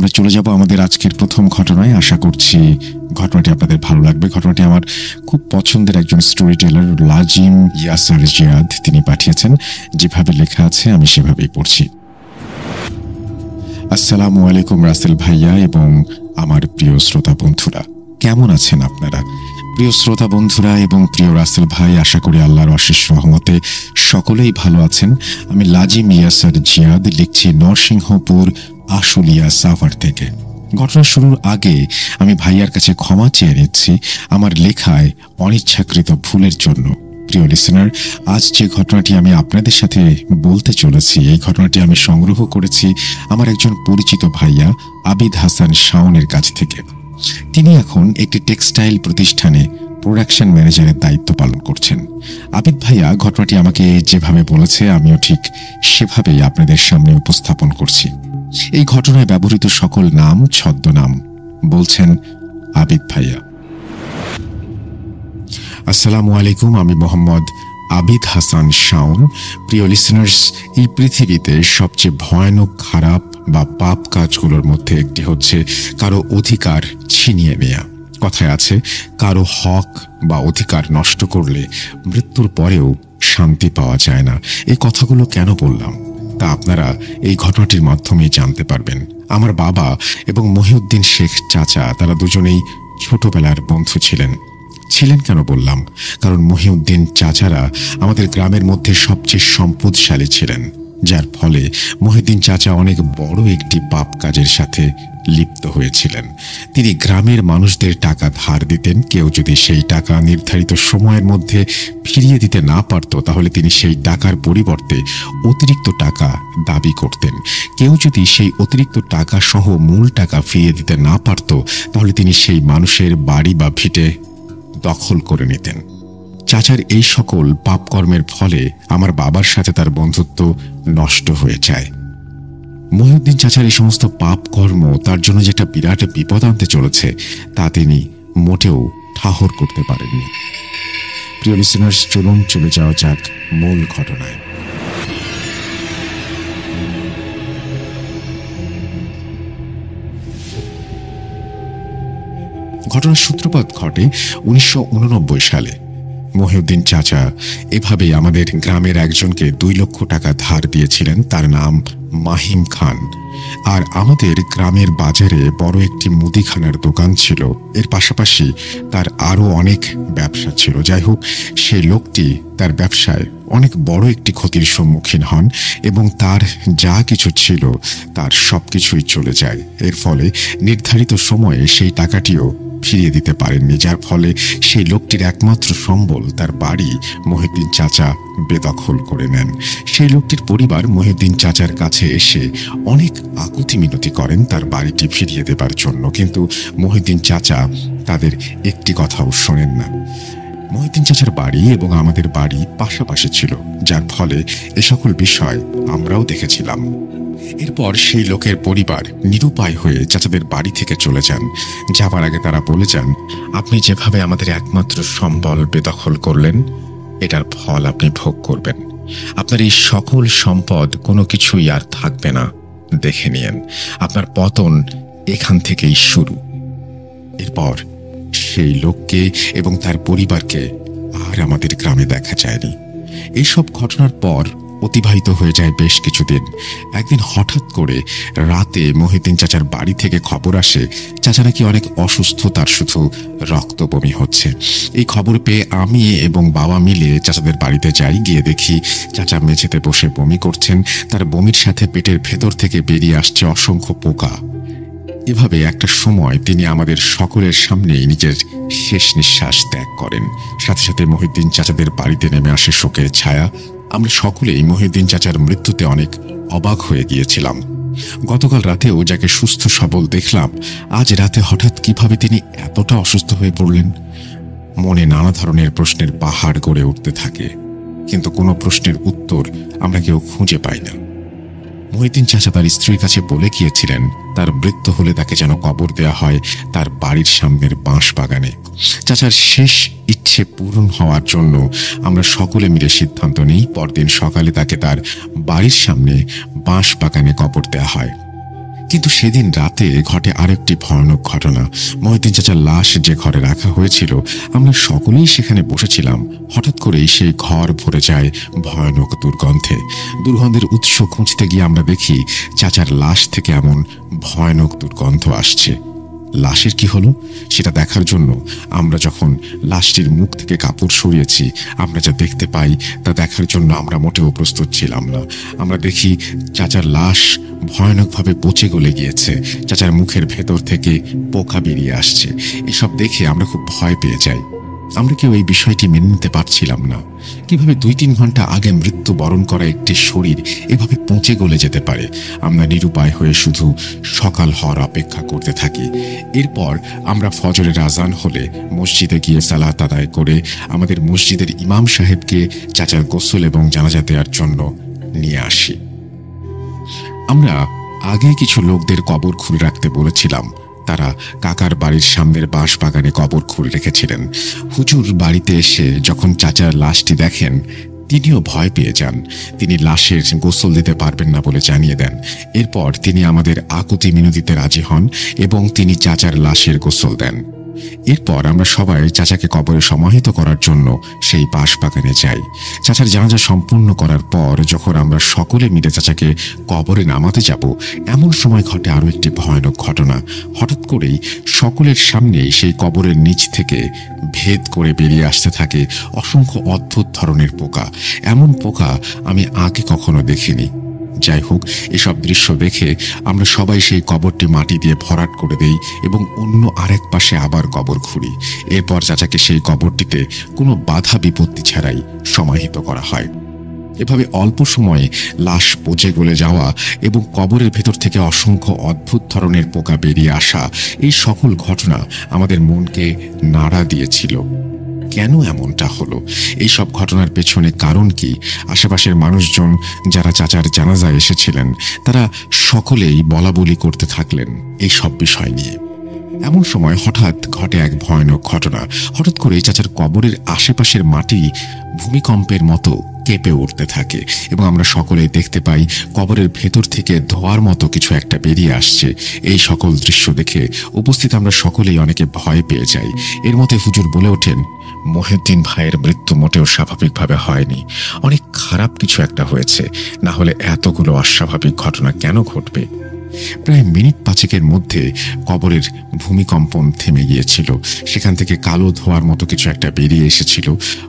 আমরা চলে যাব আমাদের আজকের প্রথম ঘটনায়। আশা করছি ঘটনাটি আপনাদের ভালো লাগবে। ঘটনাটি আমার খুব পছন্দের একজন স্টোরি টেলার লাজিম ইয়াসার জিয়াদ তিনি পাঠিয়েছেন। যেভাবে লেখা আছে আমি সেভাবেই পড়ছি। আসসালামু আলাইকুম রাসেল ভাইয়া এবং আমার প্রিয় শ্রোতা বন্ধুরা, কেমন আছেন আপনারা? প্রিয় শ্রোতা বন্ধুরা এবং প্রিয় রাসেল ভাই, আশা করি আল্লাহর অশেষ রহমতে সকলেই ভালো আছেন। আমি লাজিম ইয়াসার জিয়াদ লিখছি নরসিংহপুর আশুলিয়া সাভার থেকে। ঘটনা শুরুর আগে আমি ভাইয়ার কাছে ক্ষমা চেয়ে নিচ্ছি আমার লেখায় অনিচ্ছাকৃত ভুলের জন্য। প্রিয় লিসেনার, আজ যে ঘটনাটি আমি আপনাদের সাথে বলতে চলেছি, এই ঘটনাটি আমি সংগ্রহ করেছি আমার একজন পরিচিত ভাইয়া আবিদ হাসান শাওনের কাছ থেকে। তিনি এখন একটি টেক্সটাইল প্রতিষ্ঠানে প্রোডাকশন ম্যানেজারের দায়িত্ব পালন করছেন। আবিদ ভাইয়া ঘটনাটি আমাকে যেভাবে বলেছে আমিও ঠিক সেভাবেই আপনাদের সামনে উপস্থাপন করছি। এই ঘটনায় ব্যবহৃত সকল নাম ছদ্মনাম। বলছেন আবিদ ভাইয়া। আসসালামু আলাইকুম, আমি মোহাম্মদ আবিদ হাসান শাওন। প্রিয় লিসেনার্স, এই পৃথিবীতে সবচেয়ে ভয়ানক, খারাপ বা পাপ কাজগুলোর মধ্যে একটি হচ্ছে কারো অধিকার ছিনিয়ে নেয়া। কথায় আছে, কারো হক বা অধিকার নষ্ট করলে মৃত্যুর পরেও শান্তি পাওয়া যায় না। এই কথাগুলো কেন বললাম তা আপনারা এই ঘটনাটির মাধ্যমেই জানতে পারবেন। আমার বাবা এবং মহিউদ্দিন শেখ চাচা, তারা দুজনেই ছোটবেলার বন্ধু ছিলেন। কেন বললাম? কারণ মহিউদ্দিন চাচারা আমাদের গ্রামের মধ্যে সবচেয়ে সম্পদশালী ছিলেন, যার ফলে মহিউদ্দিন চাচা অনেক বড় একটি পাপ কাজের সাথে লিপ্ত হয়েছিলেন। তিনি গ্রামের মানুষদের টাকা ধার দিতেন। কেউ যদি সেই টাকা নির্ধারিত সময়ের মধ্যে ফিরিয়ে দিতে না পারত, তাহলে তিনি সেই টাকার পরিবর্তে অতিরিক্ত টাকা দাবি করতেন। কেউ যদি সেই অতিরিক্ত টাকা সহ মূল টাকা ফিরিয়ে দিতে না পারত, তাহলে তিনি সেই মানুষের বাড়ি বা ভিটে দখল করে নিতেন। চাচার এই সকল পাপকর্মের ফলে আমার বাবার সাথে তার বন্ধুত্ব নষ্ট হয়ে যায়। মহিউদ্দিন চাচার এই সমস্ত পাপকর্ম তার জন্য যেটা বিরাট বিপদ আনতে চলেছে তা তিনি মোটেও ঠাহর করতে পারেননি। প্রিয় লিসেনার্স, চলুন চলে যাওয়া যাক মূল ঘটনায়। ঘটনার সূত্রপাত ঘটে 1989 সালে। মহিউদ্দিন চাচা এভাবেই আমাদের গ্রামের একজনকে 2 লক্ষ টাকা ধার দিয়েছিলেন। তার নাম মাহিম খান। আর আমাদের গ্রামের বাজারে বড় একটি মুদিখানার দোকান ছিল। এর পাশাপাশি তার আরো অনেক ব্যবসা ছিল। যাই হোক, সেই লোকটি তার ব্যবসায় অনেক বড় একটি ক্ষতির সম্মুখীন হন এবং তার যা কিছু ছিল তার সবকিছুই চলে যায়। এর ফলে নির্ধারিত সময়ে সেই টাকাটিও ফিরিয়ে দিতে পারেননি, যার ফলে সেই লোকটির একমাত্র সম্বল তার বাড়ি মহিউদ্দিন চাচা বেদখল করে নেন। সেই লোকটির পরিবার মহিউদ্দিন চাচার কাছে এসে অনেক আকুতি মিনতি করেন তার বাড়িটি ফিরিয়ে দেবার জন্য, কিন্তু মহিউদ্দিন চাচা তাদের একটি কথাও শোনেন না। মহিউদ্দিন চাচার বাড়ি এবং আমাদের বাড়ি পাশাপাশি ছিল, যার ফলে এ সকল বিষয় আমরাও দেখেছিলাম। এরপর সেই লোকের পরিবার নিরুপায় হয়ে চাচাদের বাড়ি থেকে চলে যান। যাবার আগে তারা বলে যান, আপনি যেভাবে আমাদের একমাত্র সম্বল বেদখল করলেন, এটার ফল আপনি ভোগ করবেন। আপনার এই সকল সম্পদ কোনো কিছুই আর থাকবে না, দেখে নিয়েন। আপনার পতন এখান থেকেই শুরু। এরপর সেই লোককে এবং তার পরিবারকে আর আমাদের গ্রামে দেখা যায়নি। এইসব ঘটনার পর অতিবাহিত হয়ে যায় বেশ কিছুদিন। একদিন হঠাৎ করে রাতে মহিউদ্দিন চাচার বাড়ি থেকে খবর আসে চাচা নাকি অনেক অসুস্থ, তার শুধু রক্ত বমি হচ্ছে। এই খবর পেয়ে আমি এবং বাবা মিলে চাচাদের বাড়িতে যাই। গিয়ে দেখি চাচা মেঝেতে বসে বমি করছেন। তার বমির সাথে পেটের ভেতর থেকে বেরিয়ে আসছে অসংখ্য পোকা। এভাবে একটা সময় তিনি আমাদের সকলের সামনেই নিজের শেষ নিঃশ্বাস ত্যাগ করেন। সাথে সাথে মহিউদ্দিন চাচাদের বাড়িতে নেমে আসে শোকের ছায়া। আমরা সকলেই মহিউদ্দিন চাচার মৃত্যুতে অনেক অবাক হয়ে গিয়েছিলাম। গতকাল রাতেও যাকে সুস্থ সবল দেখলাম, আজ রাতে হঠাৎ কিভাবে তিনি এতটা অসুস্থ হয়ে পড়লেন? মনে নানা ধরনের প্রশ্নের পাহাড় গড়ে উঠতে থাকে, কিন্তু কোনো প্রশ্নের উত্তর আমরা কেউ খুঁজে পাই না। মহিউদ্দিন চাচা তার স্ত্রীর কাছে বলে গিয়েছিলেন তার মৃত্যু হলে তাকে যেন কবর দেয়া হয় তার বাড়ির সামনের বাঁশ বাগানে। চাচার শেষ ইচ্ছে পূরণ হওয়ার জন্য আমরা সকলে মিলে সিদ্ধান্ত নিই পরদিন সকালে তাকে তার বাড়ির সামনে বাঁশ বাগানে কবর দেয়া হয়। কিন্তু সেদিন রাতে ঘটে আরেকটি ভয়ানক ঘটনা। মহিউদ্দিন চাচার লাশ যে ঘরে রাখা হয়েছিল, আমরা সকলেই সেখানে বসেছিলাম। হঠাৎ করেই সেই ঘর ভরে যায় ভয়ানক দুর্গন্ধে। দুর্গন্ধের উৎস খুঁজতে গিয়ে আমরা দেখি চাচার লাশ থেকে এমন ভয়ানক দুর্গন্ধ আসছে। লাশের কি হলো সেটা দেখার জন্য আমরা যখন লাশটির মুখ থেকে কাপড় সরিয়েছি, আমরা যা দেখতে পাই তা দেখার জন্য আমরা মোটেও প্রস্তুত ছিলাম না। আমরা দেখি চাচার লাশ ভয়ানকভাবে পচে গলে গিয়েছে, চাচার মুখের ভেতর থেকে পোকা বেরিয়ে আসছে। এসব দেখে আমরা খুব ভয় পেয়ে যাই। আমরা কেউ এই বিষয়টি মেনে নিতে পারছিলাম না। কিভাবে 2-3 ঘন্টা আগে মৃত্যু বরণ করা একটি শরীর এভাবে পচে গলে যেতে পারে। আমরা নিরুপায় হয়ে শুধু সকাল হওয়ার অপেক্ষা করতে থাকি। এরপর আমরা ফজরের আজান হলে মসজিদে গিয়ে সালাত আদায় করে আমাদের মসজিদের ইমাম সাহেবকে চাচার গোসল এবং জানাজা দেওয়ার জন্য নিয়ে আসি। আমরা আগে কিছু লোকদের কবর খুলে রাখতে বলেছিলাম। তারা কাকার বাড়ির সামনের বাঁশ বাগানে কবর খুলে রেখেছিলেন। হুজুর বাড়িতে এসে যখন চাচার লাশটি দেখেন, তিনিও ভয় পেয়ে যান। তিনি লাশের গোসল দিতে পারবেন না বলে জানিয়ে দেন। এরপর তিনি আমাদের আকুতি মিনতিতে রাজি হন এবং তিনি চাচার লাশের গোসল দেন। এরপর আমরা সবাই চাচাকে কবরে সমাহিত করার জন্য সেই বাঁশ বাগানে যাই। চাচার জানাজা সম্পূর্ণ করার পর যখন আমরা সকলে মিলে চাচাকে কবরে নামাতে যাব, এমন সময় ঘটে আরো একটি ভয়ানক ঘটনা। হঠাৎ করেই সকলের সামনেই সেই কবরের নিচ থেকে ভেদ করে বেরিয়ে আসতে থাকে অসংখ্য অদ্ভুত ধরনের পোকা। এমন পোকা আমি আগে কখনো দেখিনি। যাই হোক, এসব দৃশ্য দেখে আমরা সবাই সেই কবরটি মাটি দিয়ে ভরাট করে দেই এবং অন্য আরেক পাশে আবার কবর খুঁড়ি। এরপর চাচাকে সেই কবরটিতে কোনো বাধা বিপত্তি ছাড়াই সমাহিত করা হয়। এভাবে অল্প সময়ে লাশ পচে গলে যাওয়া এবং কবরের ভেতর থেকে অসংখ্য অদ্ভুত ধরনের পোকা বেরিয়ে আসা, এই সকল ঘটনা আমাদের মনকে নাড়া দিয়েছিল। কেন এমনটা হলো? এই সব ঘটনার পেছনে কারণ কি? আশেপাশের মানুষজন যারা চাচার জানাজায় এসেছিলেন, তারা সকলেই বলাবলি করতে থাকলেন এই সব বিষয় নিয়ে। এমন সময় হঠাৎ ঘটে এক ভয়ানক ঘটনা। হঠাৎ করে চাচার কবরের আশেপাশের মাটি ভূমিকম্পের মতো কেঁপে উঠতে থাকে এবং আমরা সকলেই দেখতে পাই কবরের ভেতর থেকে ধোঁয়ার মতো কিছু একটা বেরিয়ে আসছে। এই সকল দৃশ্য দেখে উপস্থিত আমরা সকলেই অনেকে ভয় পেয়ে যাই। এর মধ্যে হুজুর বলে ওঠেন, মহিউদ্দিন ভাইয়ের মৃত্যু মোটেও স্বাভাবিকভাবে হয়নি, অনেক খারাপ কিছু একটা হয়েছে, না হলে এতগুলো অস্বাভাবিক ঘটনা কেন ঘটবে? প্রায় মিনিট 5 মধ্যে কবরের ভূমিকম্পন থেমে গিয়েছিল। সেখান থেকে কালো ধোঁয়ার মতো কিছু একটা বেরিয়ে এসেছিল।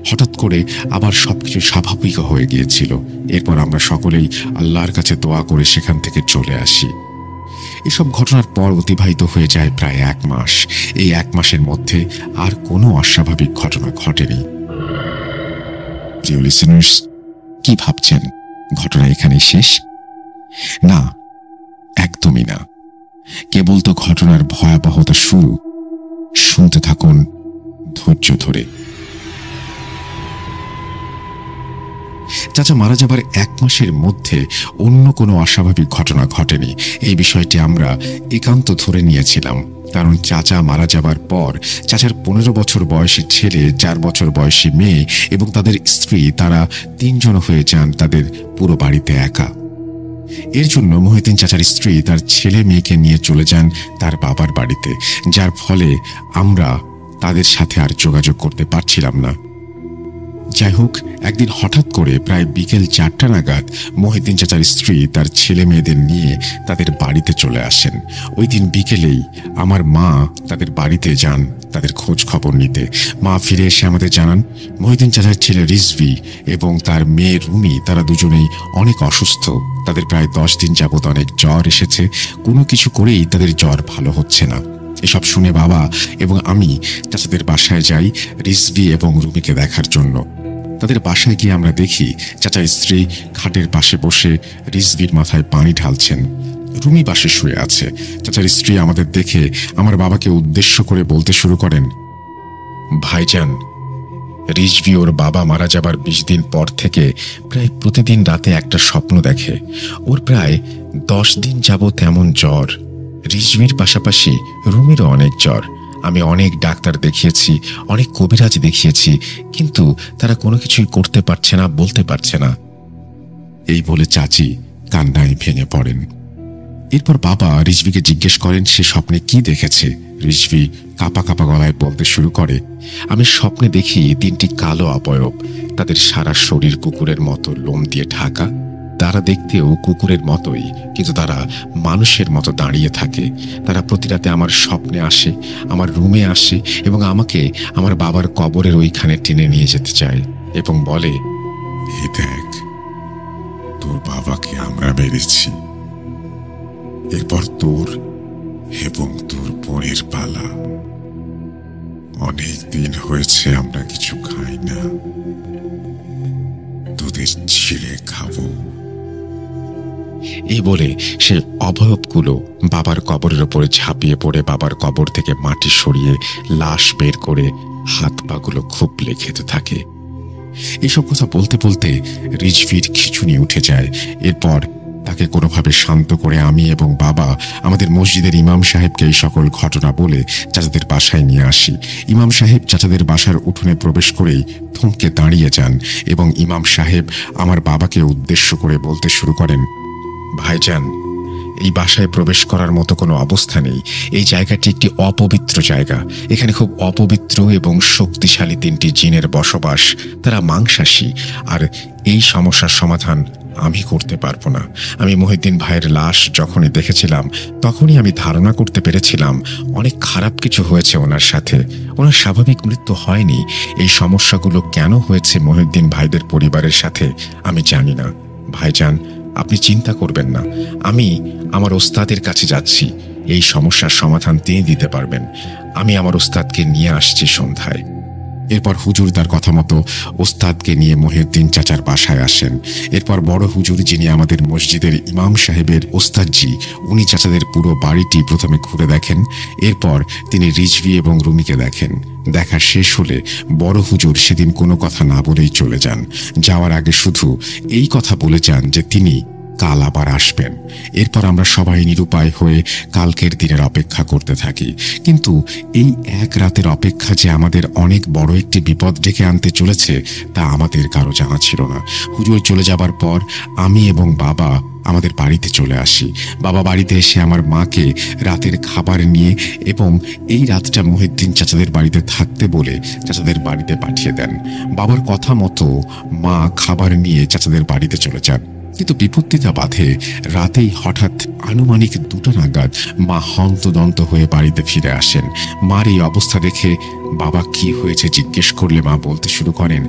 হঠাৎ করে আবার সবকিছু স্বাভাবিক হয়ে গিয়েছিল। এরপর আমরা সকলেই আল্লাহর কাছে দোয়া করে সেখান থেকে চলে আসি। এসব ঘটনার পর অতিবাহিত হয়ে যায় প্রায় 1 মাস। এই 1 মাসের মধ্যে আর কোনো অস্বাভাবিক ঘটনা ঘটেনি। প্রিয় লিসেনার্স, কি ভাবছেন ঘটনা এখানেই শেষ? না, একদমই না। কেবল তো ঘটনার ভয়াবহতা শুরু। শুনতে থাকুন ধৈর্য ধরে। চাচা মারা যাবার 1 মাসের মধ্যে অন্য কোনো অস্বাভাবিক ঘটনা ঘটেনি। এই বিষয়টি আমরা একান্ত ধরে নিয়েছিলাম, কারণ চাচা মারা যাবার পর চাচার 15 বছর বয়সী ছেলে, 4 বছর বয়সী মেয়ে এবং তাদের স্ত্রী, তারা 3 জন হয়ে যান তাদের পুরো বাড়িতে একা। এর জন্য মহিউদ্দিন চাচার স্ত্রী তার ছেলে মেয়েকে নিয়ে চলে যান তার বাবার বাড়িতে, যার ফলে আমরা তাদের সাথে আর যোগাযোগ করতে পারছিলাম না। যাই হোক, একদিন হঠাৎ করে প্রায় বিকেল 4টা নাগাদ মহিউদ্দিন চাচার স্ত্রী তার ছেলে মেয়েদের নিয়ে তাদের বাড়িতে চলে আসেন। ওই দিন বিকেলেই আমার মা তাদের বাড়িতে যান তাদের খোঁজ খবর নিতে। মা ফিরে এসে আমাদের জানান, মহিউদ্দিন চাচার ছেলে রিজভি এবং তার মেয়ে রুমি, তারা দুজনেই অনেক অসুস্থ। তাদের প্রায় 10 দিন যাবৎ অনেক জ্বর এসেছে। কোনো কিছু করেই তাদের জ্বর ভালো হচ্ছে না। এসব শুনে বাবা এবং আমি চাচাদের বাসায় যাই রিজভি এবং রুমিকে দেখার জন্য। তাদের বাসায় গিয়ে আমরা দেখি চাচার স্ত্রী খাটের পাশে বসে রিজভির মাথায় পানি ঢালছেন। রুমি পাশে শুয়ে আছে। চাচার স্ত্রী আমাদের দেখে আমার বাবাকে উদ্দেশ্য করে বলতে শুরু করেন, ভাইজান, রিজভি ওর বাবা মারা যাবার 20 দিন পর থেকে প্রায় প্রতিদিন রাতে একটা স্বপ্ন দেখে। ওর প্রায় 10 দিন যাবৎ এমন জ্বর। রিজভির পাশাপাশি রুমিরও অনেক জ্বর। আমি অনেক ডাক্তার দেখিয়েছি, অনেক কবিরাজ দেখিয়েছি, কিন্তু তারা কোনো কিছুই করতে পারছে না, বলতে পারছে না। এই বলে চাচি কান্নায় ভেঙে পড়েন। এরপর বাবা রিজভিকে জিজ্ঞেস করেন সে স্বপ্নে কি দেখেছে। রিজভি কাঁপা কাঁপা গলায় বলতে শুরু করে, আমি স্বপ্নে দেখি 3টি কালো অবয়ব, তাদের সারা শরীর কুকুরের মতো লোম দিয়ে ঢাকা। তারা দেখতেও কুকুরের মতোই, কিন্তু তারা মানুষের মতো দাঁড়িয়ে থাকে। তারা প্রতি রাতে আমার স্বপ্নে আসে, আমার রুমে আসে এবং আমাকে আমার বাবার কবরের ওইখানে টেনে নিয়ে যেতে চায় এবং বলে, এই দেখ, তোর বাবাকে আমরা মেরেছি, এরপর তোর এবং তোর বোনের পালা। অনেক দিন হয়েছে আমরা কিছু খাই না, তোদের ছিঁড়ে খাবো। এই বলে সে অবয়বগুলো বাবার কবরের ওপরে ঝাঁপিয়ে পড়ে বাবার কবর থেকে মাটি সরিয়ে লাশ বের করে হাত পাগুলো খুবলে খেতে থাকে। এসব কথা বলতে বলতে রিজভির খিঁচুনি উঠে যায়। এরপর তাকে কোনোভাবে শান্ত করে আমি এবং বাবা আমাদের মসজিদের ইমাম সাহেবকে এই সকল ঘটনা বলে চাচাদের বাসায় নিয়ে আসি। ইমাম সাহেব চাচাদের বাসার উঠোনে প্রবেশ করেই থমকে দাঁড়িয়ে যান এবং ইমাম সাহেব আমার বাবাকে উদ্দেশ্য করে বলতে শুরু করেন, ভাইজান, এই বাসায় প্রবেশ করার মতো কোনো অবস্থা নেই। এই জায়গাটি একটি অপবিত্র জায়গা। এখানে খুব অপবিত্র এবং শক্তিশালী 3টি জিনের বসবাস। তারা মাংসাশী, আর এই সমস্যার সমাধান আমি করতে পারবো না। আমি মহিউদ্দিন ভাইয়ের লাশ যখনই দেখেছিলাম তখনই আমি ধারণা করতে পেরেছিলাম অনেক খারাপ কিছু হয়েছে ওনার সাথে। ওনার স্বাভাবিক মৃত্যু হয়নি। এই সমস্যাগুলো কেন হয়েছে মহিউদ্দিন ভাইদের পরিবারের সাথে আমি জানি না। ভাইজান, আপনি চিন্তা করবেন না, আমি আমার ওস্তাদের কাছে যাচ্ছি। এই সমস্যার সমাধান তিনি দিতে পারবেন। আমি আমার ওস্তাদকে নিয়ে আসছি সন্ধ্যায়। এরপর হুজুর তার কথা মতো ওস্তাদকে নিয়ে মহিউদ্দিন চাচার বাসায় আসেন। এরপর বড় হুজুর, যিনি আমাদের মসজিদের ইমাম সাহেবের ওস্তাদজি, উনি চাচাদের পুরো বাড়িটি প্রথমে ঘুরে দেখেন। এরপর তিনি রিজভি এবং রুমিকে দেখেন। দেখা শেষ হলে বড় হুজুর সেদিন কোনো কথা না বলেই চলে যান। যাওয়ার আগে শুধু এই কথা বলে যান যে তিনি কাল আবার আসবেন। এরপর আমরা সবাই নিরুপায় হয়ে কালকের দিনের অপেক্ষা করতে থাকি। কিন্তু এই এক রাতের অপেক্ষা যে আমাদের অনেক বড় একটি বিপদ ডেকে আনতে চলেছে তা আমাদের কারো জানা ছিল না। হুজুর চলে যাবার পর আমি এবং বাবা আমাদের বাড়িতে চলে আসি। বাবা বাড়িতে এসে আমার মাকে রাতের খাবার নিয়ে এবং এই রাতটা মহিউদ্দিন চাচাদের বাড়িতে থাকতে বলে চাচাদের বাড়িতে পাঠিয়ে দেন। বাবার কথা মতো মা খাবার নিয়ে চাচাদের বাড়িতে চলে যান। কিন্তু বিপত্তিটা বাধে। রাতেই হঠাৎ আনুমানিক 2টা নাগাদ মা হন্তদন্ত হয়ে বাড়িতে ফিরে আসেন। মার এই অবস্থা দেখে বাবা কি হয়েছে জিজ্ঞেস করলে মা বলতে শুরু করেন,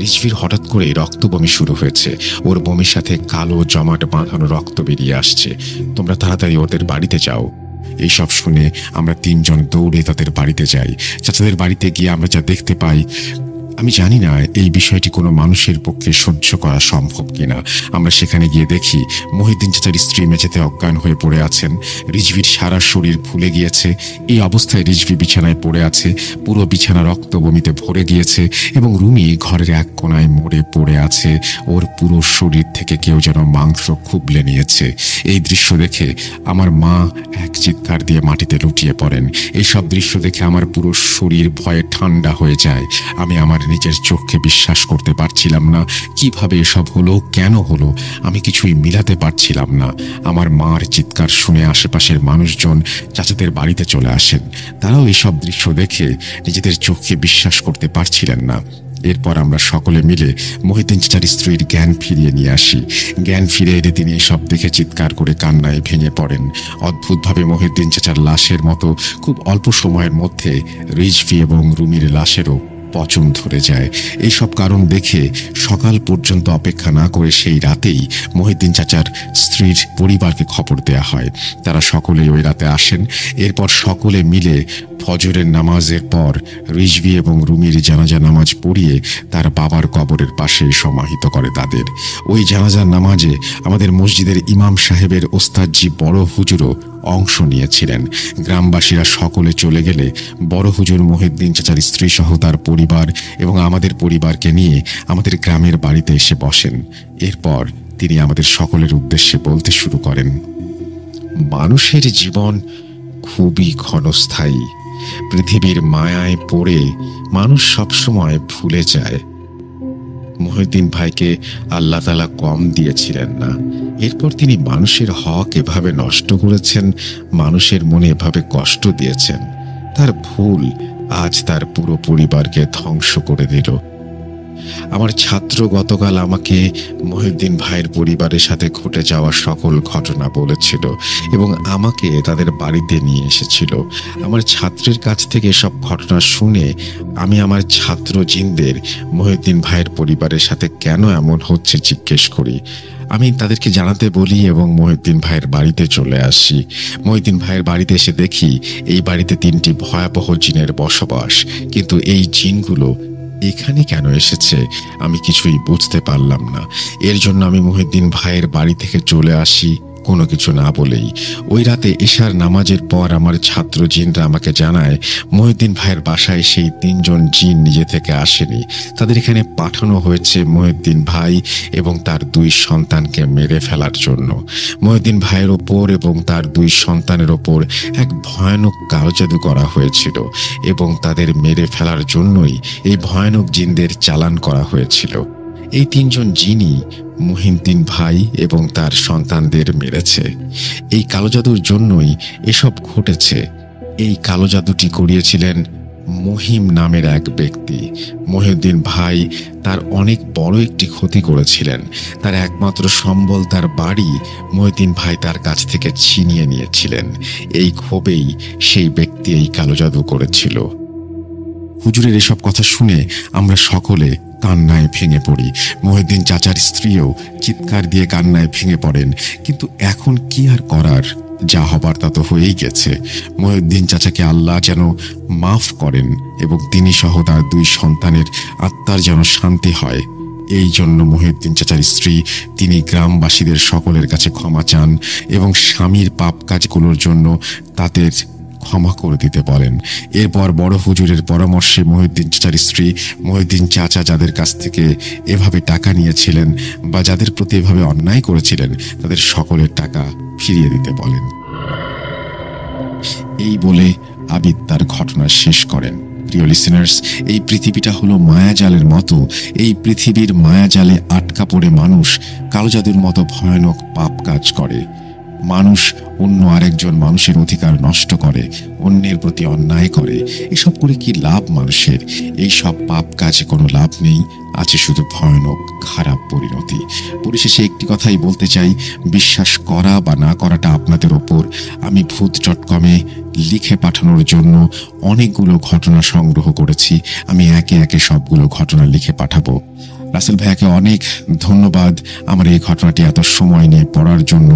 রিজভির হঠাৎ করে রক্ত বমি শুরু হয়েছে। ওর বমির সাথে কালো জমাট বাঁধানো রক্ত বেরিয়ে আসছে। তোমরা তাড়াতাড়ি ওদের বাড়িতে যাও। এইসব শুনে আমরা 3 জন দৌড়ে তাদের বাড়িতে যাই। চাচাদের বাড়িতে গিয়ে আমরা যা দেখতে পাই, আমি জানি না এই বিষয়টি কোনো মানুষের পক্ষে সহ্য করা সম্ভব কিনা। আমরা সেখানে গিয়ে দেখি মহিউদ্দিন চাচার স্ত্রী মেঝেতে অজ্ঞান হয়ে পড়ে আছেন। রিজভির সারা শরীর ফুলে গিয়েছে। এই অবস্থায় রিজভি বিছানায় পড়ে আছে। পুরো বিছানা রক্ত বমিতে ভরে গিয়েছে এবং রুমি ঘরের এক কোনায় মরে পড়ে আছে। ওর পুরো শরীর থেকে কেউ যেন মাংস খুবলে নিয়েছে। এই দৃশ্য দেখে আমার মা এক চিৎকার দিয়ে মাটিতে লুটিয়ে পড়েন। এইসব দৃশ্য দেখে আমার পুরো শরীর ভয়ে ঠান্ডা হয়ে যায়। আমি আমার নিজের চোখকে বিশ্বাস করতে পারছিলাম না। কিভাবে এসব হলো, কেন হলো, আমি কিছুই মিলাতে পারছিলাম না। আমার মার চিৎকার শুনে আশেপাশের মানুষজন চাচাদের বাড়িতে চলে আসেন। তারাও এসব দৃশ্য দেখে নিজেদের চোখকে বিশ্বাস করতে পারছিলেন না। এরপর আমরা সকলে মিলে মহিউদ্দিন চাচার স্ত্রীর জ্ঞান ফিরিয়ে নিয়ে আসি। জ্ঞান ফিরে এলে তিনি এসব দেখে চিৎকার করে কান্নায় ভেঙে পড়েন। অদ্ভুতভাবে মহিউদ্দিন চাচার লাশের মতো খুব অল্প সময়ের মধ্যে রিজভি এবং রুমির লাশেরও পচন ধরে যায়। এইসব কারণ দেখে সকাল পর্যন্ত অপেক্ষা না করে সেই রাতেই মহিউদ্দিন চাচার স্ত্রীর পরিবারকে খবর দেয়া হয়। তারা সকলেই ওই রাতে আসেন। এরপর সকলে মিলে ফজরের নামাজের পর রিজভি এবং রুমির জানাজা নামাজ পড়িয়ে তার বাবার কবরের পাশে সমাহিত করে তাদের। ওই জানাজার নামাজে আমাদের মসজিদের ইমাম সাহেবের ওস্তাদজি বড় হুজুরও অংশ নিয়েছিলেন। গ্রামবাসীরা সকলে চলে গেলে বড় হুজুর মহিউদ্দিন চাচার স্ত্রী সহ তার পরিবার এবং আমাদের পরিবারকে নিয়ে আমাদের গ্রামের বাড়িতে এসে বসেন। এরপর তিনি আমাদের সকলের উদ্দেশ্যে বলতে শুরু করেন, মানুষের জীবন খুবই ক্ষণস্থায়ী। পৃথিবীর মায়ায় পড়ে মানুষ সবসময় ভুলে যায়। মহিউদ্দিন ভাইকে আল্লাহ তাআলা কম দিয়েছিলেন না। এরপর তিনি মানুষের হক এভাবে নষ্ট করেছেন, মানুষের মনে এভাবে কষ্ট দিয়েছেন। তার ভুল আজ তার পুরো পরিবারকে ধ্বংস করে দিল। আমার ছাত্র গতকাল আমাকে মহিউদ্দিন ভাইয়ের পরিবারের সাথে ঘটে যাওয়া সকল ঘটনা বলেছিল এবং আমাকে তাদের বাড়িতে নিয়ে এসেছিল। আমার ছাত্রের কাছ থেকে সব ঘটনা শুনে আমি আমার ছাত্র জিনদের মহিউদ্দিন ভাইয়ের পরিবারের সাথে কেন এমন হচ্ছে জিজ্ঞেস করি। আমি তাদেরকে জানাতে বলি এবং মহিউদ্দিন ভাইয়ের বাড়িতে চলে আসি। মহিউদ্দিন ভাইয়ের বাড়িতে এসে দেখি এই বাড়িতে 3টি ভয়াবহ জিনের বসবাস, কিন্তু এই জিনগুলো এখানে কেন এসেছে আমি কিছুই বুঝতে পারলাম না। এর জন্য আমি মহিউদ্দিন ভাইয়ের বাড়ি থেকে চলে আসি কোনো কিছু না বলেই। ওই রাতে এশার নামাজের পর আমার ছাত্র জিনরা আমাকে জানায় মহিউদ্দিন ভাইয়ের বাসায় সেই 3 জন জিন নিজে থেকে আসেনি, তাদের এখানে পাঠানো হয়েছে মহিউদ্দিন ভাই এবং তার 2 সন্তানকে মেরে ফেলার জন্য। মহিউদ্দিন ভাইয়ের ওপর এবং তার 2 সন্তানের ওপর এক ভয়ানক কালজাদু করা হয়েছিল এবং তাদের মেরে ফেলার জন্যই এই ভয়ানক জিনদের চালান করা হয়েছিল। এই 3 জন জিনই মহিউদ্দিন ভাই এবং তার সন্তানদের মেরেছে। এই কালো জাদুর জন্যই এসব ঘটেছে। এই কালো জাদুটি করিয়েছিলেন মহিম নামের এক ব্যক্তি। মহিউদ্দিন ভাই তার অনেক বড় একটি ক্ষতি করেছিলেন। তার একমাত্র সম্বল তার বাড়ি মহিউদ্দিন ভাই তার কাছ থেকে ছিনিয়ে নিয়েছিলেন। এই ক্ষোভেই সেই ব্যক্তি এই কালো জাদু করেছিল। হুজুরের এসব কথা শুনে আমরা সকলে কান্নায় ভেঙে পড়ি। মহিউদ্দিন চাচার স্ত্রীও চিৎকার দিয়ে কান্নায় ভেঙে পড়েন। কিন্তু এখন কি আর করার, যা হবার তা তো হয়েই গেছে। মহিউদ্দিন চাচাকে আল্লাহ যেন মাফ করেন এবং তিনি সহ তার 2 সন্তানের আত্মার যেন শান্তি হয়। এই জন্য মহিউদ্দিন চাচার স্ত্রী তিনি গ্রামবাসীদের সকলের কাছে ক্ষমা চান এবং স্বামীর পাপ কাজগুলোর জন্য তাদের ক্ষমা করে দিতে বলেন। এরপর বড় হুজুরের পরামর্শে মহিউদ্দিন চাচার স্ত্রী মহিউদ্দিন চাচা যাদের কাছ থেকে এভাবে টাকা নিয়েছিলেন বা যাদের প্রতি এভাবে অন্যায় করেছিলেন তাদের সকলের টাকা ফিরিয়ে দিতে বলেন। এই বলে আবিদ তার ঘটনা শেষ করেন। প্রিয় লিসেনার্স, এই পৃথিবীটা হলো মায়াজালের মতো। এই পৃথিবীর মায়াজালে আটকা পড়ে মানুষ কালো জাদুর মতো ভয়ানক পাপ কাজ করে। মানুষ অন্য আরেকজন মানুষের অধিকার নষ্ট করে, অন্যের প্রতি অন্যায় করে। এসব করে কি লাভ মানুষের? এই সব পাপ কাজে কোনো লাভ নেই, আছে শুধু ভয়ানক খারাপ পরিণতি। পরিশেষে একটি কথাই বলতে চাই, বিশ্বাস করা বা না করাটা আপনাদের ওপর। আমি ভূত.com-এ লিখে পাঠানোর জন্য অনেকগুলো ঘটনা সংগ্রহ করেছি। আমি একে একে সবগুলো ঘটনা লিখে পাঠাবো। রাসেল ভাইয়াকে অনেক ধন্যবাদ আমার এই ঘটনাটি এত সময় নিয়ে পড়ার জন্য।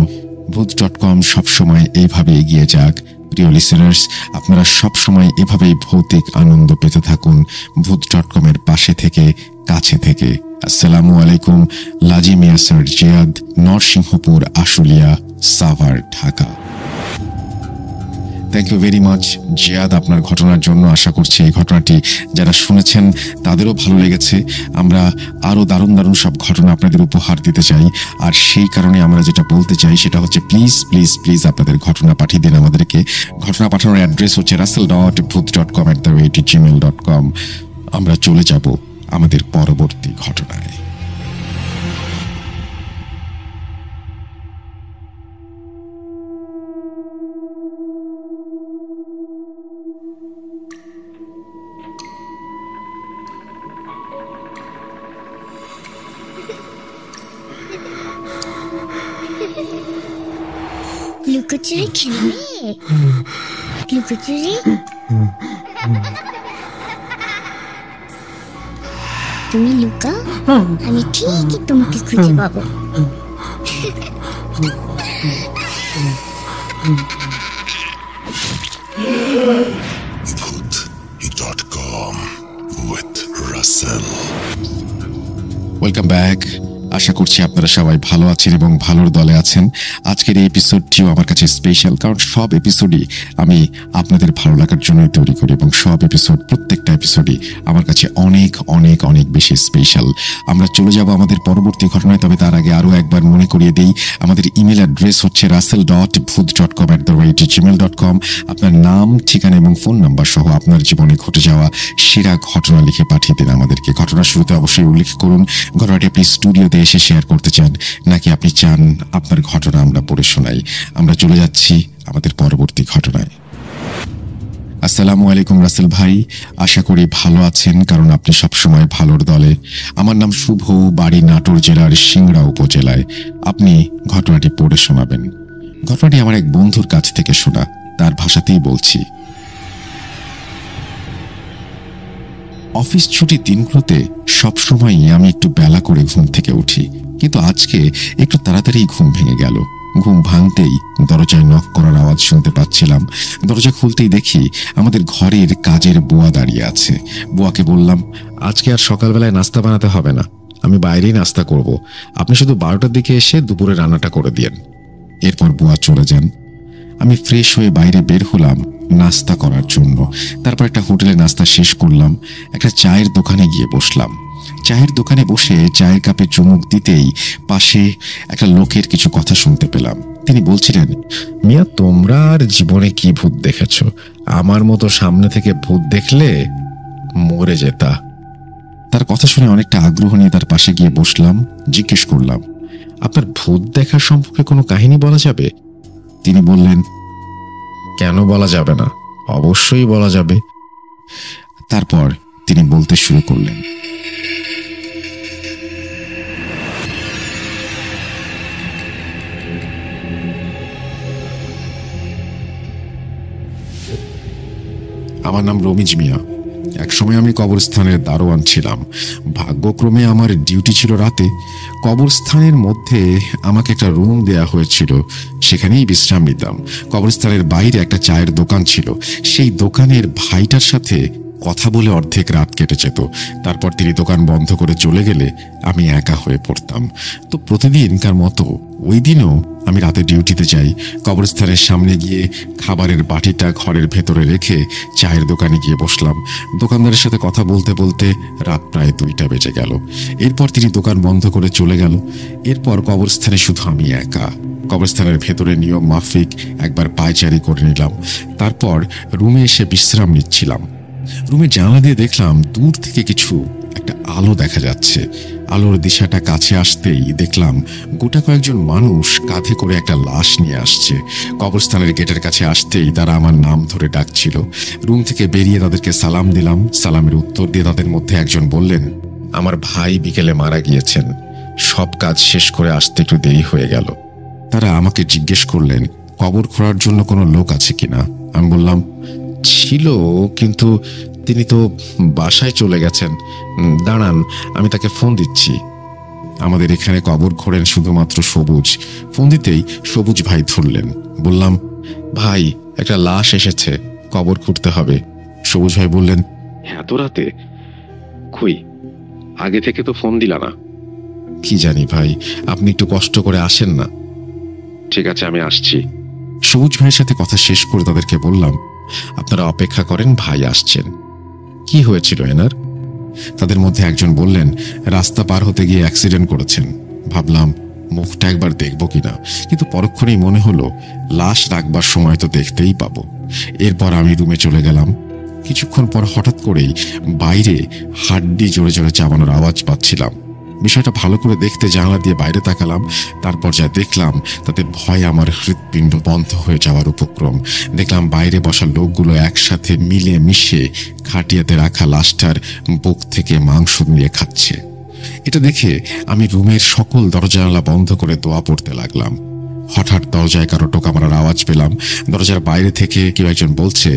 ভূত.com সবসময় এইভাবে এগিয়ে যাক। প্রিয় লিসেনার্স, আপনারা সবসময় এভাবেই ভৌতিক আনন্দ পেতে থাকুন ভূত.com-এর পাশে থেকে, কাছে থেকে। আসসালামু আলাইকুম। Laji Miasar Ziad, Narsinghpur, Ashulia, Savar, Dhaka. Thank you very much Ziad আপনার ঘটনার জন্য। আশা করছি এই ঘটনাটি যারা শুনেছেন তাদেরও ভালো লেগেছে। আমরা আরও দারুণ দারুণ সব ঘটনা আপনাদের উপহার দিতে চাই, আর সেই কারণে আমরা যেটা বলতে চাই সেটা হচ্ছে প্লিজ প্লিজ প্লিজ আপনাদের ঘটনা পাঠিয়ে দিন আমাদেরকে। ঘটনা পাঠানোর অ্যাড্রেস হচ্ছে russell.booth.com@gmail.com। আমরা চলে যাব আমাদের পরবর্তী ঘটনায়। লুকোচুরি খেলবে? লুকোচুরি? তুমি লুকাও, আমি ঠিকই তোমাকে খুঁজে পাবো। Booth.com with Russell. Welcome back আশা করছি আপনারা সবাই ভালো আছেন এবং ভালোর দলে আছেন। আজকের এই এপিসোডটিও আমার কাছে স্পেশাল, কারণ সব এপিসোডই আমি আপনাদের ভালো লাগার জন্যই তৈরি করি এবং সব এপিসোড, প্রত্যেকটা এপিসোডই আমার কাছে অনেক অনেক অনেক বেশি স্পেশাল। আমরা চলে যাব আমাদের পরবর্তী ঘটনায়, তবে তার আগে আরও একবার মনে করিয়ে দিই, আমাদের ইমেল অ্যাড্রেস হচ্ছে russell.booth.com@gmail.com। আপনার নাম, ঠিকানা এবং ফোন নাম্বার সহ আপনার জীবনে ঘটে যাওয়া সেরা ঘটনা লিখে পাঠিয়ে দিন আমাদেরকে। ঘটনার শুরুতে অবশ্যই উল্লেখ করুন ঘটনাটি আপনি স্টুডিওতে এসে শেয়ার করতে চান, নাকি আপনি চান আপনার ঘটনা আমরা পড়ে শোনাই। আমরা চলে যাচ্ছি আমাদের পরবর্তী ঘটনায়। আসসালামু আলাইকুম রাসেল ভাই, আশা করি ভালো আছেন, কারণ আপনি সবসময় ভালোর দলে। আমার নাম শুভ, বাড়ি নাটোর জেলার সিংড়া উপজেলায়। আপনি ঘটনাটি পড়ে শোনাবেন। ঘটনাটি আমার এক বন্ধুর কাছ থেকে শোনা, তার ভাষাতেই বলছি। অফিস ছুটির দিনগুলোতে সবসময়ই আমি একটু বেলা করে ঘুম থেকে উঠি, কিন্তু আজকে একটু তাড়াতাড়ি ঘুম ভেঙে গেল। ঘুম ভাঙতেই দরজায় নক করার আওয়াজ শুনতে পাচ্ছিলাম। দরজা খুলতেই দেখি আমাদের ঘরের কাজের বুয়া দাঁড়িয়ে আছে। বুয়াকে বললাম, আজকে আর সকালবেলায় নাস্তা বানাতে হবে না, আমি বাইরেই নাস্তা করব, আপনি শুধু 12টার দিকে এসে দুপুরে রান্নাটা করে দিয়েন। এরপর বুয়া চলে যান। আমি ফ্রেশ হয়ে বাইরে বের হলাম নাস্তা করার জন্য। তারপর একটা হোটেলে নাস্তা শেষ করলাম, একটা চায়ের দোকানে গিয়ে বসলাম। চায়ের দোকানে বসে চায়ের কাপে চুমুক দিতেই পাশে একটা লোকের কিছু কথা শুনতে পেলাম। তিনি বলছিলেন, মিয়া তোমরা আর জীবনে কি ভূত দেখেছ? আমার মতো সামনে থেকে ভূত দেখলে মরে যেতা। তার কথা শুনে অনেকটা আগ্রহ নিয়ে তার পাশে গিয়ে বসলাম। জিজ্ঞেস করলাম, আপনার ভূত দেখার সম্পর্কে কোনো কাহিনী বলা যাবে? তিনি বললেন, কেন বলা যাবে না, অবশ্যই বলা যাবে। তারপর তিনি বলতে শুরু করলেন, আমার নাম রমিজ মিয়া। একসময় আমি কবরস্থানের দারোয়ান ছিলাম। ভাগ্যক্রমে আমার ডিউটি ছিল রাতে। কবরস্থানের মধ্যে আমাকে একটা রুম দেয়া হয়েছিল, সেখানেই বিশ্রাম নিতাম। কবরস্থানের বাইরে একটা চায়ের দোকান ছিল, সেই দোকানের ভাইটার সাথে কথা বলে অর্ধেক রাত কেটে যেত। তারপর তিনি দোকান বন্ধ করে চলে গেলে আমি একা হয়ে পড়তাম। তো প্রতিদিনকার মতো ওই দিনও আমি রাতে ডিউটিতে যাই। কবরস্থানের সামনে গিয়ে খাবারের বাটিটা ঘরের ভেতরে রেখে চায়ের দোকানে গিয়ে বসলাম। দোকানদারের সাথে কথা বলতে বলতে রাত প্রায় 2টা বেজে গেল। এরপর তিনি দোকান বন্ধ করে চলে গেল। এরপর কবরস্থানে শুধু আমি একা। কবরস্থানের ভেতরে নিয়ম মাফিক একবার পায়চারি করে নিলাম। তারপর রুমে এসে বিশ্রাম নিচ্ছিলাম। রুমের জানলা দিয়ে দেখলাম দূর থেকে কিছু একটা আলো দেখা যাচ্ছে। আলোর দিশাটা কাছে আসতেই দেখলাম গোটা কয়েকজন মানুষ কাঁধে করে একটা লাশ নিয়ে আসছে। কবরস্থানের গেটের কাছে আসতেই তারা আমার নাম ধরে ডাকছিল। রুম থেকে বেরিয়ে তাদেরকে সালাম দিলাম। সালামের উত্তর দিয়ে তাদের মধ্যে একজন বললেন, আমার ভাই বিকেলে মারা গিয়েছেন, সব কাজ শেষ করে আসতে একটু দেরি হয়ে গেল। তারা আমাকে জিজ্ঞেস করলেন, কবর খোঁড়ার জন্য কোনো লোক আছে কিনা? আমি বললাম, ছিল, কিন্তু তিনি তো বাসায় চলে গেছেন। দাঁড়ান, আমি তাকে ফোন দিচ্ছি। আমাদের এখানে কবর খোঁড়েন শুধুমাত্র সবুজ। ফোন দিতেই সবুজ ভাই ধরলেন। বললাম, ভাই একটা লাশ এসেছে, কবর খুঁড়তে হবে। সবুজ ভাই বললেন, এত রাতে? কই, আগে থেকে তো ফোন দিলা না। কি জানি ভাই, আপনি একটু কষ্ট করে আসেন না। ঠিক আছে, আমি আসছি। সবুজ ভাইয়ের সাথে কথা শেষ করে তাদেরকে বললাম, আপনারা অপেক্ষা করেন, ভাই আসছেন। কি হয়েছিল এনার? তাদের মধ্যে একজন বললেন, রাস্তা পার হতে গিয়ে অ্যাক্সিডেন্ট করেছেন। ভাবলাম মুখটা একবার দেখব কিনা, কিন্তু পরক্ষণেই মনে হলো লাশ রাখবার সময় তো দেখতেই পাবো। এরপর আমি রুমে চলে গেলাম। কিছুক্ষণ পর হঠাৎ করেই বাইরে হাড্ডি জোরে জোরে চাবানোর আওয়াজ পাচ্ছিলাম। বিষয়টা ভালো করে দেখতে জানলা দিয়ে বাইরে তাকালাম। তারপর যা দেখলাম তাতে ভয় আমার হৃৎপিণ্ড বন্ধ হয়ে যাওয়ার উপক্রম। দেখলাম বাইরে বসা লোকগুলো একসাথে মিলে মিশে খাটিয়াতে রাখা লাশটার বুক থেকে মাংস নিয়ে খাচ্ছে। এটা দেখে আমি রুমের সকল দরজা জানালা বন্ধ করে দোয়া পড়তে লাগলাম। হঠাৎ দরজায় কারো টোকা মারার আওয়াজ পেলাম। দরজার বাইরে থেকে কেউ একজন বলছে,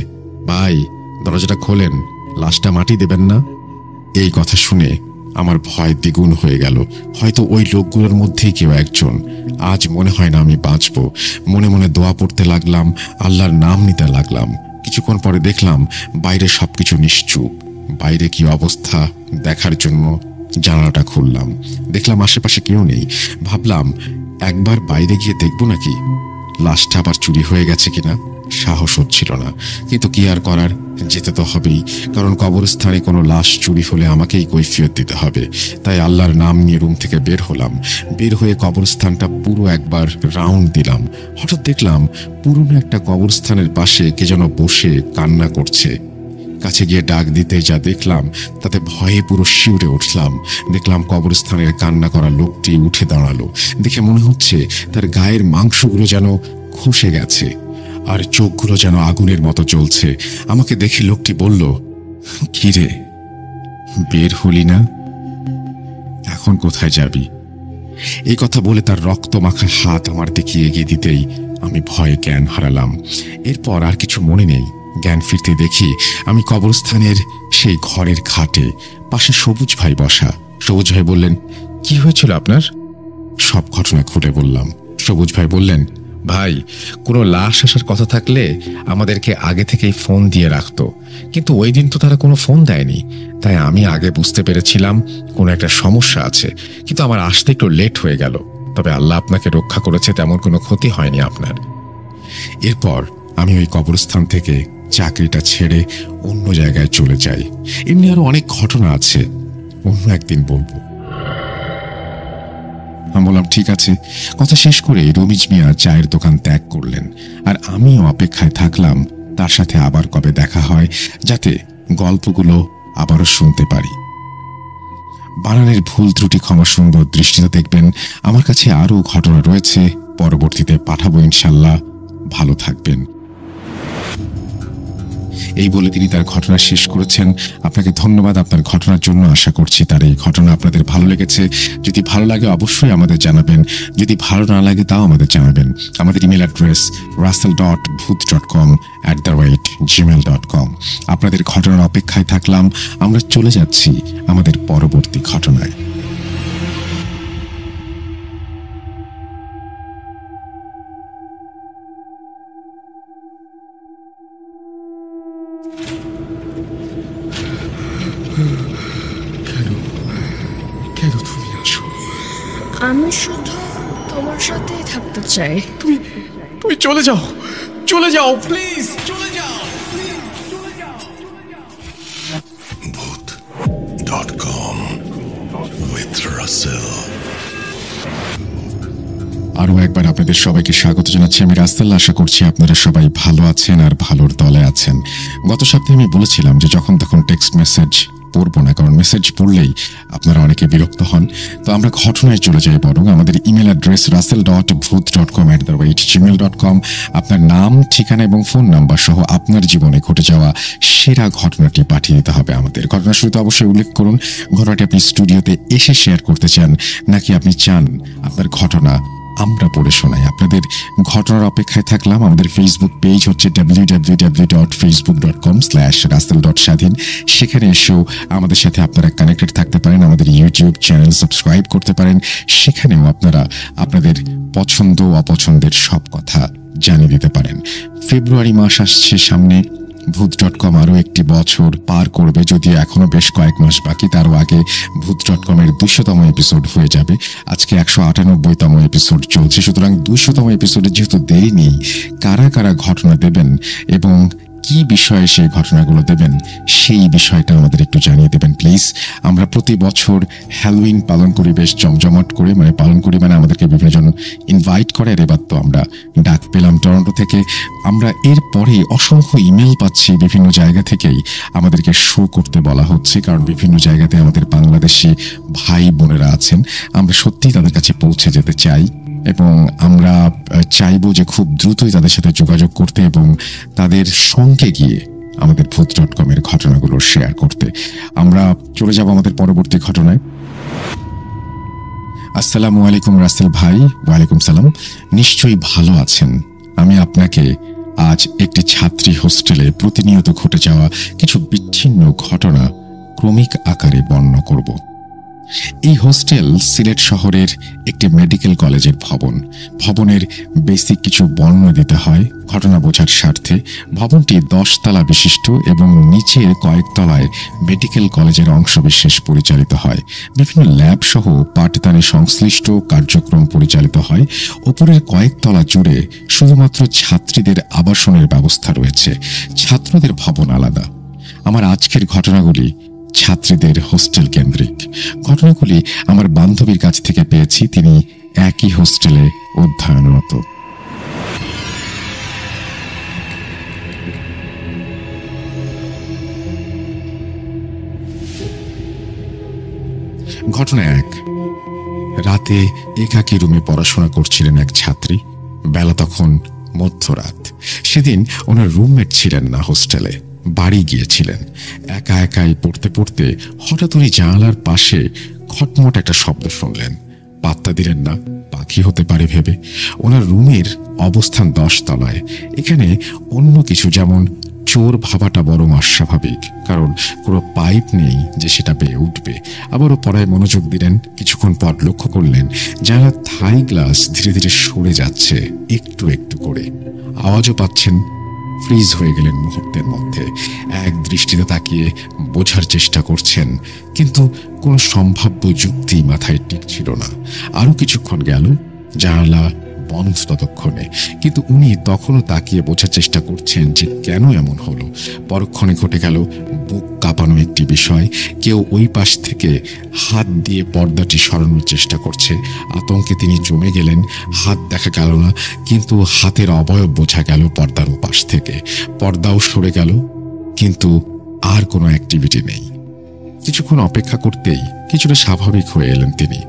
ভাই দরজাটা খোলেন, লাশটা মাটি দেবেন না। এই কথা শুনে আমার ভয় দ্বিগুণ হয়ে গেল। হয়তো ওই লোকগুলোর মধ্যেই কেউ একজন। আজ মনে হয় না আমি বাঁচব। মনে মনে দোয়া পড়তে লাগলাম, আল্লাহর নাম নিতে লাগলাম। কিছুক্ষণ পরে দেখলাম বাইরে সবকিছু নিশ্চুপ। বাইরে কি অবস্থা দেখার জন্য জানালাটা খুললাম, দেখলাম আশেপাশে কেউ নেই। ভাবলাম একবার বাইরে গিয়ে দেখবো নাকি লাশটা আবার চুরি হয়ে গেছে কিনা। সাহস হচ্ছিল না, কিন্তু কি আর করার, যেতে তো হবেই, কারণ কবরস্থানে কোনো লাশ চুরি হলে আমাকেই কৈফিয়ত দিতে হবে। তাই আল্লাহর নাম নিয়ে রুম থেকে বের হলাম। বের হয়ে কবরস্থানটা পুরো একবার রাউন্ড দিলাম। হঠাৎ দেখলাম পুরনো একটা কবরস্থানের পাশে কে যেন বসে কান্না করছে। কাছে গিয়ে ডাক দিতে যা দেখলাম তাতে ভয়ে পুরো শিউরে উঠলাম। দেখলাম কবরস্থানের কান্না করা লোকটি উঠে দাঁড়ালো। দেখে মনে হচ্ছে তার গায়ের মাংসগুলো যেন খসে গেছে আর চোখগুলো যেন আগুনের মতো জ্বলছে। আমাকে দেখে লোকটি বলল, কি রে, বের হলি না? এখন কোথায় যাবি? এই কথা বলে তার রক্ত মাখা হাত আমার দিকে এগিয়ে দিতেই আমি ভয়ে জ্ঞান হারালাম। এরপর আর কিছু মনে নেই। জ্ঞান ফিরতে দেখি আমি কবরস্থানের সেই ঘরের খাটে, পাশে সবুজ ভাই বসা। সবুজ ভাই বললেন, কি হয়েছিল আপনার? সব ঘটনা খুলে বললাম। সবুজ ভাই বললেন, ভাই, কোনো লাশ আসার কথা থাকলে আমাদেরকে আগে থেকেই ফোন দিয়ে রাখতো, কিন্তু ওই দিন তো তারা কোনো ফোন দেয়নি। তাই আমি আগে বুঝতে পেরেছিলাম কোনো একটা সমস্যা আছে, কিন্তু আমার আসতে একটু লেট হয়ে গেল। তবে আল্লাহ আপনাকে রক্ষা করেছে, তেমন কোনো ক্ষতি হয়নি আপনার। এরপর আমি ওই কবরস্থান থেকে চাকরিটা ছেড়ে অন্য জায়গায় চলে যাই। এমনি আরো অনেক ঘটনা আছে, অন্য একদিন বলবো। আমি বললাম, ঠিক আছে। কথা শেষ করে রমিজ মিয়া চায়ের দোকান ত্যাগ করলেন, আর আমিও অপেক্ষায় থাকলাম তার সাথে আবার কবে দেখা হয়, যাতে গল্পগুলো আবারও শুনতে পারি। বানানের ভুল ত্রুটি ক্ষমা সুন্দর দৃষ্টিতে দেখবেন। আমার কাছে আরও ঘটনা রয়েছে, পরবর্তীতে পাঠাবো ইনশাল্লাহ। ভালো থাকবেন। এই বলে তিনি তার ঘটনা শেষ করেছেন। আপনাকে ধন্যবাদ আপনার ঘটনার জন্য। আশা করছি তার এই ঘটনা আপনাদের ভালো লেগেছে। যদি ভালো লাগে অবশ্যই আমাদের জানাবেন, যদি ভালো না লাগে তাও আমাদের জানাবেন। আমাদের ইমেল অ্যাড্রেস russell.booth.com@gmail.com। আপনাদের ঘটনার অপেক্ষায় থাকলাম। আমরা চলে যাচ্ছি আমাদের পরবর্তী ঘটনায়। কেন তুমি আসো? আমি শুধু তোমার সাথেই থাকতে চাই। তুমি চলে যাও, চলে যাও, প্লিজ চলে যাও। Booth.com with Russell। আরও একবার আপনাদের সবাইকে স্বাগত জানাচ্ছি। আমি রাসেল। আশা করছি আপনারা সবাই ভালো আছেন আর ভালোর দলে আছেন। গত সপ্তাহে আমি বলেছিলাম যে যখন তখন টেক্সট মেসেজ পড়বো না, কারণ মেসেজ পড়লেই আপনারা অনেকে বিরক্ত হন। তো আমরা ঘটনায় চলে যাই বরং। আমাদের ইমেল অ্যাড্রেস russell.booth.com@gmail.com। আপনার নাম, ঠিকানা এবং ফোন নাম্বার সহ আপনার জীবনে ঘটে যাওয়া সেরা ঘটনাটি পাঠিয়ে দিতে হবে আমাদের। ঘটনার শুরুতে অবশ্যই উল্লেখ করুন ঘটনাটি আপনি স্টুডিওতে এসে শেয়ার করতে চান, নাকি আপনি চান আপনার ঘটনা আমরা পড়ে শোনাই। আপনাদের ঘটনার অপেক্ষায় থাকলাম। আমাদের ফেসবুক পেজ হচ্ছে www.facebook.com/russell.স্বাধীন। সেখানে এসেও আমাদের সাথে আপনারা কানেক্টেড থাকতে পারেন। আমাদের ইউটিউব চ্যানেল সাবস্ক্রাইব করতে পারেন। সেখানেও আপনারা আপনাদের পছন্দ অপছন্দের সব কথা জানিয়ে দিতে পারেন। ফেব্রুয়ারি মাস আসছে সামনে। ভূত.com আরও একটি বছর পার করবে, যদিও এখনো বেশ কয়েক মাস বাকি। তারও আগে ভূত.com-এর 200তম এপিসোড হয়ে যাবে। আজকে 198তম এপিসোড চলছে। সুতরাং 200তম এপিসোডে যেহেতু দেরি নেই, কারা কারা ঘটনা দেবেন এবং কি বিষয়ে সেই ঘটনাগুলো দেবেন সেই বিষয়টা আমাদের একটু জানিয়ে দেবেন প্লিজ। আমরা প্রতি বছর হ্যালোউইন পালন করি বেশ জমজমাট করে, পালন করি আমাদেরকে বিভিন্ন জন ইনভাইট করে। আর এবার তো আমরা ডাক পেলাম টরন্টো থেকে। আমরা এরপরে অসংখ্য ইমেল পাচ্ছি বিভিন্ন জায়গা থেকেই আমাদেরকে শো করতে বলা হচ্ছে, কারণ বিভিন্ন জায়গাতে আমাদের বাংলাদেশি ভাই বোনেরা আছেন। আমরা সত্যিই তাদের কাছে পৌঁছে যেতে চাই এবং আমরা চাইবো যে খুব দ্রুতই তাদের সাথে যোগাযোগ করতে এবং তাদের সঙ্গে গিয়ে আমাদের ভূত.com-এর ঘটনাগুলো শেয়ার করতে। আমরা চলে যাব আমাদের পরবর্তী ঘটনায়। আসসালামু আলাইকুম রাসেল ভাই। ওয়ালাইকুম সালাম। নিশ্চয়ই ভালো আছেন। আমি আপনাকে আজ একটি ছাত্রী হোস্টেলে প্রতিনিয়ত ঘটে যাওয়া কিছু বিচ্ছিন্ন ঘটনা ক্রমিক আকারে বর্ণনা করব। এই হোস্টেল সিলেট শহরের একটি মেডিকেল কলেজের ভবন। ভবনের বেসিক কিছু বর্ণনা দিতে হয় ঘটনা বোঝার স্বার্থে। ভবনটি 10 তলা বিশিষ্ট এবং নিচের কয়েক তলায় মেডিকেল কলেজের অংশবিশেষ পরিচালিত হয়। বিভিন্ন ল্যাব সহ পাঠদানে সংশ্লিষ্ট কার্যক্রম পরিচালিত হয়। উপরের কয়েক তলা জুড়ে শুধুমাত্র ছাত্রীদের আবাসনের ব্যবস্থা রয়েছে, ছাত্রদের ভবন আলাদা। আমার আজকের ঘটনাগুলি ছাত্রীদের হোস্টেল কেন্দ্রিক। ঘটনাগুলি আমার বান্ধবীর কাছ থেকে পেয়েছি, তিনি একই হোস্টেলে অধ্যয়নরত। ঘটনা 1। রাতে একাকী রুমে পড়াশোনা করছিলেন এক ছাত্রী। বেলা তখন মধ্যরাত। সেদিন ওনার রুমমেট ছিলেন না হোস্টেলে, বাড়ি গিয়েছিলেন। একা একাই পড়তে পড়তে হঠাৎ উনি জানালার পাশে খটমট একটা শব্দ শুনলেন। পাত্তা দিলেন না, পাখি হতে পারে ভেবে। ওনার রুমের অবস্থান 10 তলায়। এখানে অন্য কিছু যেমন চোর ভাবাটা বরং অস্বাভাবিক, কারণ কোনো পাইপ নেই যে সেটা বেয়ে উঠবে। আবারও পড়ায় মনোযোগ দিলেন। কিছুক্ষণ পর লক্ষ্য করলেন জানালার থাই গ্লাস ধীরে ধীরে সরে যাচ্ছে একটু একটু করে। আওয়াজও পাচ্ছেন। ফ্রিজ হয়ে গেলেন মুহূর্তের মধ্যে। এক দৃষ্টিতে তাকিয়ে বোঝার চেষ্টা করছেন, কিন্তু কোনো সম্ভাব্য যুক্তি মাথায় টিকছিল না। আরো কিছুক্ষণ গেল, জানালা বন্ধ ততক্ষণে, কিন্তু উনি তখনও তাকিয়ে বোঝার চেষ্টা করছেন যে কেন এমন হলো। পরক্ষণে ঘটে গেল বুক কাঁপানো একটি বিষয়। কেউ ওই পাশ থেকে হাত দিয়ে পর্দাটি সরানোর চেষ্টা করছে। আতঙ্কে তিনি জমে গেলেন। হাত দেখা গেল না, কিন্তু হাতের অবয়ব বোঝা গেল পর্দার ওপাশ থেকে। পর্দাও সরে গেল, কিন্তু আর কোনো অ্যাক্টিভিটি নেই। কিছুক্ষণ অপেক্ষা করতেই কিছুটা স্বাভাবিক হয়ে এলেন তিনি।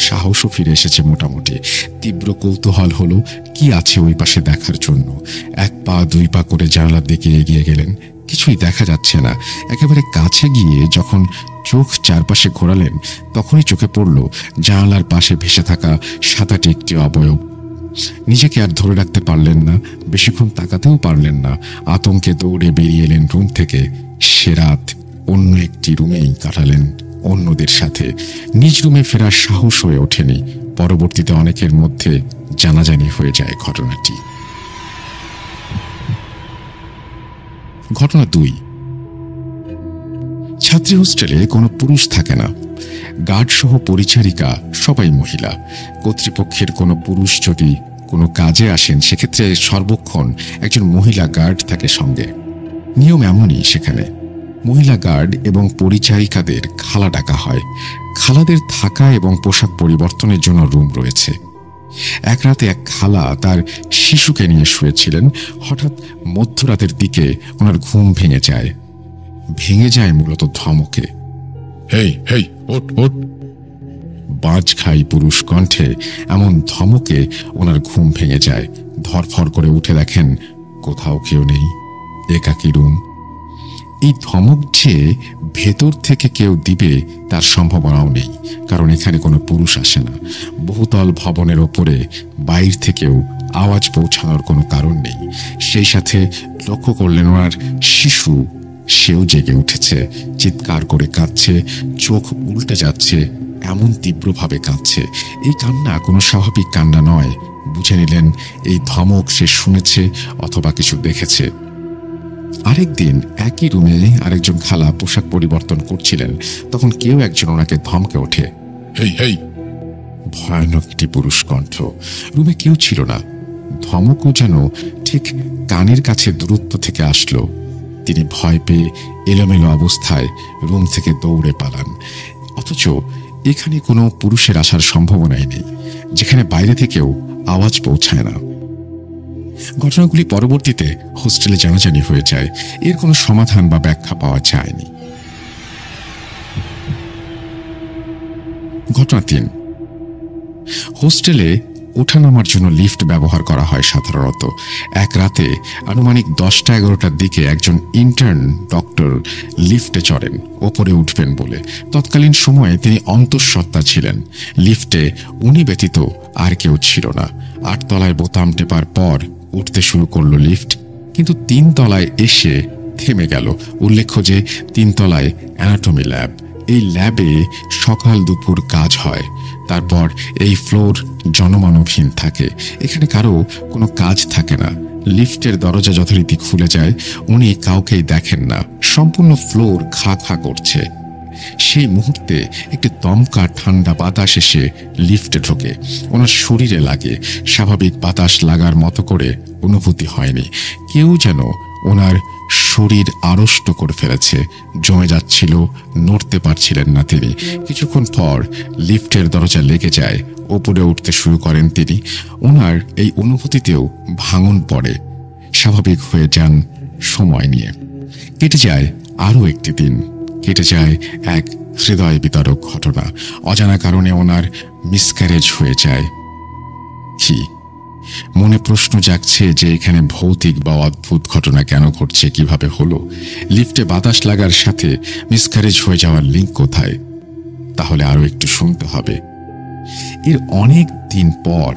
সাহসও ফিরে এসেছে মোটামুটি। তীব্র কৌতূহল হলো কি আছে ওই পাশে দেখার জন্য। 1 পা 2 পা করে জানালার দিকে এগিয়ে গেলেন। কিছুই দেখা যাচ্ছে না। একেবারে কাছে গিয়ে যখন চোখ চারপাশে ঘোরালেন, তখনই চোখে পড়ল জানালার পাশে ভেসে থাকা সাদাটে একটি অবয়ব। নিজেকে আর ধরে রাখতে পারলেন না, বেশিক্ষণ তাকাতেও পারলেন না। আতঙ্কে দৌড়ে বেরিয়ে এলেন রুম থেকে। সে রাত অন্য একটি রুমেই কাটালেন অন্যদের সাথে। নিজ রুমে ফেরার সাহস হয়ে ওঠেনি। পরবর্তীতে অনেকের মধ্যে জানাজানি হয়ে যায় ঘটনাটি। ঘটনা 2। ছাত্রী হোস্টেলে কোনো পুরুষ থাকে না। গার্ড সহ পরিচারিকা সবাই মহিলা। কর্তৃপক্ষের কোনো পুরুষ যদি কোনো কাজে আসেন, সেক্ষেত্রে সর্বক্ষণ একজন মহিলা গার্ড থাকে সঙ্গে। নিয়ম এমনই সেখানে। মহিলা গার্ড এবং পরিচারিকাদের খালা ডাকা হয়। খালাদের থাকা এবং পোশাক পরিবর্তনের জন্য রুম রয়েছে। এক রাতে এক খালা তার শিশুকে নিয়ে শুয়েছিলেন। হঠাৎ মধ্যরাতের দিকে ওনার ঘুম ভেঙে যায় মূলত ধমকে। হেই হেই, ওঠ ওঠ। বাজ খাই পুরুষ কণ্ঠে এমন ধমকে ওনার ঘুম ভেঙে যায়। ধরফর করে উঠে দেখেন কোথাও কেউ নেই, একাকী রুম। এই ধমক যে ভেতর থেকে কেউ দিবে তার সম্ভাবনাও নেই, কারণ এখানে কোনো পুরুষ আসে না। বহুতল ভবনের ওপরে বাইর থেকেও আওয়াজ পৌঁছানোর কোনো কারণ নেই। সেই সাথে লক্ষ্য করলেন ওনার শিশু, সেও জেগে উঠেছে, চিৎকার করে কাঁদছে, চোখ উল্টে যাচ্ছে, এমন তীব্রভাবে কাঁদছে। এই কান্না কোনো স্বাভাবিক কান্না নয়। বুঝে নিলেন এই ধমক সে শুনেছে অথবা কিছু দেখেছে। আরেকদিন একই রুমে আরেকজন খালা পোশাক পরিবর্তন করছিলেন। তখন কেউ একজন ওনাকে ধমকে ওঠে, হেই হেই। ভয়ানক একটি পুরুষ কণ্ঠ। রুমে কেউ ছিল না। ধমকও যেন ঠিক কানের কাছে দূরত্ব থেকে আসলো। তিনি ভয় পেয়ে এলোমেলো অবস্থায় রুম থেকে দৌড়ে পালান। অথচ এখানে কোনো পুরুষের আসার সম্ভাবনাই নেই, যেখানে বাইরে থেকেও আওয়াজ পৌঁছায় না। ঘটনাগুলি পরবর্তীতে হোস্টেলে জানাজানি হয়ে যায়। এর কোনো সমাধান বা ব্যাখ্যা পাওয়া যায়নি। ঘটনা 3। হোস্টেলে ওঠানামার জন্য লিফট ব্যবহার করা হয় সাধারণত। এক রাতে আনুমানিক 10টা-11টার দিকে একজন ইন্টার্ন ডক্টর লিফটে চড়েন ওপরে উঠবেন বলে। তৎকালীন সময়ে তিনি অন্তঃসত্ত্বা ছিলেন। লিফটে উনি ব্যতীত আর কেউ ছিল না। 8 তলায় বোতাম টেপার পর উঠতে শুরু করলো লিফট, কিন্তু 3 তলায় এসে থেমে গেল। উল্লেখ্য যে 3 তলায় অ্যানাটমি ল্যাব। এই ল্যাবে সকাল দুপুর কাজ হয়, তারপর এই ফ্লোর জনমানবহীন থাকে, এখানে কারো কোনো কাজ থাকে না। লিফটের দরজা যথারীতি খুলে যায়, উনি কাউকেই দেখেন না, সম্পূর্ণ ফ্লোর খা খা করছে। সেই মুহূর্তে একটি দমকা ঠান্ডা বাতাস এসে লিফটে ঢোকে, ওনার শরীরে লাগে। স্বাভাবিক বাতাস লাগার মতো করে অনুভূতি হয়নি, কেউ যেন ওনার শরীর আড়ষ্ট করে ফেলেছে, জমে যাচ্ছিল, নড়তে পারছিলেন না তিনি। কিছুক্ষণ পর লিফটের দরজা লেগে যায়, ওপরে উঠতে শুরু করেন তিনি। ওনার এই অনুভূতিতেও ভাঙন পড়ে, স্বাভাবিক হয়ে যান সময় নিয়ে। কেটে যায় আরও একটি দিন, কেটে যায় এক হৃদয় বিতরক ঘটনা। অজানা কারণে ওনার মিসক্যারেজ হয়ে যায়। কি মনে প্রশ্ন জাগছে যে এখানে ভৌতিক বা অদ্ভুত ঘটনা কেন ঘটছে, কিভাবে হলো? লিফটে বাতাস লাগার সাথে মিসক্যারেজ হয়ে যাওয়ার লিঙ্ক কোথায়? তাহলে আরো একটু শুনতে হবে। এর অনেক দিন পর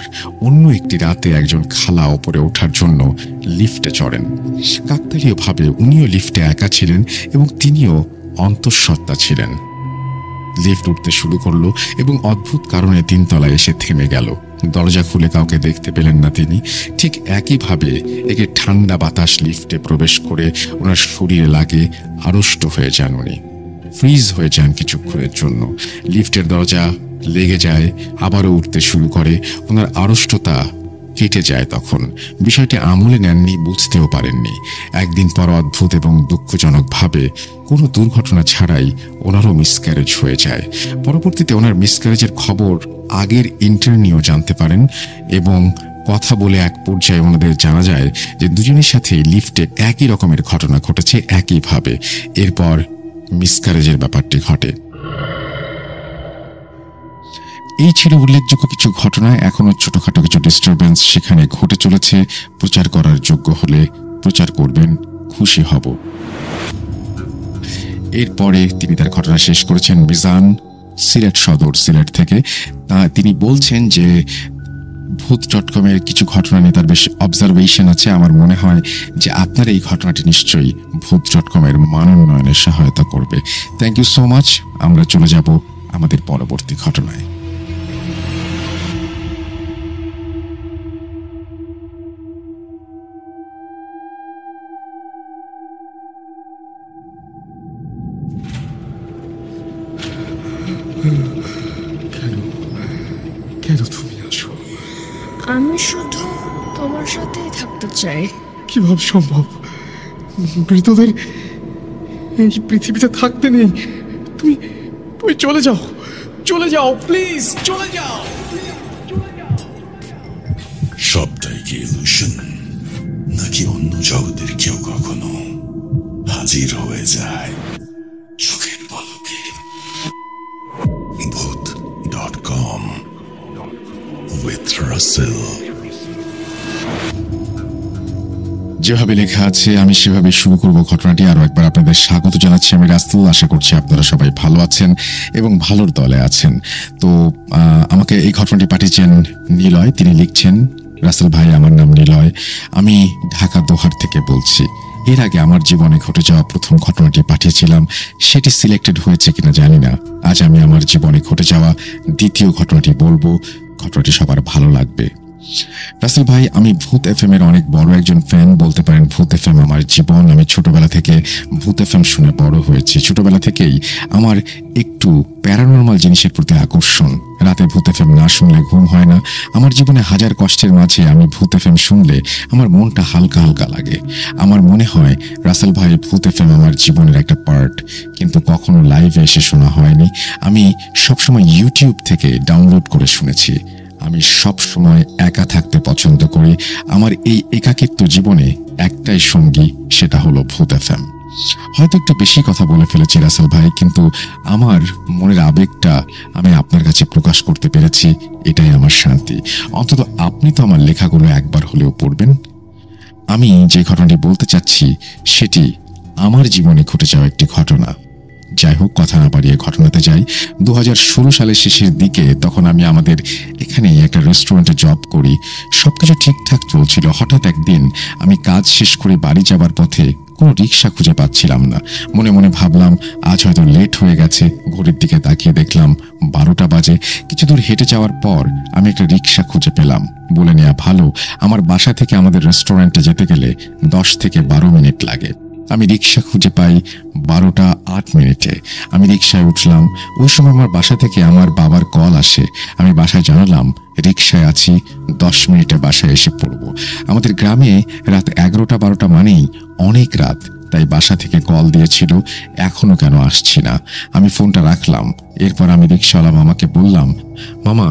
অন্য একটি রাতে একজন খালা ওপরে ওঠার জন্য লিফটে চড়েন। কাকতালীয়ভাবে উনিও লিফটে একা ছিলেন এবং তিনিও অন্তঃসত্ত্বা ছিলেন। লিফট উঠতে শুরু করলো এবং অদ্ভুত কারণে তিনতলায় এসে থেমে গেল। দরজা খুলে কাউকে দেখতে পেলেন না তিনি। ঠিক একইভাবে একটি ঠান্ডা বাতাস লিফটে প্রবেশ করে ওনার শরীরে লাগে, আড়ষ্ট হয়ে যান উনি, ফ্রিজ হয়ে যান কিছুক্ষণের জন্য। লিফটের দরজা লেগে যায়, আবারও উঠতে শুরু করে, ওনার আড়ষ্টতা কেটে যায়। তখন বিষয়টি আমলে নেননি, বুঝতেও পারেননি। একদিন পর অদ্ভুত এবং দুঃখজনকভাবে কোনো দুর্ঘটনা ছাড়াই ওনারও মিসক্যারেজ হয়ে যায়। পরবর্তীতে ওনার মিসক্যারেজের খবর আগের ইন্টারনিও জানতে পারেন এবং কথা বলে এক পর্যায়ে ওনাদের জানা যায় যে দুজনের সাথে লিফটে একই রকমের ঘটনা ঘটেছে একইভাবে। এরপর মিসক্যারেজের ব্যাপারটি ঘটে। এই ছিল উল্লেখযোগ্য কিছু ঘটনা। এখনো ছোটখাটো কিছু ডিস্টারবেন্স সেখানে ঘটে চলেছে। প্রচার করার যোগ্য হলে প্রচার করবেন, খুশি হব। এরপরে তিনি তার ঘটনা শেষ করেছেন মিজান, সিলেট সদর, সিলেট থেকে। তিনি বলছেন যে ভূত.com-এর কিছু ঘটনা নিয়ে তার বেশ অবজারভেশন আছে। আমার মনে হয় যে আপনার এই ঘটনাটি নিশ্চয়ই ভূত.com-এর মান উন্নয়নে সহায়তা করবে। Thank you so much. আমরা চলে যাব আমাদের পরবর্তী ঘটনায়। কেন তুমি আসো? আমি শুধু তোমার সাথেই থাকতে চাই। কিভাবে সম্ভব? মৃতদের এই পৃথিবীতে থাকতে নেই। তুমি তুমি চলে যাও, চলে যাও, প্লিজ চলে যাও। সবটাই কি ইলুশন, নাকি অন্য জগতের কেউ কখনো হাজির হয়ে যায় চোখের পলকে? ভূত.com with Russell। যেভাবে লেখা আছে আমি সেভাবে শুরু করব ঘটনাটি। আরো একবার আপনাদের স্বাগত জানাচ্ছি, আমি রাসেল। আশা করছি আপনারা সবাই ভালো আছেন এবং ভালোর দলে আছেন। তো আমাকে এই ঘটনাটি পাঠিয়েছেন নিলয়। তিনি লিখছেন, রাসেল ভাই, আমার নাম নিলয়, আমি ঢাকা দোহার থেকে বলছি। এর আগে আমার জীবনে ঘটে যাওয়া প্রথম ঘটনাটি পাঠিয়েছিলাম, সেটি সিলেক্টেড হয়েছে কিনা জানি না। আজ আমি আমার জীবনে ঘটে যাওয়া দ্বিতীয় ঘটনাটি বলবো, ঘটনাটি সবার ভালো লাগবে। রাসেল ভাই, আমি ভূত এফএম এর অনেক বড় একজন ফ্যান, বলতে পারেন ভূত এফএম আমার জীবন। আমি ছোটবেলা থেকে ভূত এফএম শুনে বড় হয়েছি। ছোটবেলা থেকেই আমার একটু প্যারানর্মাল জিনিসের প্রতি আকর্ষণ। রাতে ভূত এফএম না শুনলে ঘুম হয় না। আমার জীবনে হাজার কষ্টের মাঝে আমি ভূত এফএম শুনলে আমার মনটা হালকা হালকা লাগে। আমার মনে হয় রাসেল ভাই, ভূত এফএম আমার জীবনের একটা পার্ট, কিন্তু কখনো লাইভে এসে শোনা হয়নি। আমি সবসময় ইউটিউব থেকে ডাউনলোড করে শুনেছি। আমি সব সময় একা থাকতে পছন্দ করি। আমার এই একাকিত্ব জীবনে একটাই সঙ্গী, সেটা হলো ভূত এফএম। হয়তো একটু বেশি কথা বলে ফেলেছি রাসেল ভাই, কিন্তু আমার মনের আবেগটা আমি আপনার কাছে প্রকাশ করতে পেরেছি, এটাই আমার শান্তি। অন্তত আপনি তো আমার লেখাগুলো একবার হলেও পড়বেন। আমি যে ঘটনাটি বলতে চাচ্ছি সেটি আমার জীবনে ঘটে যাওয়া একটি ঘটনা। যাই হোক, কথা না বাড়িয়ে ঘটনাতে যাই। 2016 সালের শেষের দিকে, তখন আমি আমাদের এখানেই একটা রেস্টুরেন্টে জব করি। সবকিছু ঠিকঠাক চলছিল। হঠাৎ একদিন আমি কাজ শেষ করে বাড়ি যাবার পথে কোনো রিক্সা খুঁজে পাচ্ছিলাম না। মনে মনে ভাবলাম আজ হয়তো লেট হয়ে গেছে। ঘড়ির দিকে তাকিয়ে দেখলাম 12টা বাজে। কিছু দূর হেঁটে যাওয়ার পর আমি একটা রিক্সা খুঁজে পেলাম। বলে নেওয়া ভালো, আমার বাসা থেকে আমাদের রেস্টুরেন্টে যেতে গেলে 10 থেকে 12 মিনিট লাগে। আমি রিক্সা খুঁজে পাই 12টা 8 মিনিটে। আমি রিক্সায় উঠলাম। ওই সময় আমার বাসা থেকে আমার বাবার কল আসে। আমি বাসায় জানালাম রিক্সায় আছি, 10 মিনিটে বাসায় এসে পড়ব। আমাদের গ্রামে রাত 11টা 12টা মানেই অনেক রাত, তাই বাসা থেকে কল দিয়েছিল, এখনো কেন আসছি না। আমি ফোনটা রাখলাম। এরপর আমি রিক্সাওয়ালা মামাকে বললাম, মামা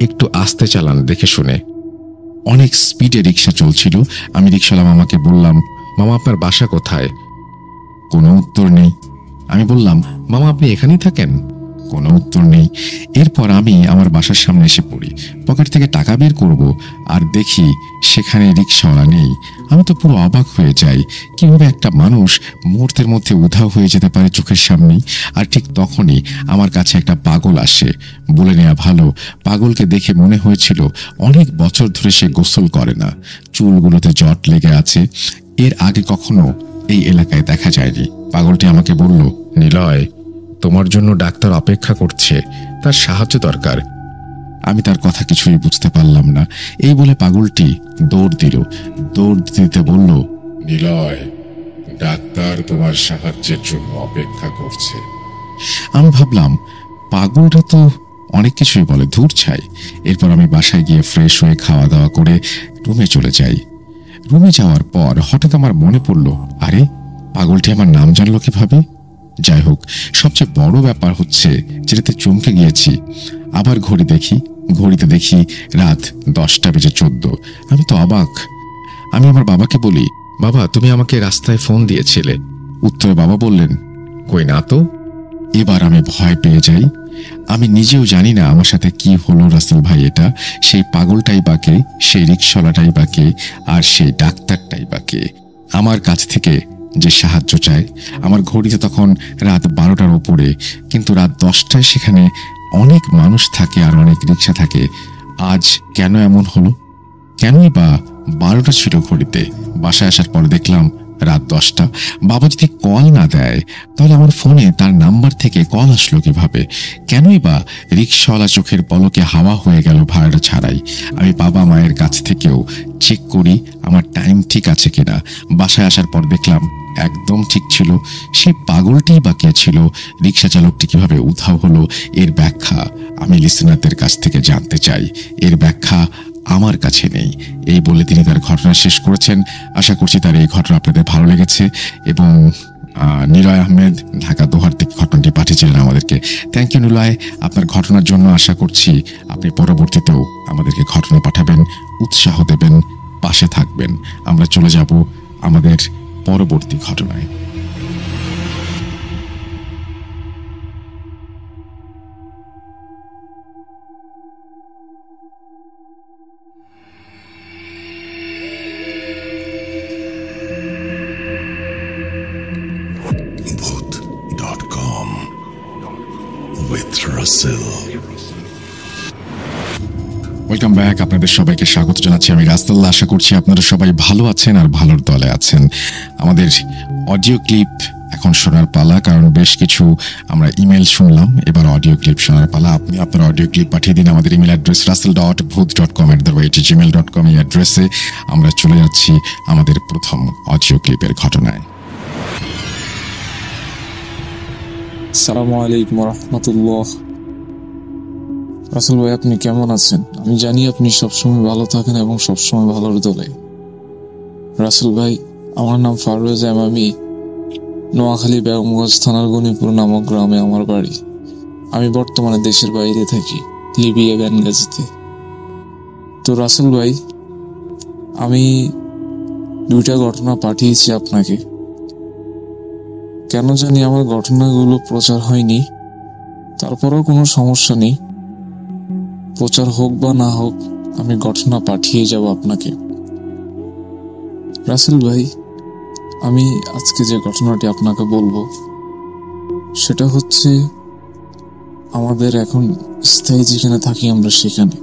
একটু আস্তে চালান, দেখে শুনে। অনেক স্পিডে রিক্সা চলছিল। আমি রিক্সাওয়ালা মামাকে বললাম, মামা আপনার বাসা কোথায়? কোনো উত্তর নেই। আমি বললাম, মামা আপনি এখানেই থাকেন? কোনো উত্তর নেই। এরপর আমি আমার বাসার সামনে এসে পড়ি। পকেট থেকে টাকা বের করব আর দেখি সেখানে রিক্সাওয়ালা নেই। আমি তো পুরো অবাক হয়ে যাই, কিভাবে একটা মানুষ মুহূর্তের মধ্যে উধাও হয়ে যেতে পারে চোখের সামনেই। আর ঠিক তখনই আমার কাছে একটা পাগল আসে। বলে নেওয়া ভালো, পাগলকে দেখে মনে হয়েছিল অনেক বছর ধরে সে গোসল করে না, চুলগুলোতে জট লেগে আছে। এর আগে কখনো এই এলাকায় দেখা যায়নি। পাগলটি আমাকে বলল, নিলয়, তোমার জন্য ডাক্তার অপেক্ষা করছে, তার সাহায্য দরকার। আমি তার কথা কিছুই বুঝতে পারলাম না। এই বলে পাগলটি দৌড় দিল। দৌড় দিতে বলল, নিলয়, ডাক্তার তোমার সাহায্যের জন্য অপেক্ষা করছে। আমি ভাবলাম পাগলটা তো অনেক কিছুই বলে, ধূর ছাই। এরপর আমি বাসায় গিয়ে ফ্রেশ হয়ে খাওয়া দাওয়া করে রুমে চলে যাই। রুমে যাওয়ার পর হঠাৎ আমার মনে পড়ল, আরে পাগলটি আমার নাম জানলো কিভাবে? যাই হোক, সবচেয়ে বড় ব্যাপার হচ্ছে যেটাতে চমকে গিয়েছি, আবার ঘড়িতে দেখি রাত 10টা বেজে 14। আমি তো অবাক। আমি আমার বাবাকে বলি, বাবা তুমি আমাকে রাস্তায় ফোন দিয়েছিলে। উত্তরে বাবা বললেন, কই না তো। এবার আমি ভয় পেয়ে যাই। আমি নিজেও জানি না আমার সাথে কি হলো। রাসেল ভাই, এটা সেই পাগলটাই বা কে, সেই রিক্সাওয়ালাটাই বা কে, আর সেই ডাক্তারটাই বা কে? আমার কাছ থেকে যে সাহায্য চায়। আমার ঘড়িতে তখন রাত 12টার ওপরে, কিন্তু রাত 10টায় সেখানে অনেক মানুষ থাকে আর অনেক রিক্সা থাকে। আজ কেন এমন হলো? কেনই বা 12টা ছিল ঘড়িতে? বাসায় আসার পর দেখলাম রাত 10টা। বাবা যদি কল না দেয় তাহলে আমার ফোনে তার নাম্বার থেকে কল আসলো কিভাবে? কেনই বা রিক্সাওয়ালা চোখের পলকে হাওয়া হয়ে গেল ভাড়া ছাড়াই? আমি বাবা মায়ের কাছ থেকেও চেক করি আমার টাইম ঠিক আছে কিনা। বাসায় আসার পর দেখলাম একদম ঠিক ছিল। সেই পাগলটিই বা কে ছিল? রিক্সা চালকটি কিভাবে উধাও হলো, এর ব্যাখ্যা আমি লিসেনারদের কাছ থেকে জানতে চাই। এর ব্যাখ্যা আমার কাছে নেই। এই বলে তিনি তার ঘটনা শেষ করেছেন। আশা করছি তার এই ঘটনা আপনাদের ভালো লেগেছে। এবং নিলয় আহমেদ ঢাকা দোহার থেকে ঘটনাটি পাঠিয়েছিলেন আমাদেরকে। থ্যাংক ইউ নিলয়, আপনার ঘটনার জন্য। আশা করছি আপনি পরবর্তীতেও আমাদেরকে ঘটনা পাঠাবেন, উৎসাহ দেবেন, পাশে থাকবেন। আমরা চলে যাব আমাদের পরবর্তী ঘটনায়। Bhoot.com with Russell. Welcome back. আপনাদের সবাইকে স্বাগত জানাচ্ছি আমি রাসেল। আশা করছি আপনারা সবাই ভালো আছেন আর ভালোর দলে আছেন। আমাদের অডিও ক্লিপ এখন শোনার পালা, কারণ বেশ কিছু আমরা ইমেল শুনলাম, এবার অডিও ক্লিপ শোনার পালা। আপনি আপনার অডিও ক্লিপ পাঠিয়ে দিন আমাদের ইমেল অ্যাড্রেস russell.booth.com@gmail.com এই অ্যাড্রেসে। আমরা চলে যাচ্ছি আমাদের প্রথম অডিও ক্লিপের ঘটনায়। আসসালামু আলাইকুম রহমতুল্লাহ। রাসেল ভাই, আপনি কেমন আছেন? আমি জানি আপনি সবসময় ভালো থাকেন এবং সবসময় ভালোর দলে। রাসেল ভাই, আমার নাম ফারুজ এম। আমি নোয়াখালী বেগমগঞ্জ থানার গণিপুর নামক গ্রামে আমার বাড়ি। আমি বর্তমানে দেশের বাইরে থাকি, লিবিয়া বেনগাজিতে। তো রাসেল ভাই, আমি 2টা ঘটনা পাঠিয়েছি আপনাকে। কেন জানি আমার ঘটনাগুলো প্রচার হয়নি। তারপরেও কোনো সমস্যা নেই, প্রচার হোক বা না হোক আমি ঘটনা পাঠিয়ে যাব আপনাকে। রাসেল ভাই, আমি আজকে যে ঘটনাটি আপনাকে বলবো সেটা হচ্ছে আমাদের এখন স্থায়ী যেখানে থাকি আমরা সেখানে।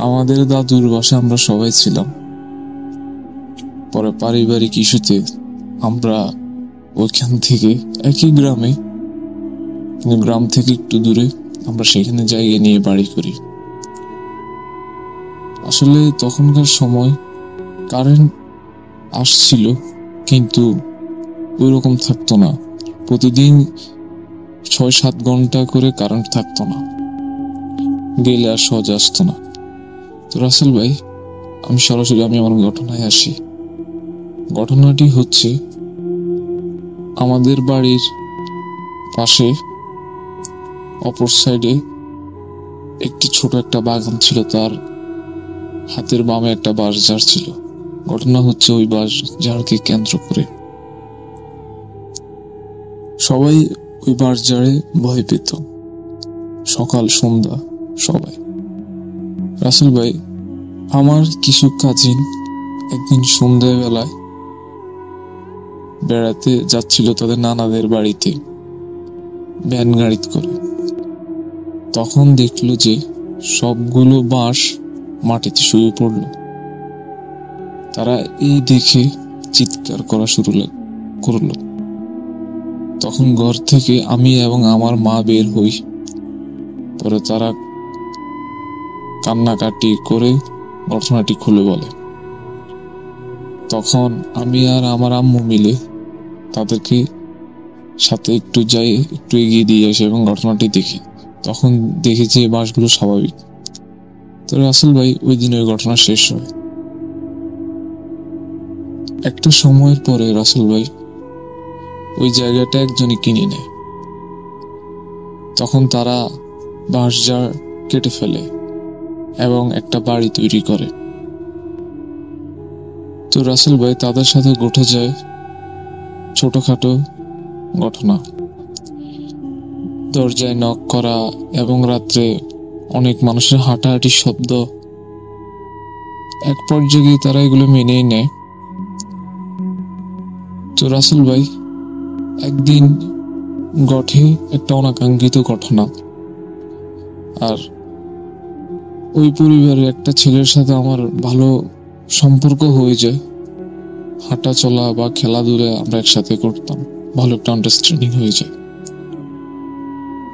আমাদের দাদুর বাসায় আমরা সবাই ছিলাম। পরে পারিবারিক ইস্যুতে আমরা ওইখান থেকে একই গ্রামে, কিন্তু গ্রাম থেকে একটু দূরে, আমরা সেখানে জায়গা নিয়ে বাড়ি করি। আসলে তখনকার সময় কারেন্ট আসছিল, কিন্তু ওই রকম থাকতো না। প্রতিদিন 6-7 ঘন্টা করে কারেন্ট থাকতো না, গেলে আর সহজে আসতো না। তো রাসেল ভাই, আমি সরাসরি আমার ঘটনায় আসি। ঘটনাটি হচ্ছে, আমাদের বাড়ির পাশে অপর সাইডে একটি ছোট একটা বাগান ছিল, তার হাতের বামে একটা বাঁশঝাড় ছিল। ঘটনা হচ্ছে, ওই বাঁশঝাড়কে কেন্দ্র করে সবাই ওই বাঁশঝাড়ে ভয় পেত, সকাল সন্ধ্যা সবাই। রাসেল ভাই, আমার কিছু কাজিন একদিন সন্ধ্যাবেলায় বেড়াতে যাচ্ছিল তাদের নানাদের বাড়িতে ভ্যান গাড়িতে করে। তখন দেখলো যে সবগুলো বাঁশ মাটিতে শুয়ে পড়ল। তারা এই দেখে চিৎকার করা শুরু করলো। তখন ঘর থেকে আমি এবং আমার মা বের হই। পরে তারা কান্নাকাটি করে ঘটনাটি খুলে বলে। তখন আমি আর আমার আম্মু মিলে তাদেরকে সাথে একটু এগিয়ে দিয়ে আসি এবং ঘটনাটি দেখি। তখন দেখি যে বাঁশগুলো স্বাভাবিক। তো রাসেল ভাই, ওই দিন ওই ঘটনা শেষ হয়। একটা সময়ের পরে রাসেল ভাই ওই জায়গাটা একজনই কিনে নেয়। তখন তারা বাঁশঝাড় কেটে ফেলে এবং একটা বাড়ি তৈরি করে। তো রাসেল ভাই, তাদের সাথে ঘটে যায় ছোটখাটো ঘটনা। দরজায় নক করা এবং রাত্রে অনেক মানুষের হাঁটাহাঁটির শব্দ। এক পর্যায়ে তারা এগুলো মেনেই নেয়। তো রাসেল ভাই, একদিন ঘটে একটা অনাকাঙ্ক্ষিত ঘটনা। আর ওই পরিবারের একটা ছেলের সাথে আমার ভালো সম্পর্ক হয়ে যায়। হাঁটা চলা বা খেলাধুলা আমরা একসাথে করতাম, ভালো একটা আন্ডারস্ট্যান্ডিং হয়ে যায়।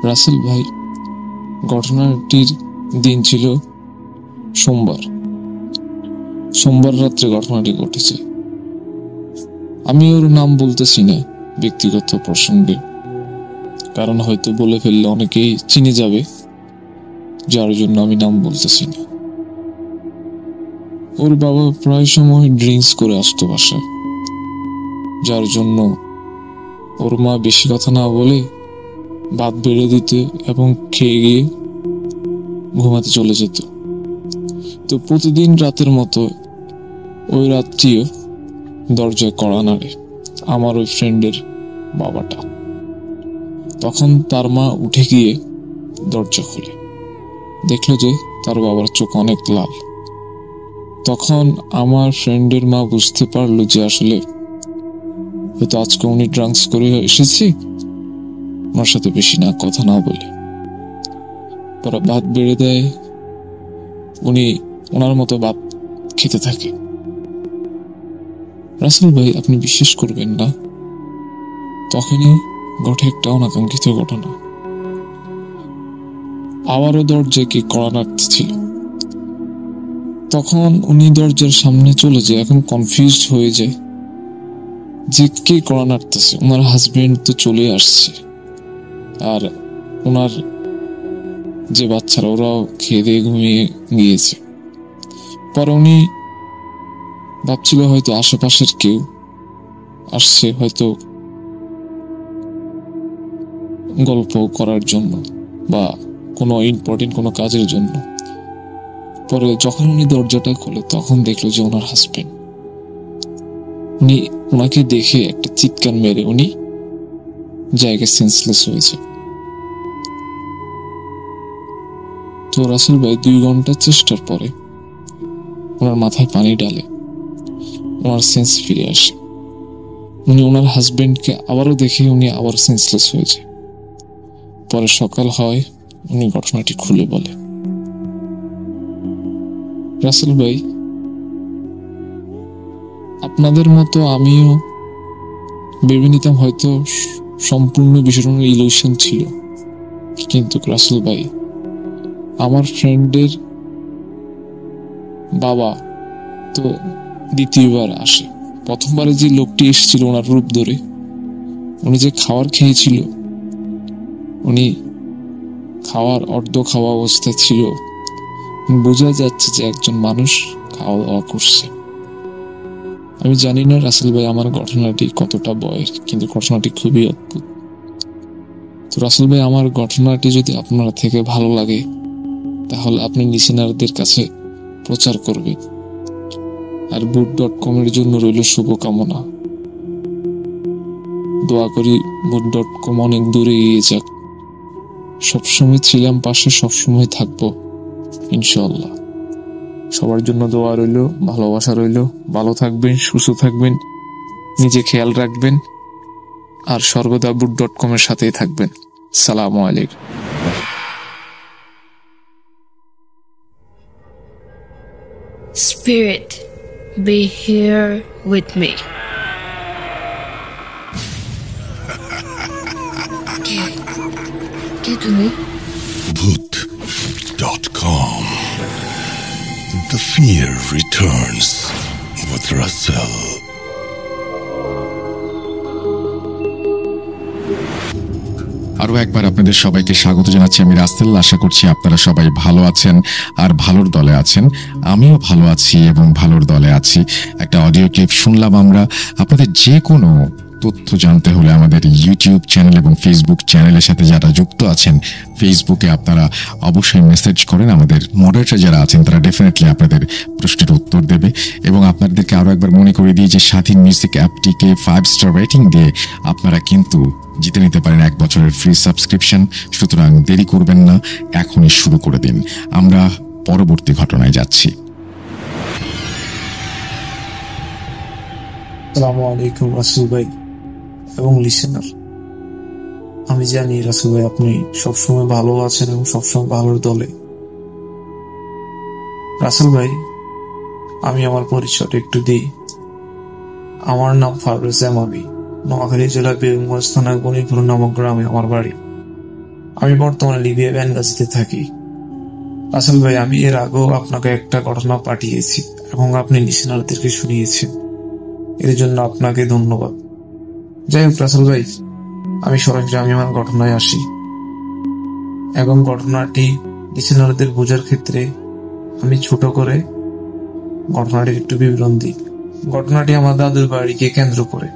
রাসেল ভাই, ঘটনাটির দিন ছিল সোমবার রাত্রে ঘটনাটি ঘটেছে। আমি ওর নাম বলতেছি না ব্যক্তিগত প্রসঙ্গে, কারণ হয়তো বলে ফেললে অনেকেই চিনে যাবে, যার জন্য আমি নাম বলতেছি না। ওর বাবা প্রায় সময় ড্রিঙ্কস করে আসতো বাসায়, যার জন্য ওর মা বেশি কথা না বলে ভাত বেড়ে দিত এবং খেয়ে গিয়ে ঘুমাতে চলে যেত। তো প্রতিদিন রাতের মতো ওই রাত্রিও দরজায় কড়া নাড়ে আমার ওই ফ্রেন্ডের বাবাটা। তখন তার মা উঠে গিয়ে দরজা খুলে দেখলো যে তার বাবার চোখ অনেক লাল। তখন আমার ফ্রেন্ডের মা বুঝতে পারলো যে আসলে হয়তো আজকে উনি ড্রাঙ্কস করে এসেছে, ওনার সাথে বেশি না কথা না বলে পরে ভাত বেড়ে দেয়। উনি ওনার মতো ভাত খেতে থাকে। রাসেল ভাই, আপনি বিশ্বাস করবেন না, তখনই ঘটে একটা অনাকাঙ্ক্ষিত ঘটনা। আবারও দরজায় কে কড়া নাড়তেছিল। তখন উনি দরজার সামনে চলে যায়, এখন কনফিউজড হয়ে যায় যে কে কড়া নাড়তেছে। ওনার হাজবেন্ড তো চলে আসছে, আর ওনার যে বাচ্চারা ওরাও খেয়ে দিয়ে ঘুমিয়ে গিয়েছে। পরে উনি ভাবছিল হয়তো আশেপাশের কেউ আসছে, হয়তো গল্প করার জন্য বা কোনো ইম্পর্টেন্ট কোনো কাজের জন্য। পরে যখন উনি দরজাটা খোলে তখন দেখলো যে ওনার হাজবেন্ড। উনি ওনাকে দেখে একটা চিৎকার মেরে উনি জায়গায় সেন্সলেস হয়েছে। তো রাসেল ভাই 2 ঘন্টা চেষ্টার পরে ওনার মাথায় পানি ডালে, ওনার সেন্স ফিরে আসে। উনি ওনার হাজবেন্ডকে আবারও দেখে উনি আবার সেন্সলেস হয়েছে। পরে সকাল হয়, উনি ঘটনাটি খুলে বলে। রাসেল ভাই, আপনাদের মতো আমিও ভেবে নিতাম হয়তো সম্পূর্ণ বিষয়টা ইলিউশন ছিল, কিন্তু রাসেল ভাই, আমার ফ্রেন্ডের বাবা তো দ্বিতীয়বার আসে। প্রথমবারে যে লোকটি এসেছিল ওনার রূপ ধরে, উনি যে খাবার খেয়েছিল, উনি খাওয়ার অর্ধ খাওয়া অবস্থায় ছিল, বোঝা যাচ্ছে যে একজন মানুষ খাওয়া দাওয়া করছে। আমি জানি না রাসেল ভাই আমার ঘটনাটি কতটা বয়ের, কিন্তু ঘটনাটি খুবই অদ্ভুত। তো রাসেল ভাই, আমার ঘটনাটি যদি আপনার থেকে ভালো লাগে তাহলে আপনি লিসেনারদের কাছে প্রচার করবেন। আর boot.com এর জন্য রইল শুভকামনা। দোয়া করি boot.com অনেক দূরে এগিয়ে যাক। সবসময় ছিলাম পাশে, সবসময় থাকবো ইনশাআল্লাহ। সবার জন্য দোয়া রইল, ভালোবাসা রইল। ভালো থাকবেন, সুস্থ থাকবেন, নিজে খেয়াল রাখবেন, আর সর্বদা boot.com এর সাথেই থাকবেন। সালামু আলাইকুম। Spirit, be here with me. কে তুমি? Boot.com. The fear returns with Russell. আরো একবার আপনাদের সবাইকে স্বাগত জানাচ্ছি। আমি রাসেল। আশা করছি আপনারা সবাই ভালো আছেন আর ভালোর দলে আছেন। আমিও ভালো আছি এবং ভালোর দলে আছি। একটা অডিও ক্লিপ শুনলাম আমরা। আপনাদের যে কোনো তথ্য জানতে হলে আমাদের ইউটিউব চ্যানেল এবং ফেসবুক চ্যানেলের সাথে যারা যুক্ত আছেন, ফেসবুকে আপনারা অবশ্যই মেসেজ করেন। আমাদের মডারেটর যারা আছেন তারা ডেফিনেটলি আপনাদের প্রশ্নের উত্তর দেবে। এবং আপনাদেরকে আরো একবার মনে করে দিই যে স্বাধীন মিউজিক অ্যাপটিকে 5 স্টার রেটিং দিয়ে আপনারা কিন্তু জিতে নিতে পারেন 1 বছরের ফ্রি সাবস্ক্রিপশন। সুতরাং দেরি করবেন না, এখনই শুরু করে দিন। আমরা পরবর্তী ঘটনায় যাচ্ছি। আসসালামু আলাইকুম রাসেল ভাই এবং লিসেনার। আমি জানি রাসেল ভাই আপনি সবসময় ভালো আছেন এবং সবসময় ভালোর দলে। রাসেল ভাই, আমি আমার পরিচয়টা একটু দিই। আমার নাম ফারুজ জামাবি। নোয়াখালী জেলার বেগমগঞ্জ থানার গণিপুর নামক গ্রামে আমার বাড়ি। আমি বর্তমানে লিবিয়া বেনগাজিতে থাকি। রাসেল ভাই, আমি এর আগেও আপনাকে একটা ঘটনা পাঠিয়েছি এবং আপনি লিসেনারদেরকে শুনিয়েছেন, এর জন্য আপনাকে ধন্যবাদ। যাই হোক রাসেল ভাই, আমি সরাসরি আমার ঘটনায় আসি এবং ঘটনাটি লিসেনারদের বোঝার ক্ষেত্রে আমি ছোট করে ঘটনাটির একটু বিবরণ দিই। ঘটনাটি আমার দাদুর বাড়িকে কেন্দ্র করে।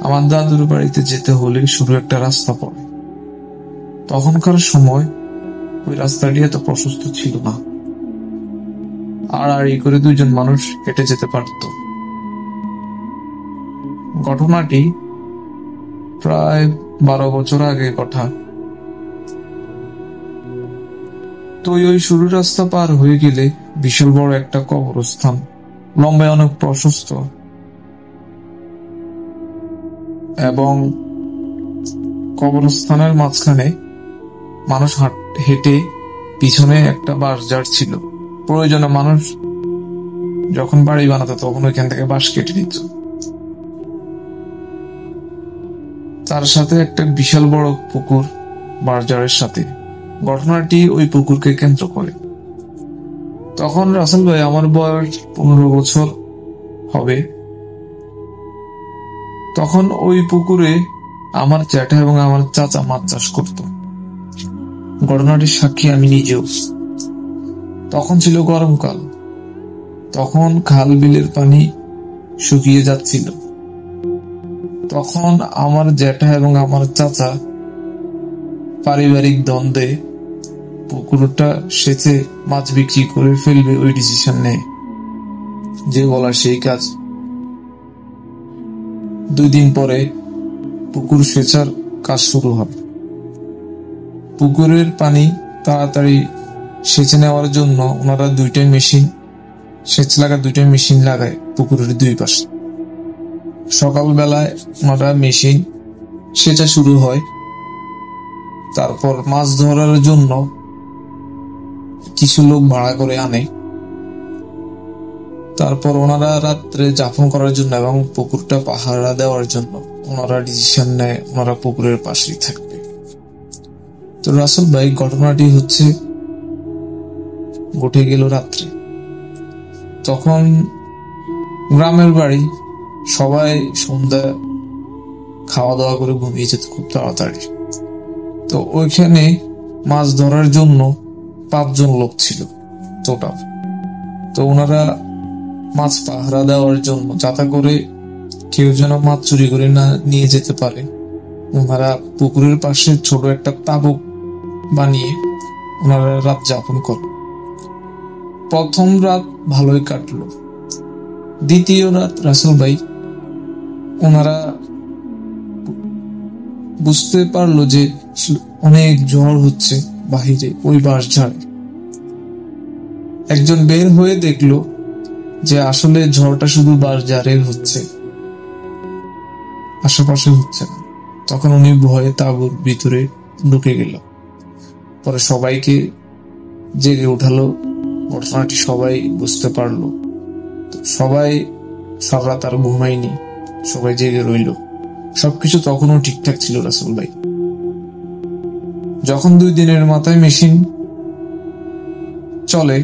আমার দাদুর বাড়িতে যেতে হলে শুরু একটা রাস্তা পড়ে। তখনকার সময় ওই রাস্তাটি এত প্রশস্ত ছিল না, আর এই করে 2 জন মানুষ হেঁটে যেতে পারত। ঘটনাটি প্রায় 12 বছর আগে কথা। তো ওই সরু রাস্তা পার হয়ে গেলে বিশাল বড় একটা কবরস্থান, লম্বায় অনেক প্রশস্ত, এবং কবরস্থানের মাঝখানে মানুষ হেঁটে পিছনে একটা বাঁশঝাড় ছিল। প্রয়োজনে মানুষ যখন বাড়ি বানাতো তখন ওইখান থেকে বাঁশ কেটে নিত। তার সাথে একটা বিশাল বড় পুকুর বাঁশঝাড়ের সাথে। ঘটনাটি ওই পুকুরকে কেন্দ্র করে। তখন রাসেল ভাই আমার বয়স 15 বছর হবে। তখন ওই পুকুরে আমার জ্যাঠা এবং আমার চাচা মাছ চাষ করত। ঘটনাটির সাক্ষী আমি নিজেও। তখন ছিল গরমকাল। তখন খাল বিলের পানি শুকিয়ে যাচ্ছিল। তখন আমার জ্যাঠা এবং আমার চাচা পারিবারিক দ্বন্দ্বে পুকুরটা সেচে মাছ বিক্রি করে ফেলবে ওই ডিসিশন নেয়। যে বলা সেই কাজ। 2 দিন পরে পুকুর সেচার কাজ শুরু হয়। পুকুরের পানি তাড়াতাড়ি সেচে নেওয়ার জন্য ওনারা 2টা মেশিন, সেচ লাগা 2টা মেশিন লাগায় পুকুরের 2 পাশে। সকালবেলায় ওনারা মেশিন সেচা শুরু হয়। তারপর মাছ ধরার জন্য কিছু লোক ভাড়া করে আনে। তারপর ওনারা রাত্রে যাপন করার জন্য এবং পুকুরটা পাহারা দেওয়ার জন্য ওনারা ডিসিশন নেয় ওনারা পুকুরের পাশেই থাকবে। তো রাসেল ভাই, ঘটনাটি হচ্ছে ঘটে গেল রাত্রে। তখন গ্রামের বাড়ি, সবাই সন্ধ্যা খাওয়া দাওয়া করে ঘুমিয়ে যেত খুব তাড়াতাড়ি। তো ওইখানে মাছ ধরার জন্য 5 জন লোক ছিল টোটাল। তো ওনারা মাছ পাহারা দেওয়ার জন্য, যাতে করে কেউ যেন মাছ চুরি করে না নিয়ে যেতে পারে, ওনারা পুকুরের পাশে ছোট একটা তাঁবু বানিয়ে ওনারা রাত যাপন করে। প্রথম রাত ভালোই কাটলো। দ্বিতীয় রাত রাসেল ভাই, ওনারা বুঝতে পারলো যে অনেক ঝড় হচ্ছে বাহিরে ওই বাঁশঝাড়ে। একজন বের হয়ে দেখলো যে আসলে ঝড়টা শুধু বাঁশঝাড়ে হচ্ছে, আশেপাশে হচ্ছে না। তখন উনি ভয়ে তাঁবুর ভিতরে ঢুকে গেল। পরে সবাইকে জেগে উঠালো, ঘটনাটি সবাই বুঝতে পারলো। সবাই সারা রাত আর ঘুমায়নি, সবাই জেগে রইল। সবকিছু তখনও ঠিকঠাক ছিল রাসেল ভাই। যখন 2 দিনের মাথায় মেশিন চলে,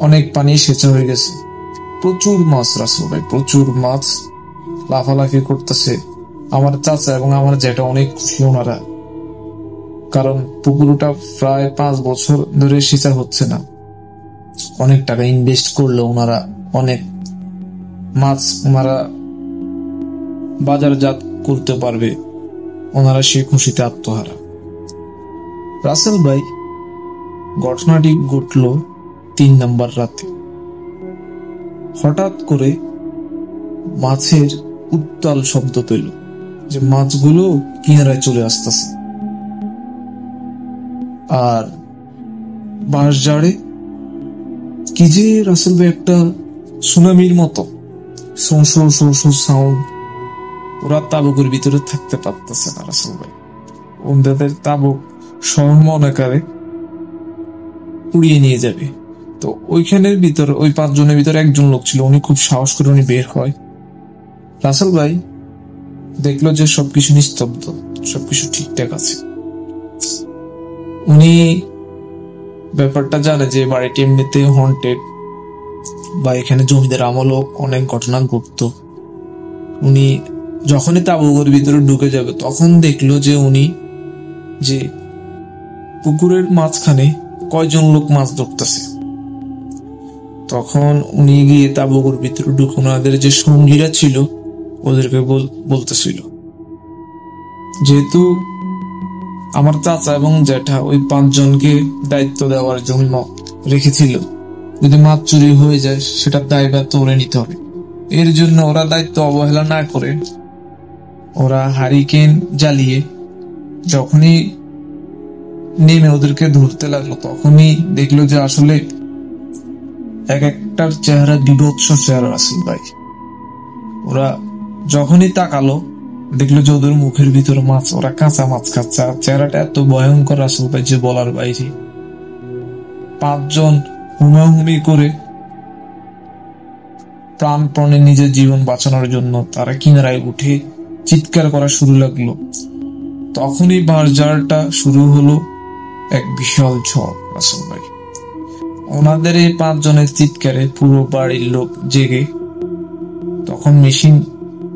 অনেক পানি সেচা হয়ে গেছে, প্রচুর মাছ রাসেল ভাই, প্রচুর মাছ লাফালাফি করতেছে। আমার চাচা এবং আমার জ্যাঠা অনেক খুশি ওনারা, কারণ পুকুরটা প্রায় 5 বছর ধরে সেচা হচ্ছে না। অনেক টাকা ইনভেস্ট করলো ওনারা, অনেক মাছ ওনারা বাজারজাত করতে পারবে, ওনারা সে খুশিতে আত্মহারা। রাসেল ভাই, ঘটনাটি ঘটল 3 নম্বর রাতে। হঠাৎ করে মাছের উত্তাল শব্দ পেল, যে মাছগুলো কিনারায় চলে আসতেছে। আর বাঁশঝাড়ে কি যে রাসেল ভাই একটা সুনামির মতো সাউন্ড। ওরা তাবুকের ভিতরে থাকতে পারতেছে না রাসেল ভাই, ওদের তাবুক মনে উড়িয়ে নিয়ে যাবে। তো ওইখানের ভিতর ওই 5 জনের ভিতরে একজন লোক ছিল, উনি খুব সাহস করে উনি বের হয়। রাসেল ভাই দেখলো যে সবকিছু নিস্তব্ধ, সবকিছু ঠিকঠাক আছে। উনি ব্যাপারটা জানে যে বাড়িটি এমনিতে হন্টেড, বা এখানে জমিদার আমলও অনেক ঘটনা ঘটতো। উনি যখনই তাঁবুর ভিতরে ঢুকে যাবে, তখন দেখলো যে উনি যে পুকুরের মাঝখানে কয়জন লোক মাছ ধরতেছে। তখন উনি গিয়ে তাঁবুর ভিতরে ঢুকে ওনাদের যে সঙ্গীরা ছিল ওদেরকে বলতেছিল, যেহেতু আমার চাচা এবং জ্যাঠা ওই 5 জনকে দায়িত্ব দেওয়ার জন্য রেখেছিল, যদি মাছ চুরি হয়ে যায় সেটার দায়ভার তো ওরা নিতে হবে। এর জন্য ওরা দায়িত্ব অবহেলা না করে ওরা হারিকেন জ্বালিয়ে যখনই নেমে ওদেরকে ধরতে লাগলো, তখনই দেখলো যে আসলে এক একটার চেহারা বিভৎস চেহারা রাসেল ভাই। ওরা যখনই তাকালো দেখলো যে ওদের মুখের ভিতরে মাছ, ওরা কাঁচা মাছ খাচ্ছে। আর চেহারাটা এত ভয়ঙ্কর রাসেল ভাই যে বলার বাইরে। 5 জন হুমাহুমি করে প্রাণপণে নিজের জীবন বাঁচানোর জন্য তারা কিনারায় উঠে চিৎকার করা শুরু লাগলো। তখনই বাঁশঝাড়টা শুরু হলো এক বিশাল ঝড় রাসেল ভাই। ওনাদের এই 5 জনের চিৎকারে পুরো বাড়ির লোক জেগে, তখন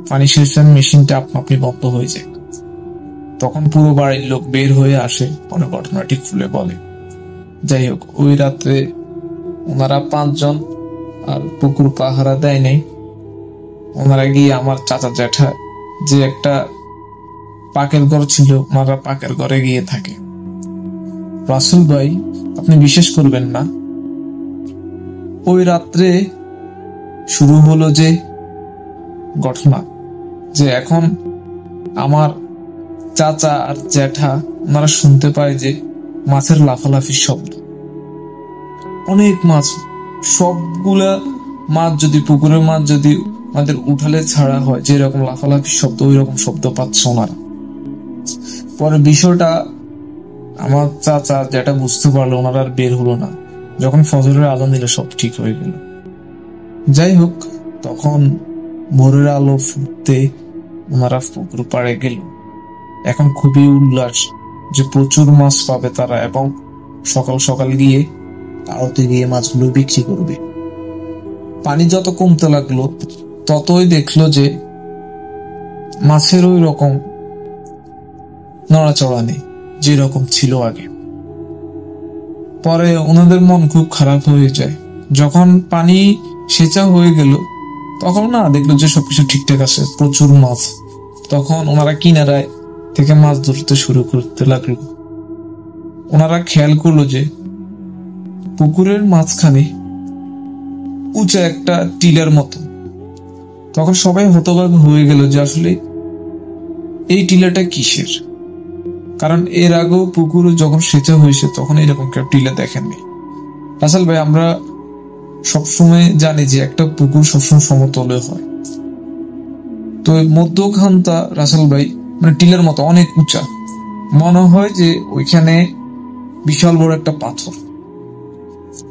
পানি সেচের মেশিনটা আপনি বন্ধ হয়ে যায়। তখন পুরো বাড়ির লোক বের হয়ে আসে, পরে ঘটনাটি খুলে বলে। যাই হোক, ওই রাত্রে ওনারা 5 জন আর পুকুর পাহারা দেয় নাই। ওনারা গিয়ে আমার চাচা জ্যাঠা যে একটা পাকের ঘর ছিল, ওনারা পাকের ঘরে গিয়ে থাকে। রাসেল ভাই, আপনি বিশ্বাস করবেন না, ওই রাত্রে শুরু হলো যে ঘটনা, যে এখন আমার চাচা আর জ্যাঠা ওনারা শুনতে পায় যে মাছের লাফালাফির শব্দ। অনেক মাছ, সবগুলা মাছ যদি পুকুরের মাছ যদি আমাদের উঠালে ছাড়া হয়, যেরকম লাফালাফির শব্দ ওই রকম শব্দ পাচ্ছে ওনারা। পরে বিষয়টা আমার চাচা যেটা বুঝতে পারলো, ওনারা আর বের হলো না। যখন ফজরের আজান দিলে সব ঠিক হয়ে গেল। যাই হোক, তখন ভোরের আলো ফুটতে ওনারা পুকুর পাড়ে গেল। এখন খুবই উল্লাস যে প্রচুর মাছ পাবে তারা, এবং সকাল সকাল গিয়ে আড়তে গিয়ে মাছগুলো বিক্রি করবে। পানি যত কমতে লাগলো ততই দেখলো যে মাছের ওই রকম নড়াচড়া নেই যেরকম ছিল আগে। পরে ওনাদের মন খুব খারাপ হয়ে যায়। যখন পানি সেচা হয়ে গেল তখন না দেখলো যে সবকিছু ঠিকঠাক আছে, প্রচুর মাছ। তখন ওনারা কিনারায় থেকে মাছ ধরতে শুরু করতে লাগলো। ওনারা খেয়াল করলো যে পুকুরের মাঝখানে উঁচা একটা টিলার মতো। তখন সবাই হতবাক হয়ে গেল যে আসলে এই টিলাটা কিসের, কারণ এর আগেও পুকুর যখন সেচা হয়েছে তখন এরকম কেউ টিলা দেখেননি। রাসেল ভাই, আমরা সবসময় জানি যে একটা পুকুর সবসময় সমতলে হয়, তো মধ্যখানটা রাসেল ভাই মানে টিলার মতো অনেক উঁচা। মনে হয় যে ওইখানে বিশাল বড় একটা পাথর।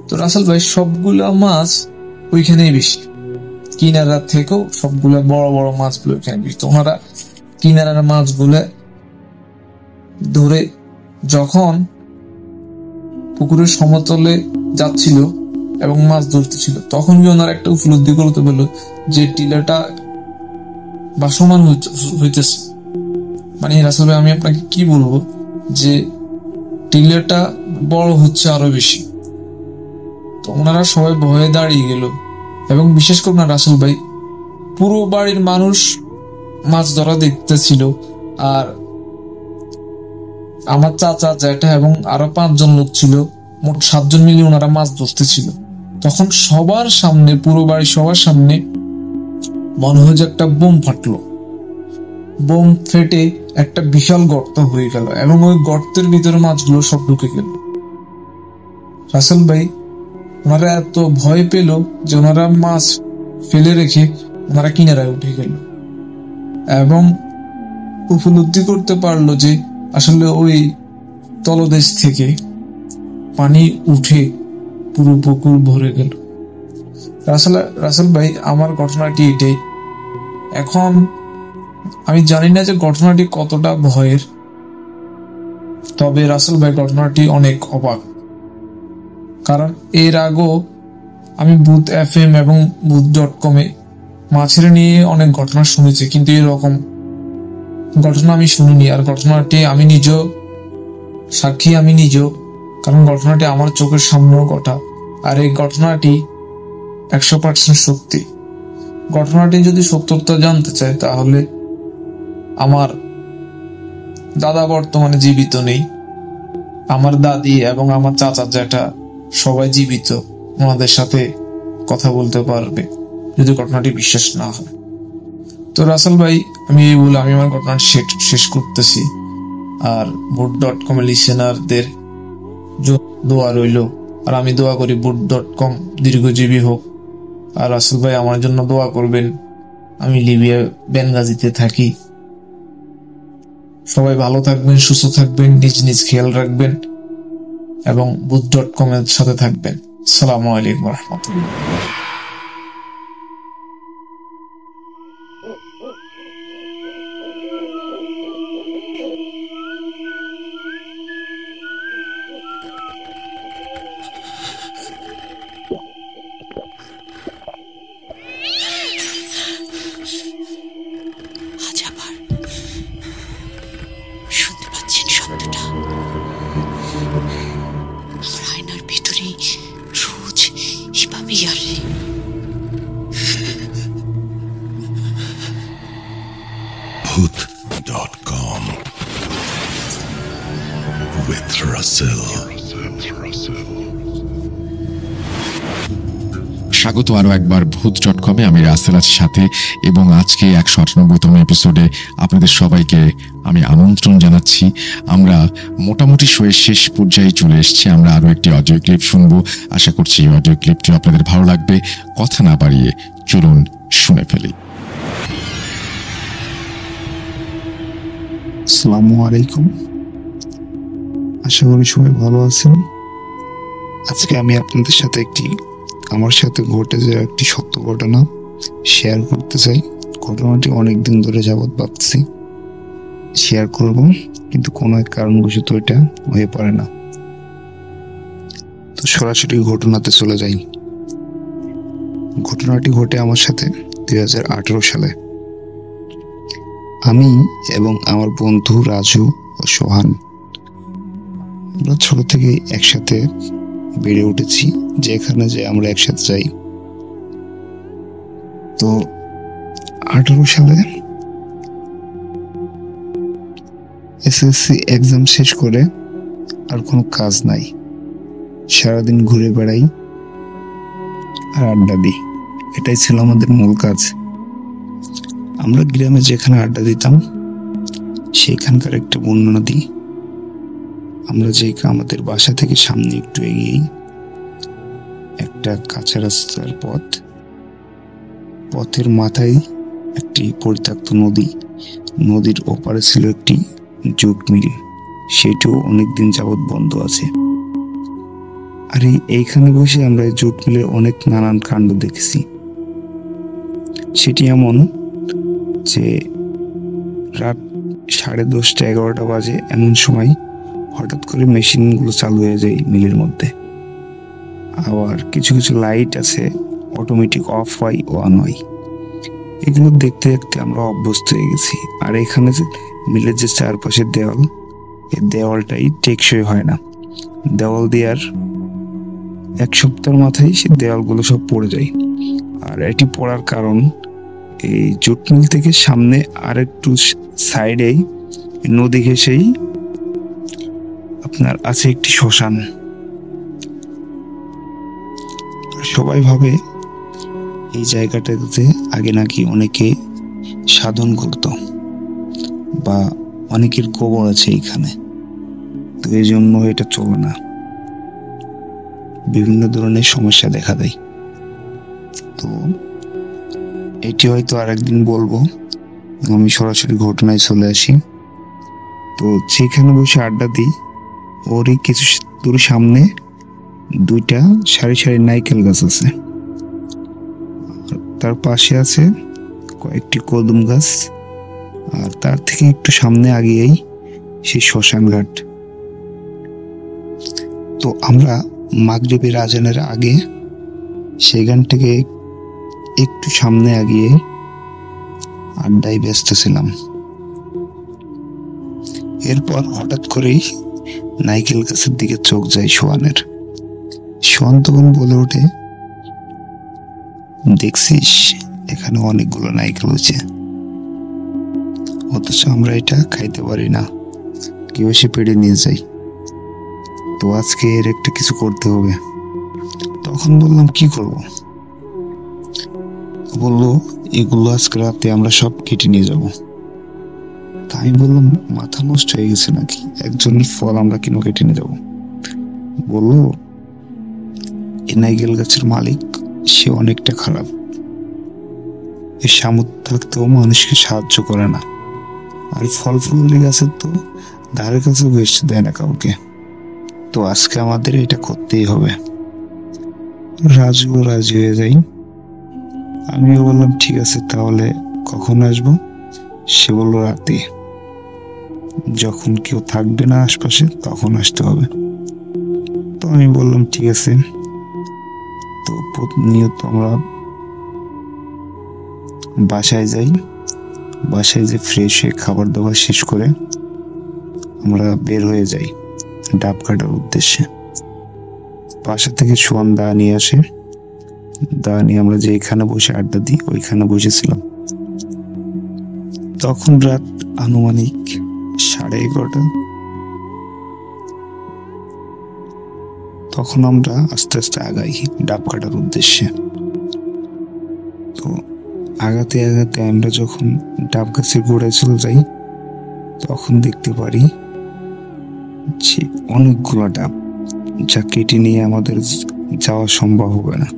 তো রাসেল ভাই, সবগুলা মাছ ওইখানেই বেশি, কিনারা থেকেও সবগুলা বড় বড় মাছগুলো ওইখানে বেশি। তো ওনারা কিনারার মাছগুলো ধরে যখন পুকুরের সমতলে যাচ্ছিল এবং মাছ ধরতেছিল, তখন কি ওনারা একটা উপলব্ধি করতে পারলো যে টিলাটা ভাসমান হইতেছে। মানে রাসেল ভাই, আমি আপনাকে কি বলবো যে টিলাটা বড় হচ্ছে আরো বেশি। তো ওনারা সবাই ভয়ে দাঁড়িয়ে গেল, এবং বিশেষ করে না রাসেল ভাই, পুরো বাড়ির মানুষ মাছ ধরা দেখতেছিল। আর আমার চাচা, জ্যাঠা এবং আরো 5 জন লোক ছিল, মোট 7 জন মিলে ওনারা মাছ ধরতেছিল। তখন সবার সামনে, পুরো বাড়ি সবার সামনে মনে হয় যে একটা বোম ফাটলো। বোম ফেটে একটা বিশাল গর্ত হয়ে গেল, এবং ওই গর্তের ভিতরে মাছগুলো সব ঢুকে গেল। রাসেল ভাই, ওনারা এত ভয় পেল যে ওনারা মাছ ফেলে রেখে ওনারা কিনারায় উঠে গেল, এবং উপলব্ধি করতে পারলো যে আসলে ওই তলদেশ থেকে পানি উঠে পুরো পুকুর ভরে গেল। রাসেল ভাই, আমার ঘটনাটি এটাই। এখন আমি জানি না যে ঘটনাটি কতটা ভয়ের, তবে রাসেল ভাই ঘটনাটি অনেক অবাক। কারণ এর আগেও আমি বুথ FM এবং বুথ.com মাছের নিয়ে অনেক ঘটনা শুনেছি, কিন্তু এরকম ঘটনা আমি শুনিনি। আর ঘটনাটি আমি নিজেও সাক্ষী, আমি নিজেও, কারণ ঘটনাটি আমার চোখের সামনেও ঘটা। আর এই ঘটনাটি 100% সত্যি। ঘটনাটি যদি সত্যতা জানতে চায় তাহলে আমার দাদা বর্তমানে জীবিত নেই, আমার দাদি এবং আমার চাচা জ্যাঠা সবাই জীবিত, ওনাদের সাথে কথা বলতে পারবে যদি ঘটনাটি বিশ্বাস না হয়। তো রাসেল ভাই, আমি এই বলে আমি আমার ঘটনাটি শেষ করতেছি। আর বুট.com লিসেনারদের দোয়া রইল, আর আমি দোয়া করি বুট.com দীর্ঘজীবী হোক। আর রাসেল ভাই, আমার জন্য দোয়া করবেন। আমি লিবিয়া বেনগাজিতে থাকি। সবাই ভালো থাকবেন, সুস্থ থাকবেন, নিজ নিজ খেয়াল রাখবেন, এবং বুথ.com এর সাথে থাকবেন। আসসালামু আলাইকুম রহমতুল্লাহ। আজ আবার শুনতে পাচ্ছেন শব্দটা? আমার আয়নার ভিতরে রোজ এভাবেই আসে। Booth.com with Russell. স্বাগত আরো একবার ভূত.com আমি রাসেল আছি সাথে, এবং আজকে 198তম এপিসোডে আপনাদের সবাইকে আমি আমন্ত্রণ জানাচ্ছি। আমরা মোটামুটি শোয়ের শেষ পর্যায়ে চলে এসেছি। আমরা আরো একটি অডিও ক্লিপ শুনবো। আশা করছি এই অডিও ক্লিপটি আপনাদের ভালো লাগবে। কথা না বাড়িয়ে চলুন শুনে ফেলি। আসসালামু আলাইকুম, আশা করি সবাই ভালো আছেন। আজকে আমি আপনাদের সাথে আমার সাথে ঘটে যাওয়া একটি সত্য ঘটনা শেয়ার করতে চাই। ঘটনাটি অনেকদিন ধরে যাবৎ ভাবছি শেয়ার করব, কিন্তু কোনো এক কারণবশত এটা হয়ে পড়ে না। তো সরাসরি ঘটনাতে চলে যাই। ঘটনাটি ঘটে আমার সাথে 2018 সালে। আমি এবং আমার বন্ধু রাজু ও সোহান, আমরা ছোট থেকে একসাথে বেড়ে উঠেছি, যেখানে যে আমরা একসাথে যাই। তো 18 সালে এসএসসি এক্সাম শেষ করে আর কোনো কাজ নাই, সারাদিন ঘুরে বেড়াই আর আড্ডা দিই, এটাই ছিল আমাদের মূল কাজ। আমরা গ্রামে যেখানে আড্ডা দিতাম সেখানকার একটা বন্যা নদী, আমরা যে আমাদের বাসা থেকে সামনে একটু এগিয়েই একটা কাঁচা রাস্তার পথ, পথের মাথায় একটি পরিত্যক্ত নদী, নদীর ওপারে ছিল একটি জুট মিল, সেটাও অনেকদিন যাবৎ বন্ধ আছে। আর এইখানে বসে আমরা এই জুট মিলের অনেক নানান কাণ্ড দেখেছি। সেটি এমন যে রাত 10:30 11টা বাজে, এমন সময় হঠাৎ করে মেশিনগুলো চালু হয়ে যায় মিলের মধ্যে। আবার কিছু কিছু লাইট আছে অটোমেটিক অফ হয় ও অন হয়। এগুলো দেখতে দেখতে আমরা অভ্যস্ত হয়ে গেছি। আর এখানে যে মিলের যে চারপাশের দেওয়াল, এই দেওয়ালটাই টেকসই হয় না। দেওয়াল দেওয়ার 1 সপ্তাহের মাথায় সে দেওয়ালগুলো সব পড়ে যায়। আর এটি পড়ার কারণ, এই জুট মিল থেকে সামনে আর একটু সাইডেই নদী ঘেঁষেই আপনার আছে একটি শ্মশান। সবাই ভাবে এই জায়গাটাতে আগে নাকি অনেকে সাধন করত বা অনেকের কবর আছে এখানে, তো এই জন্য এটা চলে না, বিভিন্ন ধরনের সমস্যা দেখা দেয়। তো এটি হয়তো আরেকদিন বলবো, আমি সরাসরি ঘটনায় চলে আসি। তো যেখানে বসে আড্ডা দিই ওরই কিছু দূর সামনে 2টা সারি সারি নারকেল গাছ আছে, তার পাশে আছে কয়েকটি কদম গাছ, আর তার থেকে একটু সামনে আগিয়েই সেই শ্মশান ঘাট। তো আমরা মাগরিবের আজানের আগে সেখান থেকে একটু সামনে আগিয়ে আড্ডায় ব্যস্ত ছিলাম। এরপর হঠাৎ করেই নাইকেল গাছের দিকে চোখ যায় সোহানের। সোহান তখন বলে ওঠে, দেখছিস এখানে অনেকগুলো নাইকেল হয়েছে, অথচ আমরা এটা খাইতে পারি না, কেউ এসে পেড়ে নিয়ে যাই, তো আজকে এর একটা কিছু করতে হবে। তখন বললাম কি করব? বললো এগুলো আজকে রাতে আমরা সব কেটে নিয়ে যাব। তাই বললাম মাথা নষ্ট হয়ে গেছে নাকি, একজনের ফল আমরা কেন কেটে নিয়ে যাব? বললো এই নাইকেল গাছের মালিক সে অনেকটা খারাপ, এর সামর্থ্য থাকতেও মানুষকে সাহায্য করে না, আর ফল ফুল গাছের তো ধারে কাছে বেশ দেয় না কাউকে, তো আজকে আমাদের এটা করতেই হবে। রাজু রাজি হয়ে যাই। আমিও বললাম ঠিক আছে, তাহলে কখন আসবো? সে বলল রাতে, যখন কেউ থাকবে না আশপাশে তখন আসতে হবে। তো আমি বললাম ঠিক আছে। তো প্রতিনিয়ত আমরা বাসায় যাই, বাসায় যে ফ্রেশ হয়ে খাবার দাবার শেষ করে আমরা বের হয়ে যাই ডাব কাটার উদ্দেশ্যে। বাসা থেকে সোহান দা নিয়ে আসে, দা নিয়ে আমরা যেখানে বসে আড্ডা দিই ওইখানে বসেছিলাম। তখন রাত আনুমানিক 11:30। তখন আমরা আস্তে আস্তে আগাই ডাব কাটার উদ্দেশ্যে। তো আগাতে আগাতে আমরা যখন ডাব গাছের গোড়ায় চলে যাই তখন দেখতে পারি যে অনেকগুলো ডাব, যা কেটে নিয়ে আমাদের যাওয়া সম্ভব হবে না।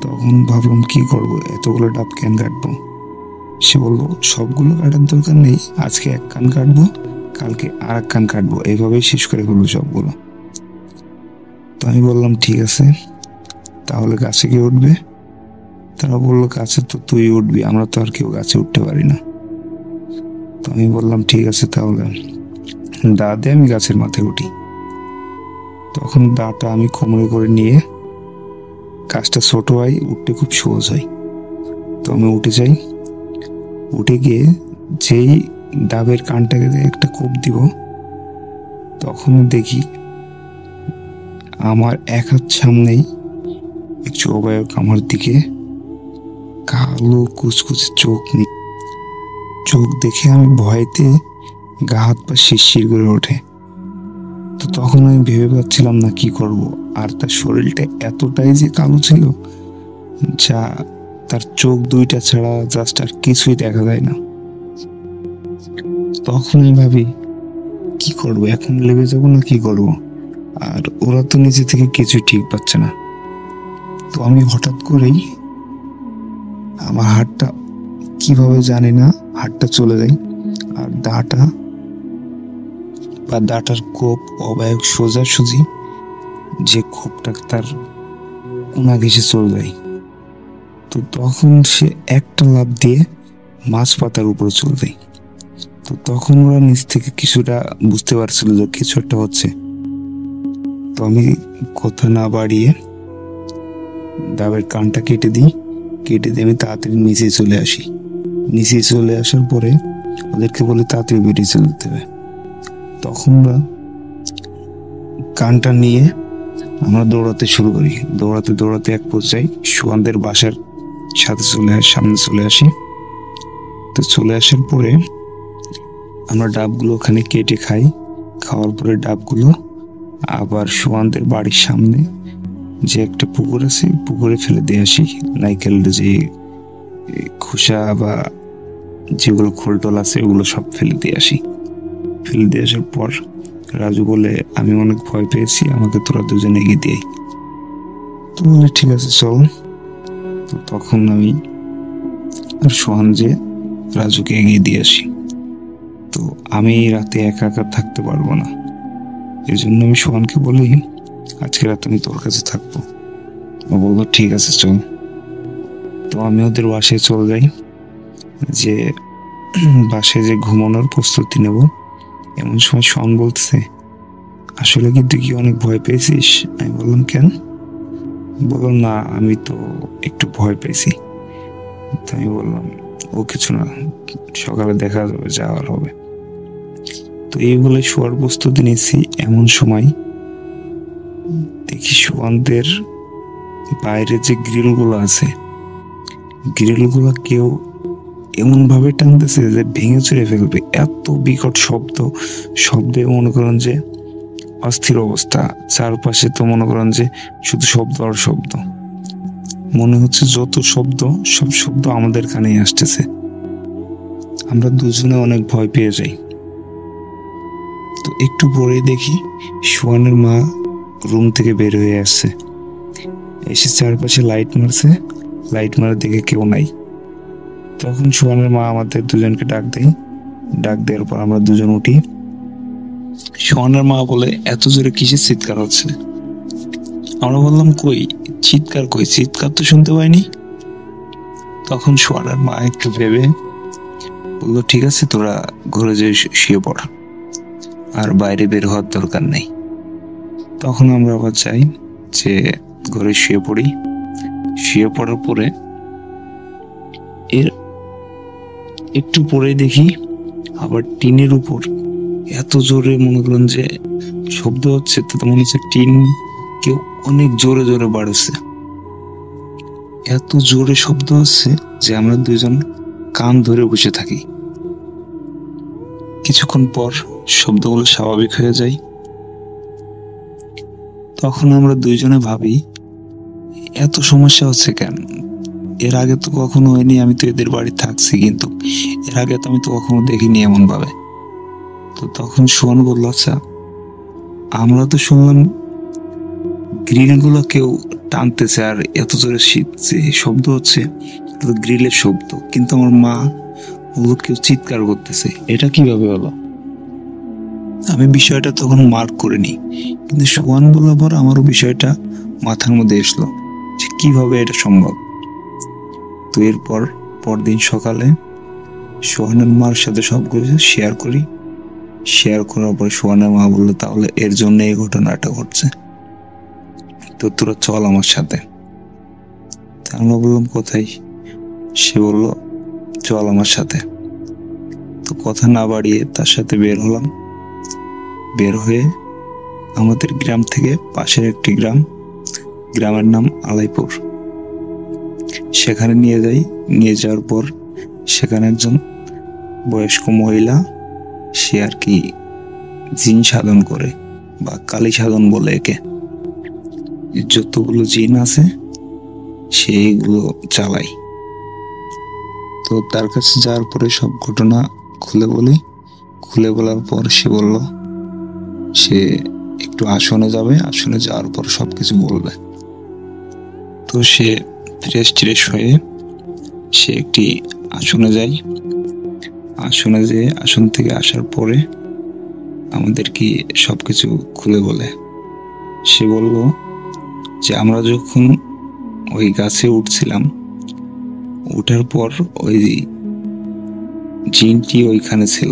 তখন ভাবলাম কি করব, এতগুলো ডাব কেন কাটবো? সে বললো সবগুলো কাটার দরকার নেই, আজকে 1 কান কাটবো, কালকে আর 1 কান কাটবো, এইভাবেই শেষ করে ফেলবো সবগুলো। তো আমি বললাম ঠিক আছে, তাহলে গাছে গিয়ে উঠবে? তারা বললো গাছে তো তুই উঠবি, আমরা তো আর কেউ গাছে উঠতে পারি না। তো আমি বললাম ঠিক আছে, তাহলে দা দিয়ে আমি গাছের মাথায় উঠি। তখন দাটা আমি কোমরে করে নিয়ে, গাছটা ছোট হয়, উঠতে খুব সহজ হয়। তো আমি উঠে যাই, উঠে গিয়ে যেই ডাবের কানটাকে একটা কোপ দিব, তখন দেখি আমার এক হাত সামনেই একটু অবায়ক আমার দিকে কালো কুচকুচে চোখ দেখে আমি ভয়তে গা হাত পা শিরশির করে ওঠে। তো তখন আমি ভেবে পাচ্ছিলাম না কি করব। আর তার শরীরটা এতটাই যে কালো ছিল, যা তার চোখ দুইটা ছাড়া জাস্ট আর কিছুই দেখা যায় না। তখন আমি ভাবি কি করব, এখন লেগে যাবো না কি করব। আর ওরা তো নিজে থেকে কিছুই ঠিক পাচ্ছে না। তো আমি হঠাৎ করেই আমার হাতটা কিভাবে জানি না, হাতটা চলে যায়, আর দাটার কোপ অবায়ক সোজাসুজি যে কোপটা তার কোনা ঘেঁষে চলে যায়। তো তখন সে একটা লাফ দিয়ে মাছ পাতার উপরে চলে যায়। তো তখন ওরা নিচ থেকে কিছুটা বুঝতে পারছিল যে কিছু একটা হচ্ছে। তো আমি কথা না বাড়িয়ে ডাবের কানটা কেটে দিয়ে আমি তাড়াতাড়ি নিচে চলে আসি। নিচে চলে আসার পরে ওদেরকে বলি তাড়াতাড়ি বেরিয়ে চলে যেতে হবে। তখন আমরা কানটা নিয়ে আমরা দৌড়াতে শুরু করি। দৌড়াতে এক পর্যায়ে সুয়ানদের বাসার সামনে চলে আসি। তো চলে আসার পরে আমরা ডাবগুলো ওখানে কেটে খাই। খাওয়ার পরে ডাবগুলো আবার সুয়ানদের বাড়ির সামনে যে একটা পুকুর আছে, পুকুরে ফেলে দিয়ে আসি। নাইকেলের যে খোসা বা যেগুলো খোলটোল আছে ওগুলো সব ফেলে দিয়ে আসি। ফেলে দিয়ে আসার পর রাজু বলে আমি অনেক ভয় পেয়েছি, আমাকে তোরা দুজনে এগিয়ে দিয়ে। তো বলে ঠিক আছে চল। তো তখন আমি আর সোহান যে রাজুকে এগিয়ে দিয়ে আসি। তো আমি রাতে একা একা থাকতে পারবো না, এই জন্য আমি সোহানকে বলি আজকে রাতে আমি তোর কাছে থাকবো। ও বললো ঠিক আছে চল। তো আমি ওদের বাসায় চলে যাই, যে বাসায় যে ঘুমানোর প্রস্তুতি নেব। এমন সময় সোহান বলতেছে আসলে কি তুই কি অনেক ভয় পেয়েছিস? আমি বললাম কেন? বললো না আমি তো একটু ভয় পেয়েছি। তো আমি বললাম ও কিছু না, সকালে দেখা যাবে, যাওয়ার হবে। তো এই বলে শোয়ার প্রস্তুতি নিয়েছি। এমন সময় দেখি সোয়ানদের বাইরে যে গ্রিলগুলো আছে, গ্রিলগুলো কেউ এমন ভাবে টানতেছে যে ভেঙে চুরে ফেলবে। এত বিকট শব্দে মনে করেন যে অস্থির অবস্থা। চারপাশে তো মনে করেন যে শুধু শব্দ আর শব্দ। মনে হচ্ছে যত শব্দ সব শব্দ আমাদের কানেই আসতেছে। আমরা দুজনে অনেক ভয় পেয়ে যাই। তো একটু পরে দেখি সোয়ানের মা রুম থেকে বের হয়ে আসছে, এসে চারপাশে লাইট মারছে। লাইট মারা দেখে কেউ নাই। তখন সোয়ানের মা আমাদের দুজনকে ডাক দেওয়ার পর আমরা দুজন উঠি। সোয়ানের মা বলে এত জোরে কিসের চিৎকার হচ্ছে? আমরা বললাম কই চিৎকার তো শুনতে পাইনি। তখন সোয়ানের মা একটু ভেবে বললো ঠিক আছে তোরা ঘরে যেয়ে শুয়ে পড়, আর বাইরে বের হওয়ার দরকার নেই। তখন আমরা আবার যাই, যে ঘরে শুয়ে পড়ি। শুয়ে পড়ার পরে এর একটু পরে দেখি আবার টিনের উপর এত জোরে মনে করেন যে শব্দ হচ্ছে, তো মনে হচ্ছে টিন কেউ অনেক জোরে জোরে বাড়ছে। এত জোরে শব্দ হচ্ছে যে আমরা দুইজন কান ধরে বসে থাকি। কিছুক্ষণ পর শব্দগুলো স্বাভাবিক হয়ে যায়। তখন আমরা দুইজনে ভাবি এত সমস্যা হচ্ছে কেন? এর আগে তো কখনো হয়নি, আমি তো এদের বাড়ি থাকছি, কিন্তু এর আগে তো আমি তো কখনো দেখিনি এমন ভাবে। তো তখন সোহান বলল আচ্ছা আমরা তো শুনলাম গ্রিলগুলো কেউ টানতেছে আর এত জোরে শব্দ হচ্ছে, গ্রিলের শব্দ, কিন্তু আমার মা বলল কেউ চিৎকার করতেছে, এটা কিভাবে হলো? আমি বিষয়টা তখন মার্ক করে নিই, কিন্তু সোহান বলার পর আমারও বিষয়টা মাথার মধ্যে এসলো যে কিভাবে এটা সম্ভব। তো এরপর পরদিন সকালে সোহানের মার সাথে সবগুলো শেয়ার করি। শেয়ার করার পর সোহানের মা বললো, তাহলে এর জন্য এই ঘটনাটা ঘটছে, তো তোরা চল আমার সাথে। আমরা বললাম কোথায়? সে বলল চল আমার সাথে। তো কথা না বাড়িয়ে তার সাথে বের হলাম। বের হয়ে আমাদের গ্রাম থেকে পাশের একটি গ্রামের নাম আলাইপুর, সেখানে নিয়ে যাই। নিয়ে যাওয়ার পর সেখানে একজন বয়স্ক মহিলা, সে আর কি জিন সাধন করে বা কালী সাধন বলে একে, যতগুলো জিন আছে সেইগুলো চালাই। তো তার কাছে যাওয়ার পরে সব ঘটনা খুলে বলার পর সে বলল সে একটু আসনে যাবে, আসনে যাওয়ার পর সবকিছু বলবে। তো সে ফ্রেশ হয়ে সে একটি আসনে যায়। আসনে যেয়ে আসন থেকে আসার পরে আমাদের কি সবকিছু খুলে বলে। সে বলল যে আমরা যখন ওই গাছে উঠছিলাম, উঠার পর ওই জিনটি ওইখানে ছিল,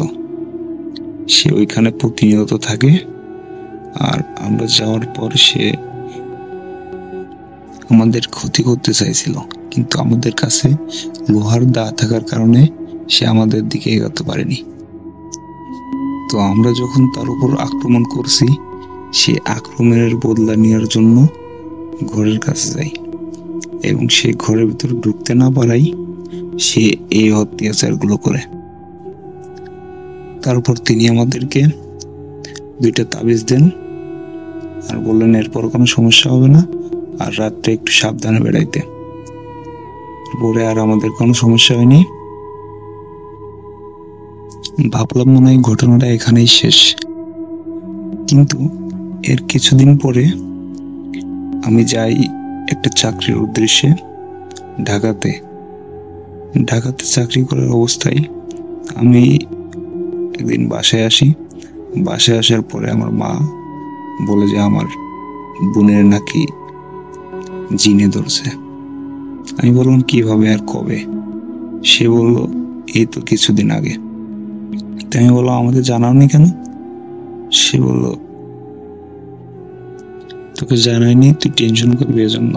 সে ওইখানে প্রতিনিয়ত থাকে। আর আমরা যাওয়ার পর সে আমাদের ক্ষতি করতে চাইছিল, কিন্তু আমাদের কাছে লোহার দা থাকার কারণে সে আমাদের দিকে এগোতে পারেনি। তো আমরা যখন তার উপর আক্রমণ করছি, সে আক্রমণের বদলা নেওয়ার জন্য ঘরের কাছে যায় এবং সে ঘরের ভিতরে ঢুকতে না পারাই সে এই অত্যাচারগুলো করে। তারপর তিনি আমাদেরকে 2টা তাবিজ দেন আর বললেন এরপর কোনো সমস্যা হবে না, আর রাত্রে একটু সাবধানে বেড়াইতে। পরে আর আমাদের কোনো সমস্যা হয়নি। ভাবলাম মনে হয় ঘটনাটা এখানেই শেষ, কিন্তু এর কিছুদিন পরে আমি যাই একটা চাকরির উদ্দেশ্যে ঢাকাতে চাকরি করার অবস্থায় আমি একদিন বাসায় আসি। বাসায় আসার পরে আমার মা বলে যে আমার বোনের নাকি জিনে ধরছে। আমি বললাম কিভাবে আর কবে? সে বলল এই তো কিছুদিন আগে। তাই আমি বললাম আমাদের জানাওনি কেন? সে বলল তোকে জানাইনি, তুই টেনশন করবি এজন্য।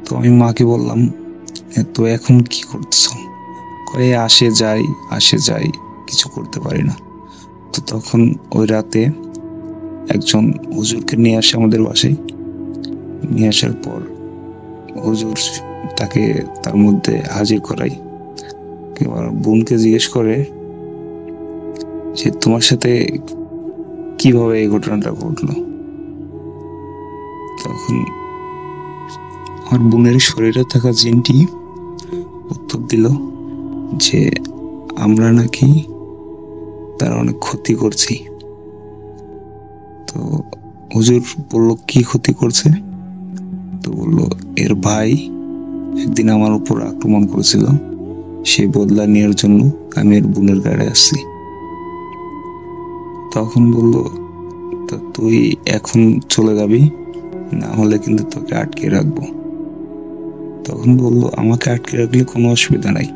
তো আমি মাকে বললাম তো এখন কি করতেছ? কয়ে আসে যাই কিছু করতে পারি না। তো তখন ওই রাতে একজন হুজুরকে নিয়ে আসে আমাদের বাসায়। নিয়ে আসার পর হুজুর তাকে তার মধ্যে হাজির করাই। এবার বোনকে জিজ্ঞেস করে যে তোমার সাথে কিভাবে এই ঘটনাটা ঘটলো? তখন আমার বোনের শরীরে থাকা জিনটি উত্তর দিল যে আমরা নাকি তার অনেক ক্ষতি করছি। তো হুজুর বলল কি ক্ষতি করছে? তো বললো এর ভাই একদিন আমার উপর আক্রমণ করেছিল, সেই বদলা নেওয়ার জন্য আমি এর বোনের গাড়ি আসছি। তখন বলল তা তুই এখন চলে যাবি, না হলে কিন্তু তোকে আটকে রাখবো। তখন বলল আমাকে আটকে রাখলে কোনো অসুবিধা নাই,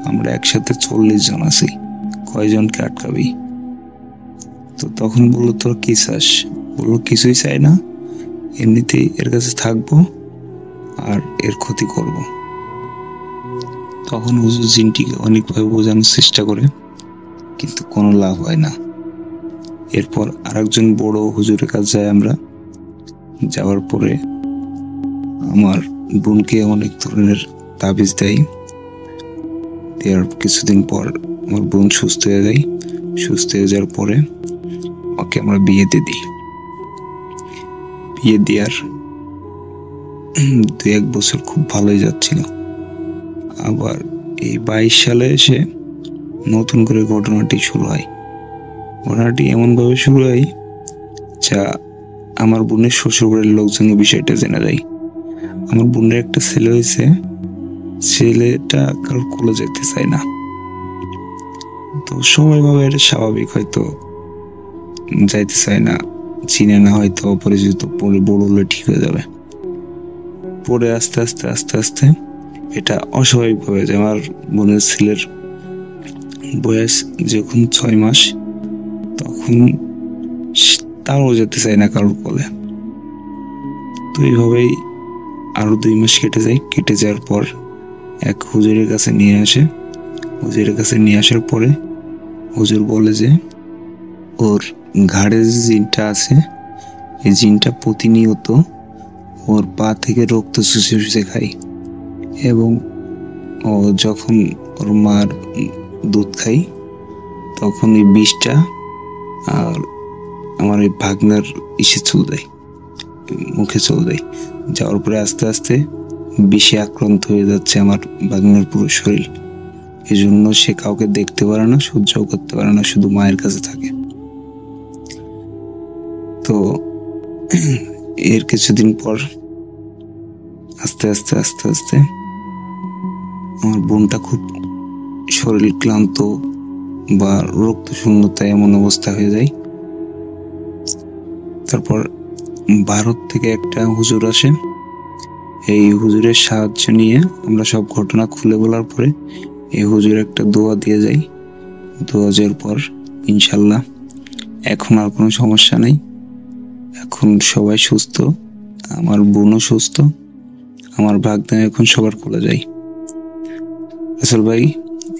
আমরা একসাথে 40 জন আছি, কয়জনকে আটকাবি? তো তখন বললো তোর কি চাস? বললো কিছুই চাই না, এমনিতেই এর কাছে থাকবো আর এর ক্ষতি করব। তখন হুজুর জিনটিকে অনেকভাবে বোঝানোর চেষ্টা করে, কিন্তু কোনো লাভ হয় না। এরপর আরেকজন বড় হুজুরের কাছে যাই আমরা। যাওয়ার পরে আমার বোনকে অনেক ধরনের তাবিজ দেয়। দেওয়ার কিছুদিন পর আমার বোন সুস্থ হয়ে যায়। সুস্থ হয়ে যাওয়ার পরে ওকে আমরা বিয়ে দিয়ে দিই। বিয়ে দেওয়ার 2-1 বছর খুব ভালোই যাচ্ছিল। আবার এই 22 সালে এসে নতুন করে ঘটনাটি শুরু হয়। ঘটনাটি এমনভাবে শুরু হয় যা আমার বোনের শ্বশুরবাড়ির লোকজন বিষয়টা জেনে যায়। আমার বোনের একটা ছেলে হয়েছে, ছেলেটা কারোর কোলে যেতে চায় না। তো সবাই ভাবে এটা স্বাভাবিক, হয়তো যাইতে চায় না, চিনে না, হয়তো অপরিচিত, পরে বড় হলে ঠিক হয়ে যাবে। পরে আস্তে আস্তে এটা অস্বাভাবিকভাবে যে আমার বোনের ছেলের বয়স যখন 6 মাস, তখন তারও যেতে চায় না কারোর কোলে। তো এইভাবেই আরো 2 মাস কেটে যায়। কেটে যাওয়ার পর এক হুজুরের কাছে নিয়ে আসে। হুজুরের কাছে নিয়ে আসার পরে হুজুর বলে যে ওর ঘাড়ে যে জিনটা আছে, এই জিনটা প্রতিনিয়ত ওর পা থেকে রক্ত শুষে শুষে খায়, এবং ও যখন ওর মার দুধ খাই তখন এই বিষটা আর আমার এই ভাগনার চলে যায়, মুখে চলে যায়। যাওয়ার পরে আস্তে আস্তে বিষে আক্রান্ত হয়ে যাচ্ছে আমার ভাগনার পুরো শরীর। এই জন্য সে কাউকে দেখতে পারে না, সহ্যও করতে পারে না, শুধু মায়ের কাছে থাকে। তো এর কিছুদিন পর আস্তে আস্তে আস্তে আস্তে আমার বোনটা খুব শরীর ক্লান্ত বা রক্ত শূন্যতা এমন অবস্থা হয়ে যায়। তারপর ভারত থেকে একটা হুজুর আসে। এই হুজুরের সাহায্য নিয়ে আমরা সব ঘটনা খুলে বলার পরে এই হুজুর একটা দোয়া দিয়ে যায়। দোয়া দেওয়ার পর ইনশাল্লাহ এখন আর কোনো সমস্যা নেই, এখন সবাই সুস্থ, আমার বোনও সুস্থ, আমার ভাগ্নে এখন সবার কোলে যায়। আসল ভাই,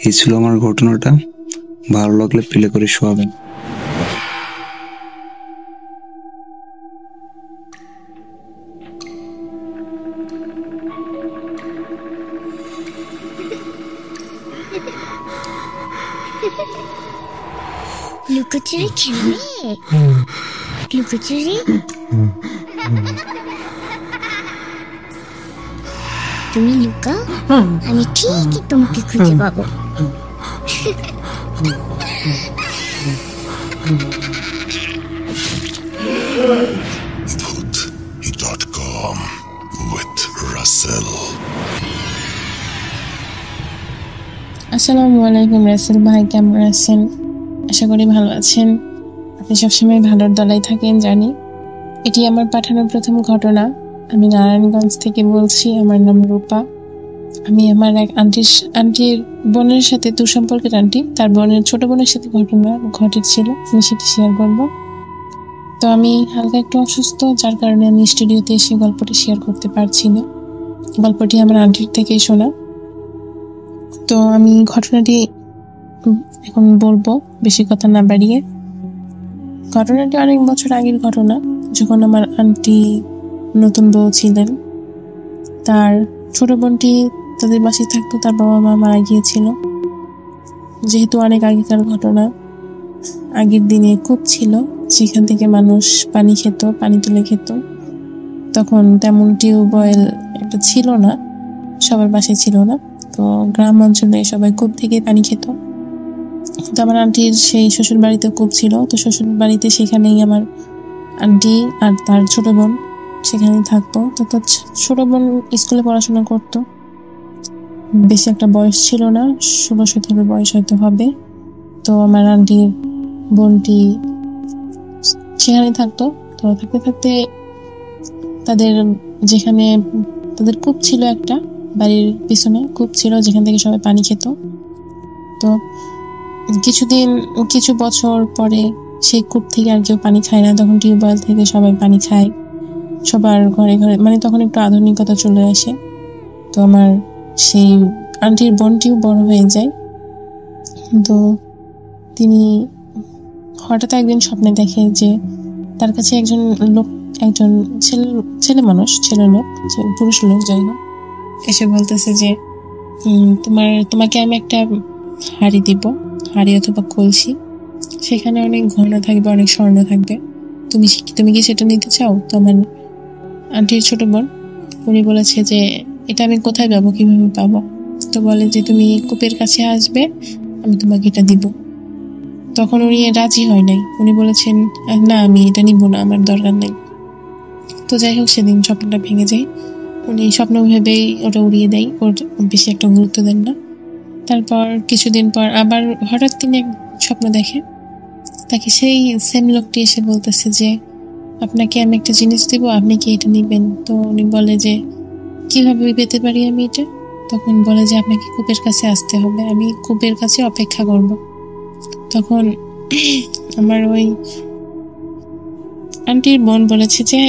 এই ছিল আমার ঘটনাটা। ভালো লাগলে প্লে করে শোয়াবেন। লুকোচুরি খেলবে? লুকোচুরি? তুমি লুকাও, আমি ঠিকই তোমাকে খুঁজে পাবো। Bhuthi.com with Russell. আসসালামু আলাইকুম রাসেল ভাই, কেমন আছেন? আশা করি ভালো আছেন। আপনি সবসময় ভালোর দলাই থাকেন জানি। এটি আমার পাঠানোর প্রথম ঘটনা। আমি নারায়ণগঞ্জ থেকে বলছি। আমার নাম রূপা। আমি আমার এক আন্টির বোনের সাথে, দুঃসম্পর্কের আন্টি, তার বোনের ছোট বোনের সাথে ঘটনা ঘটেছিল, আমি সেটি শেয়ার করব। তো আমি হালকা একটু অসুস্থ, যার কারণে আমি স্টুডিওতে এসে গল্পটি শেয়ার করতে পারছি না। গল্পটি আমার আন্টির থেকেই শোনা। তো আমি ঘটনাটি এখন বলবো, বেশি কথা না বাড়িয়ে। ঘটনাটি অনেক বছর আগের ঘটনা, যখন আমার আন্টি নতুন বউ ছিলেন। তার ছোট বোনটি তাদের বাসায় থাকতো, তার বাবা মা মারা গিয়েছিল। যেহেতু অনেক আগেকার ঘটনা, আগের দিনে কূপ ছিল, সেখান থেকে মানুষ পানি খেত, পানি তুলে খেত। তখন তেমন টিউবওয়েল একটা ছিল না, সবার বাসায় ছিল না। তো গ্রাম অঞ্চলে সবাই কূপ থেকে পানি খেত। তো আমার আন্টির সেই শ্বশুর বাড়িতে কূপ ছিল। তো শ্বশুর বাড়িতে সেখানেই আমার আন্টি আর তার ছোট বোন সেখানেই থাকতো। তো তার ছোট বোন স্কুলে পড়াশোনা করতো। বেশি একটা বয়স ছিল না, 16-17 বয়স হয়তো হবে। তো আমার আন্টির বোনটি সেখানে থাকতো। তো থাকতে থাকতে তাদের যেখানে তাদের কূপ ছিল, একটা বাড়ির পিছনে কূপ ছিল যেখান থেকে সবাই পানি খেত। তো কিছু বছর পরে সেই কূপ থেকে আর কেউ পানি খায় না, তখন টিউবওয়েল থেকে সবাই পানি খায়, সবার ঘরে ঘরে, মানে তখন একটু আধুনিকতা চলে আসে। তো আমার সেই আন্টির বোনটিও বড় হয়ে যায়। তো তিনি হঠাৎ একদিন স্বপ্নে দেখে যে তার কাছে একজন ছেলে লোক, পুরুষ লোক যাই হোক, এসে বলতেছে যে তোমাকে আমি একটা হাড়ি দিব, হাড়ি অথবা কলসি, সেখানে অনেক গয়না থাকবে, অনেক স্বর্ণ থাকবে, তুমি কি সেটা নিতে চাও? তো আমার আন্টির ছোট বোন, উনি বলেছে যে এটা আমি কোথায় পাবো, কিভাবে পাবো? তো বলে যে তুমি কূপের কাছে আসবে, আমি তোমাকে এটা দিব। তখন উনি রাজি হয় নাই, উনি বলেছেন না, আমি এটা নিব না, আমার দরকার নেই। তো যাই হোক, সেদিন স্বপ্নটা ভেঙে যায়। উনি স্বপ্ন ভেবেই ওটা উড়িয়ে দেয়, ওর বেশি একটা গুরুত্ব দেন না। তারপর কিছুদিন পর আবার হঠাৎ তিনি এক স্বপ্ন দেখে, তাকে সেই সেম লোকটি এসে বলতেছে যে আপনাকে আমি একটা জিনিস দিব, আপনি কি এটা নিবেন? তো উনি বলে যে কিভাবে পেতে পারি আমি এটা? তখন বলে যে আপনাকে কূপের কাছে আসতে হবে, আমি কূপের কাছে অপেক্ষা করব। তখন আমার ওই আন্টির বোন বলেছে যে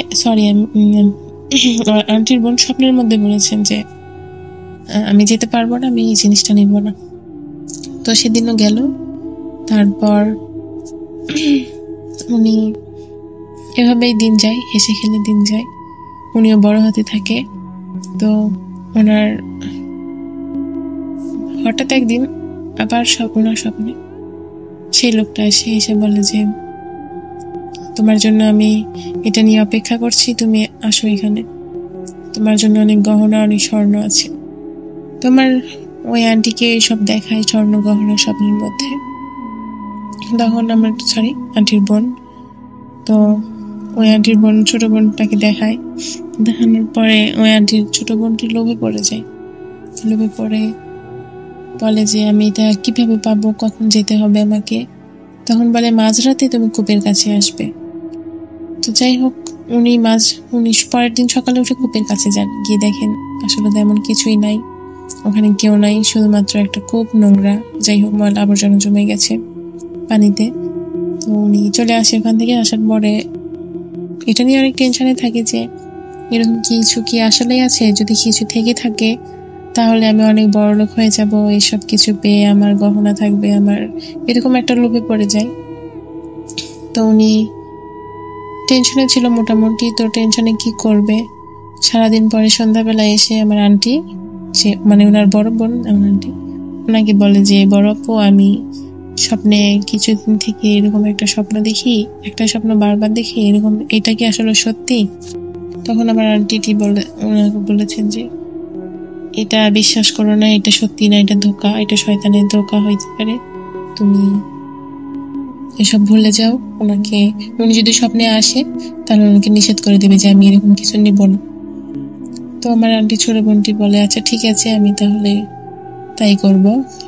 আন্টির বোন স্বপ্নের মধ্যে বলেছেন যে আমি যেতে পারবো না, আমি এই জিনিসটা নিব না। তো সেদিনও গেল। তারপর উনি এভাবেই দিন যায়, হেসে খেলে দিন যায়, উনিও বড় হতে থাকে। তো ওনার হঠাৎ একদিন আবার ওনার স্বপ্নে সেই লোকটা এসে বলে যে তোমার জন্য আমি এটা নিয়ে অপেক্ষা করছি, তুমি আসো এখানে, তোমার জন্য অনেক গহনা অনেক স্বর্ণ আছে। তোমার ওই আন্টিকে সব দেখায় স্বর্ণ গহনা স্বপ্নের মধ্যে। তখন আমার আন্টির বোন, তো ওই আন্টির বোন ছোট বোনটাকে দেখানোর পরে ওই আন্টির ছোট বোনটি লোভে পড়ে যায়। লোভে পড়ে বলে যে আমি এটা কিভাবে পাবো, কখন যেতে হবে আমাকে। তখন বলে মাঝরাতে তুমি কূপের কাছে আসবে। তো যাই হোক, উনি পরের দিন সকালে উঠে কূপের কাছে যান, গিয়ে দেখেন আসলে তেমন কিছুই নাই, ওখানে কেউ নাই, শুধুমাত্র একটা কূপ, নোংরা, যাই হোক ময়লা আবর্জনা জমে গেছে পানিতে। তো উনি চলে আসে। ওখান থেকে আসার পরে এটা নিয়ে অনেক টেনশনে থাকে যে এরকম কিছু কি আসলেই আছে, যদি কিছু থেকে থাকে তাহলে আমি অনেক বড় লোক হয়ে যাব, এইসব কিছু পেয়ে আমার গহনা থাকবে, আমার এরকম একটা লোভে পড়ে যায়। তো উনি টেনশনে ছিল মোটামুটি। তো টেনশনে কি করবে, সারাদিন পরে সন্ধ্যাবেলা এসে আমার আন্টি, যে ওনার বড় বোন, আমার আন্টি ওনাকে বলে যে বড় আপু, আমি স্বপ্নে কিছুদিন থেকে এরকম একটা স্বপ্ন দেখি, একটা স্বপ্ন বারবার দেখি, এরকম এটা কি আসলে সত্যি? তখন আমার আন্টিটি ওনাকে বলেছেন যে এটা বিশ্বাস করো না, এটা সত্যি না, এটা ধোঁকা, এটা শয়তানের ধোঁকা হইতে পারে, তুমি এসব ভুলে যাও। উনি যদি স্বপ্নে আসে তাহলে ওনাকে নিষেধ করে দেবে যে আমি এরকম কিছু নিব না। তো আমার আন্টি ছোট বোনটি বলে আচ্ছা ঠিক আছে, আমি তাহলে তাই করব,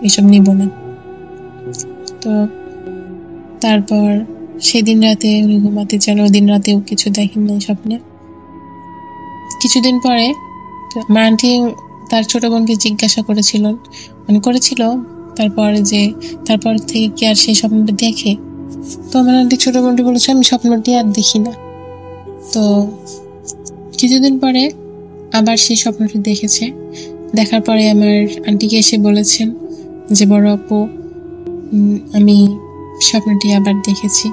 এসব নিব না। তো তারপর সেদিন রাতে উনি ঘুমাতে যান, ওদিন রাতেও কিছু দেখেন না স্বপ্নে। কিছুদিন পরে আমার আন্টি তার ছোট বোনকে জিজ্ঞাসা করেছিল তারপর থেকে কি আর সেই স্বপ্নটা দেখে? তো আমার আন্টি ছোট বোনটি বলেছে আমি স্বপ্নটি আর দেখি না। তো কিছুদিন পরে আবার সেই স্বপ্নটি দেখেছে। দেখার পরে আমার আন্টিকে এসে বলেছেন যে বড় আপু, আমি স্বপ্নটি আবার দেখেছি।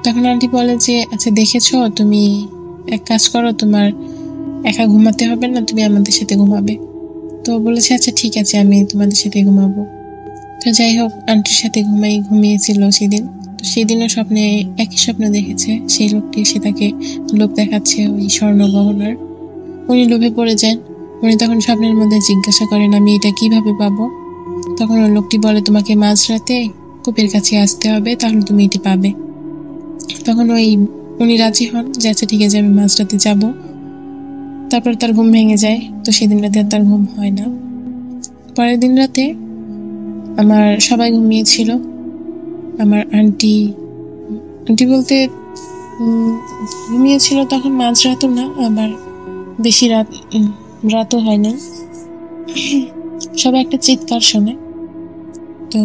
তখন আন্টি বলে যে আচ্ছা দেখেছো, তুমি এক কাজ করো, তোমার একা ঘুমাতে হবে না, তুমি আমাদের সাথে ঘুমাবে। তো বলেছে আচ্ছা ঠিক আছে, আমি তোমাদের সাথে ঘুমাবো। তো যাই হোক, আন্টির সাথে ঘুমিয়েছিল সেদিন। তো সেদিনও স্বপ্নে একই স্বপ্ন দেখেছে, সেই লোকটি এসে তাকে লোভ দেখাচ্ছে ওই স্বর্ণ গহনার। উনি লোভে পড়ে যান। উনি তখন স্বপ্নের মধ্যে জিজ্ঞাসা করেন আমি এটা কিভাবে পাবো? তখন ওই লোকটি বলে তোমাকে মাঝরাতে কূপের কাছে আসতে হবে, তাহলে তুমি এটি পাবে। তখন উনি রাজি হন যে আচ্ছা ঠিক আছে, আমি মাঝরাতে যাব। তারপর তার ঘুম ভেঙে যায়। তো সেদিন রাতে আর তার ঘুম হয় না। পরের দিন রাতে আমার সবাই ঘুমিয়েছিল। আমার আন্টি বলতে ঘুমিয়েছিল তখন মাঝরাতও না, আবার বেশি রাতও হয় না। সবাই একটা চিৎকার শোনে। তো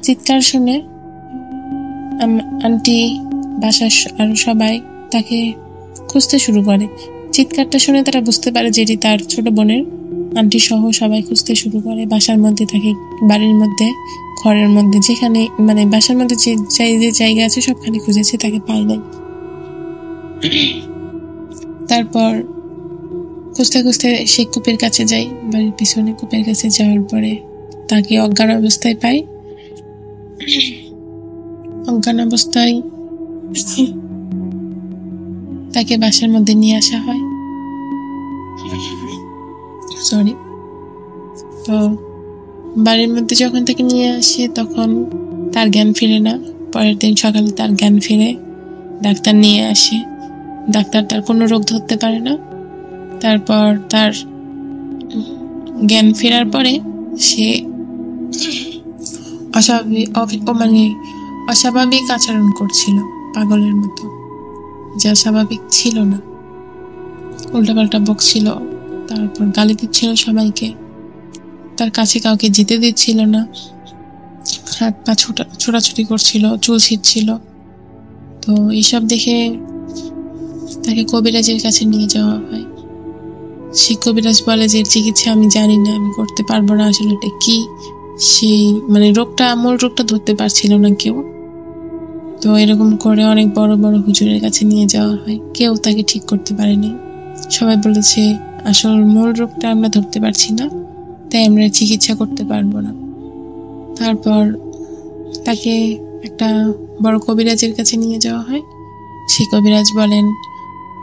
চিৎকার শুনে আন্টি, বাসার আরো সবাই তাকে খুঁজতে শুরু করে। চিৎকারটা শুনে তারা বুঝতে পারে যে এটি তার ছোট বোনের। আন্টি সহ সবাই খুঁজতে শুরু করে বাসার মধ্যে, তাকে বাড়ির মধ্যে, ঘরের মধ্যে, যেখানে বাসার মধ্যে যে জায়গা আছে সবখানে খুঁজেছে, তাকে পায় নাই। তারপর খুঁজতে খুঁজতে সে কূপের কাছে যায়, বাড়ির পিছনে কূপের কাছে যাওয়ার পরে তাকে অজ্ঞান অবস্থায় পায়। অজ্ঞান অবস্থায় তাকে বাসার মধ্যে নিয়ে আসা হয়। তো বাড়ির মধ্যে যখন তাকে নিয়ে আসে তখন তার জ্ঞান ফিরে না। পরের দিন সকালে তার জ্ঞান ফিরে, ডাক্তার নিয়ে আসে। ডাক্তার তার কোনো রোগ ধরতে পারে না। তারপর তার জ্ঞান ফেরার পরে সে অস্বাভাবিক আচরণ করছিল, পাগলের মতো, যা স্বাভাবিক ছিল না। উল্টাপাল্টা বকছিল, তারপর গালি দিচ্ছিল সবাইকে। তার কাছে কাউকে যেতে দিচ্ছিল না, হাত পা ছোটাছুটি করছিল, চুল ছিঁড়ছিল। তো এইসব দেখে তাকে কবিরাজের কাছে নিয়ে যাওয়া হয়। সেই কবিরাজ বলে যে চিকিৎসা আমি জানি না, আমি করতে পারবো না, আসলে এটা কি। সেই মানে মূল রোগটা ধরতে পারছিল না কেউ। তো এরকম করে অনেক বড় বড় হুজুরের কাছে নিয়ে যাওয়া হয়, কেউ তাকে ঠিক করতে পারেনি। সবাই বলেছে আসল মূল রোগটা আমরা ধরতে পারছি না, তাই আমরা চিকিৎসা করতে পারবো না। তারপর তাকে একটা বড় কবিরাজের কাছে নিয়ে যাওয়া হয়। সেই কবিরাজ বলেন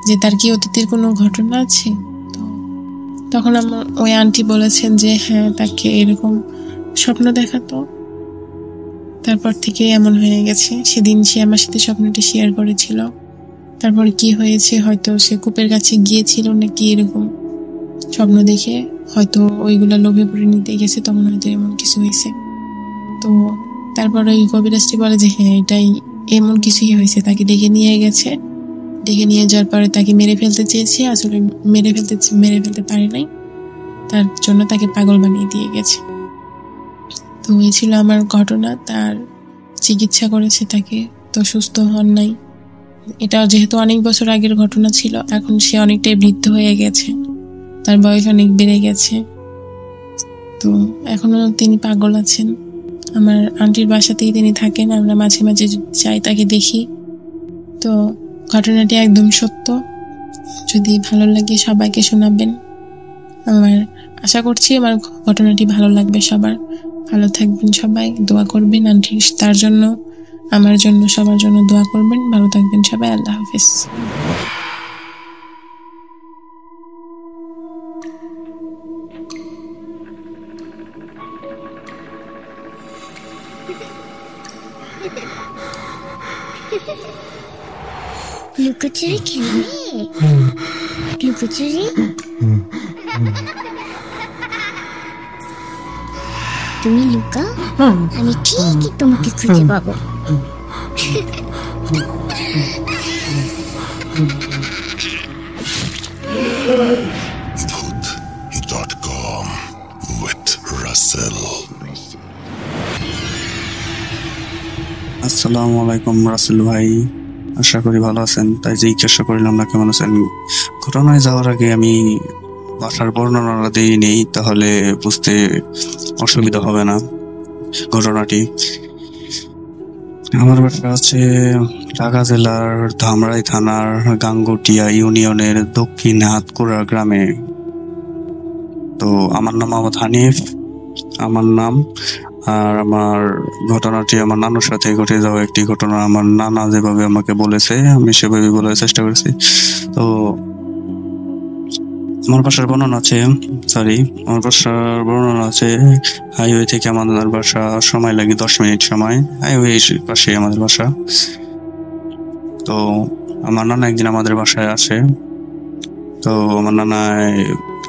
যে তার কি অতীতের কোনো ঘটনা আছে। তো তখন আমার ওই আন্টি বলেছেন যে হ্যাঁ, তাকে এরকম স্বপ্ন দেখাতো, তারপর থেকে এমন হয়ে গেছে। সেদিন সে আমার সাথে স্বপ্নটি শেয়ার করেছিল। তারপর কি হয়েছে, হয়তো সে কূপের কাছে গিয়েছিল নাকি এরকম স্বপ্ন দেখে হয়তো ওইগুলা লোভে পড়ে নিতে গেছে, তখন হয়তো এমন কিছু হয়েছে। তো তারপর ওই কবিরাজটি বলে যে হ্যাঁ, এটাই এমন কিছুই হয়েছে। তাকে ডেকে নিয়ে গেছে, ডেকে নিয়ে যাওয়ার পরে তাকে মেরে ফেলতে চেয়েছে, আসলে মেরে ফেলতে পারে নাই, তার জন্য তাকে পাগল বানিয়ে দিয়ে গেছে। তো এই ছিল আমার ঘটনা। তার চিকিৎসা করেছে তাকে, তো সুস্থ হন নাই। এটা যেহেতু অনেক বছর আগের ঘটনা ছিল, এখন সে অনেকটাই বৃদ্ধ হয়ে গেছে, তার বয়স অনেক বেড়ে গেছে। তো এখনো তিনি পাগল আছেন। আমার আন্টির বাসাতেই তিনি থাকেন, আমরা মাঝে মাঝে যাই, তাকে দেখি। তো ঘটনাটি একদম সত্য। যদি ভালো লাগে সবাইকে শোনাবেন। আমার আশা করছি আমার ঘটনাটি ভালো লাগবে সবার। ভালো থাকবেন সবাই, দোয়া করবেন আন্টির, তার জন্য, আমার জন্য, সবার জন্য দোয়া করবেন। ভালো থাকবেন সবাই, আল্লাহ হাফেজ। লুকোচুরি খেলবে? লুকোচুরি? তুমি লুকাও, আমি ঠিকই তোমাকে খুঁজে পাবো। Bhoot.com with Russell. আসসালামু আলাইকুম রাসেল ভাই, আশা করি ভালো আছেন। তাই জিজ্ঞাসা করিলাম না কেমন আছেন। ঘটনায় যাওয়ার আগে আমি বাসার বর্ণনা দিয়ে নেই, তাহলে বুঝতে অসুবিধা হবে না। ঘটনাটি, আমার বাসা আছে ঢাকা জেলার ধামরাই থানার গাঙ্গুটিয়া ইউনিয়নের দক্ষিণ হাতকুড়া গ্রামে। তো আমার নাম মোহাম্মদ হানিফ, আমার নাম। আর আমার ঘটনাটি আমার নানুর সাথে ঘটে যাওয়া একটি ঘটনা। আমার নানা যেভাবে আমাকে বলেছে আমি সেভাবে বলার চেষ্টা করেছি। তো আমার বাসার বর্ণনা আছে হাইওয়ে থেকে আমাদের বাসা সময় লাগে 10 মিনিট সময়। হাইওয়ে পাশে আমাদের বাসা। তো আমার নানা একদিন আমাদের বাসায় আসে। তো আমার নানা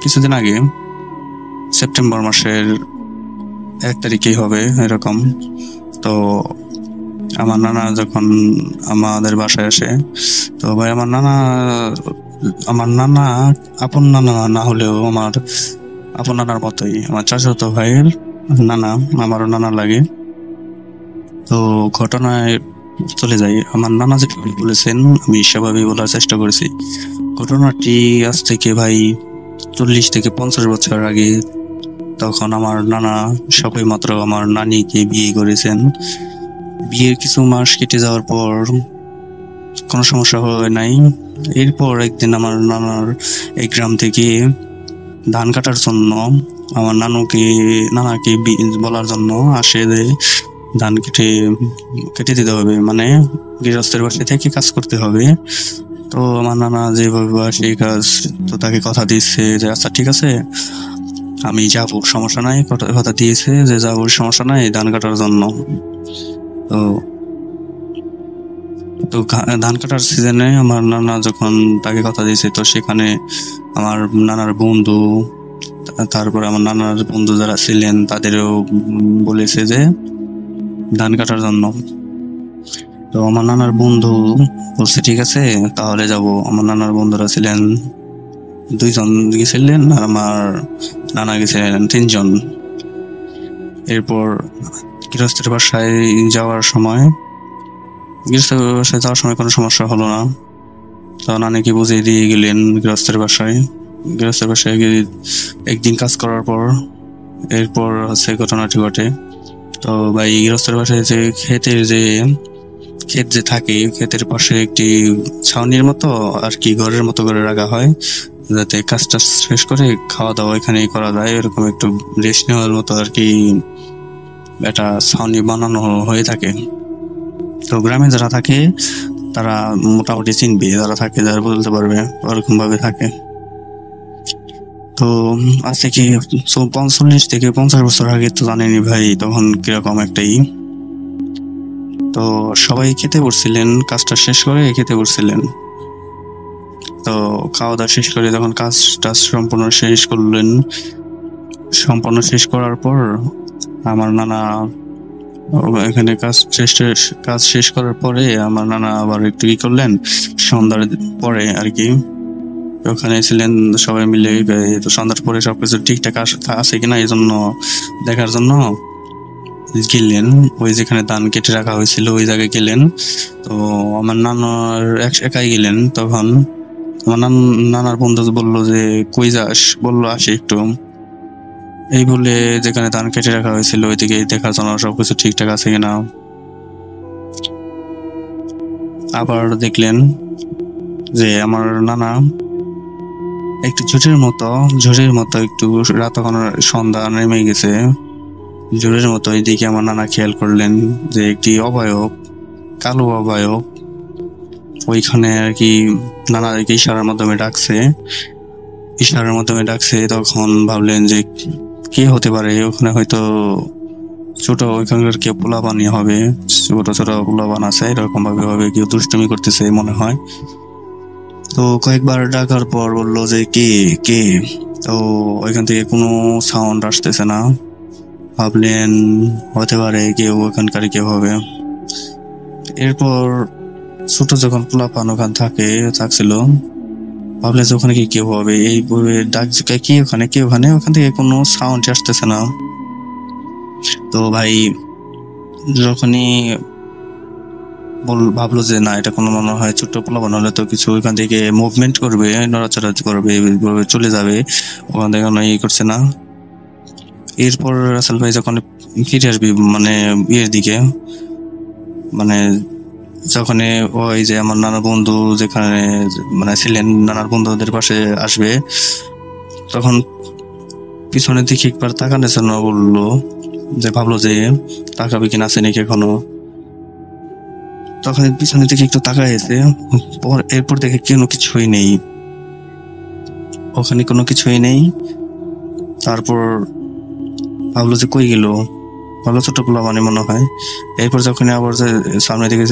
কিছুদিন আগে সেপ্টেম্বর মাসের 1 তারিখেই হবে এরকম। তো আমার নানা যখন আমাদের বাসায় আসে, তো ভাই আমার নানা আপন নানা না হলেও আমার আপন নানার মতোই, আমার চাচাতো ভাইয়ের নানা, আমারও নানা লাগে। তো ঘটনায় চলে যাই। আমার নানা যে বলেছেন আমি সেভাবেই বলার চেষ্টা করেছি। ঘটনাটি আজ থেকে ভাই 40 থেকে 50 বছর আগে। তখন আমার নানা সবাই মাত্র আমার নানিকে বিয়ে করেছেন। বিয়ের কিছু মাস কেটে যাওয়ার পর কোনো সমস্যা হয় নাই। এরপর একদিন আমার নানার এই গ্রাম থেকে ধান কাটার জন্য আমার নানাকে বলার জন্য আসে যে ধান কেটে দিতে হবে, মানে গৃহস্থের বাসায় থেকে কাজ করতে হবে। তো আমার নানা যেভাবে সেই কাজ, তো তাকে কথা দিচ্ছে যে আচ্ছা ঠিক আছে আমি যাবো, সমস্যা নাই, কথা দিয়েছে যে যাবো, সমস্যা নাই ধান কাটার জন্য। তো ধান কাটার সিজনে আমার নানা যখন তাকে কথা দিয়েছে, তো সেখানে আমার নানার বন্ধু, তারপরে আমার নানার বন্ধু যারা ছিলেন তাদেরও বলেছে যে ধান কাটার জন্য। তো আমার নানার বন্ধু বলছে ঠিক আছে তাহলে যাব। আমার নানার বন্ধুরা ছিলেন 2 জন গেছিলেন, আর আমার নানা গেছিলেন 3 জন। এরপর গৃহস্থের বাসায় যাওয়ার সময় কোনো সমস্যা হলো না। তো নানিকে বুঝিয়ে দিয়ে গেলেন গৃহস্থের বাসায় গিয়ে একদিন কাজ করার পর এরপর হচ্ছে ঘটনাটি ঘটে। তো ভাই গৃহস্থের বাসায় যে ক্ষেত যে থাকে, ক্ষেতের পাশে একটি ছাউনির মতো আর কি ঘরের মতো করে রাখা হয়, যাতে কাজটা শেষ করে খাওয়া দাওয়া এখানেই করা যায়, এরকম একটু রেস্ট নেওয়ার মতো আর কি একটা ছাউনি বানানো হয়ে থাকে। তো গ্রামে যারা থাকে তারা মোটামুটি চিনবে, যারা থাকে যারা বলতে পারবে, ওরকম ভাবে থাকে। তো আজ থেকে 45 থেকে 50 বছর আগে তো জানেনি ভাই তখন কিরকম একটাই। তো সবাই খেতে বসছিলেন, কাজটা শেষ করে খেতে বসছিলেন। তো খাওয়া দাওয়া শেষ করে যখন কাজটা সম্পূর্ণ শেষ করার পর আমার নানা এখানে কাজ শেষ করার পরে আমার নানা আবার একটু কি করলেন, সন্ধ্যার পরে আর কি ওখানে ছিলেন সবাই মিলে। তো সন্ধ্যার পরে সবকিছু ঠিকঠাক আছে কিনা এই জন্য দেখার জন্য গেলেন, ওই যেখানে ধান কেটে রাখা হয়েছিল ওই জায়গায় গেলেন। তো আমার নানার একাই গেলেন। তখন আমার নানার বন্ধু বললো যে কই যাস, বললো আসি একটু, এই বলে যেখানে ধান কেটে রাখা হয়েছিল ওইদিকে দেখার জন্য সবকিছু ঠিকঠাক আছে কিনা। আবার দেখলেন যে আমার নানা একটু ঝড়ের মতো একটু রাত তখন সন্ধ্যা নেমে গেছে, ঝড়ের মতো এইদিকে আমার নানা খেয়াল করলেন যে একটি কালো অবয়ব ওইখানে আর কি নানাদেরকে ইশারার মাধ্যমে ডাকছে। তখন ভাবলেন যে কে হতে পারে, ওখানে হয়তো ওইখানকার কেউ পোলাপানি হবে, ছোট পোলাপান আছে, এরকম ভাবে হবে কেউ দুষ্টুমি করতেছে মনে হয়। তো কয়েকবার ডাকার পর বললো যে কে। তো ওইখান থেকে কোনো সাউন্ড আসতেছে না, ভাবলেন হতে পারে কেউ ওখানকার কেউ হবে। এরপর ছোট যখন পোলাপান ওখানে থাকছিল, ভাবলেন যে ওখানে কি কেউ হবে, এই ডাক কি ওখানে ওখান থেকে কোনো সাউন্ড আসতেছে না। তো ভাই যখনই ভাবলো যে না এটা কোনো মনে হয় ছোট্ট পোলাপান হলে তো কিছু ওইখান থেকে মুভমেন্ট করবে, নড়াচড়া করবে, চলে যাবে, ওখান থেকে করছে না। এরপর রাসেল ভাই যখন ফিরে আসবি মানে ইয়ের দিকে, মানে যখন ওই যে আমার নানা বন্ধু যেখানে মানে ছিলেন, নানার বন্ধুদের পাশে আসবে, তখন পিছনের দিকে একবার তাকানোর জন্য বললো যে ভাবলো যে তাকাবে কিনা আছে নাকি এখনো। তখন পিছনের দিকে একটু তাকাইছে, এরপর দেখে কিছুই নেই, ওখানে কোনো কিছুই নেই। তারপর ভাবলো যে কই গেল, ভালো ছোট পোলা মানে মনে হয়। এরপর যখন আবার সামনের দিকে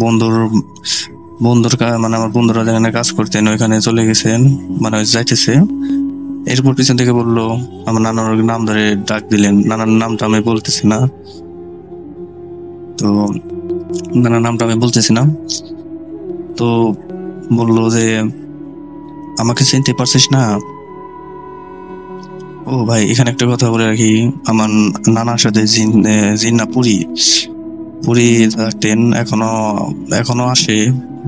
বন্ধুর মানে আমার বন্ধুরা যেখানে কাজ করতেন ওইখানে চলে গেছেন, মানে যাইতেছে। এরপর পিছন থেকে বললো, আমার নানার নাম ধরে ডাক দিলেন, নানার নামটা আমি বলতেছি না। তো নানার নামটা আমি বলতেছি না। তো বললো যে আমাকে চিনতে পারছিস না? ও ভাই এখানে একটা কথা বলে রাখি, আমার নানার সাথে জিন্না পুরি থাকতেন, এখনো আসে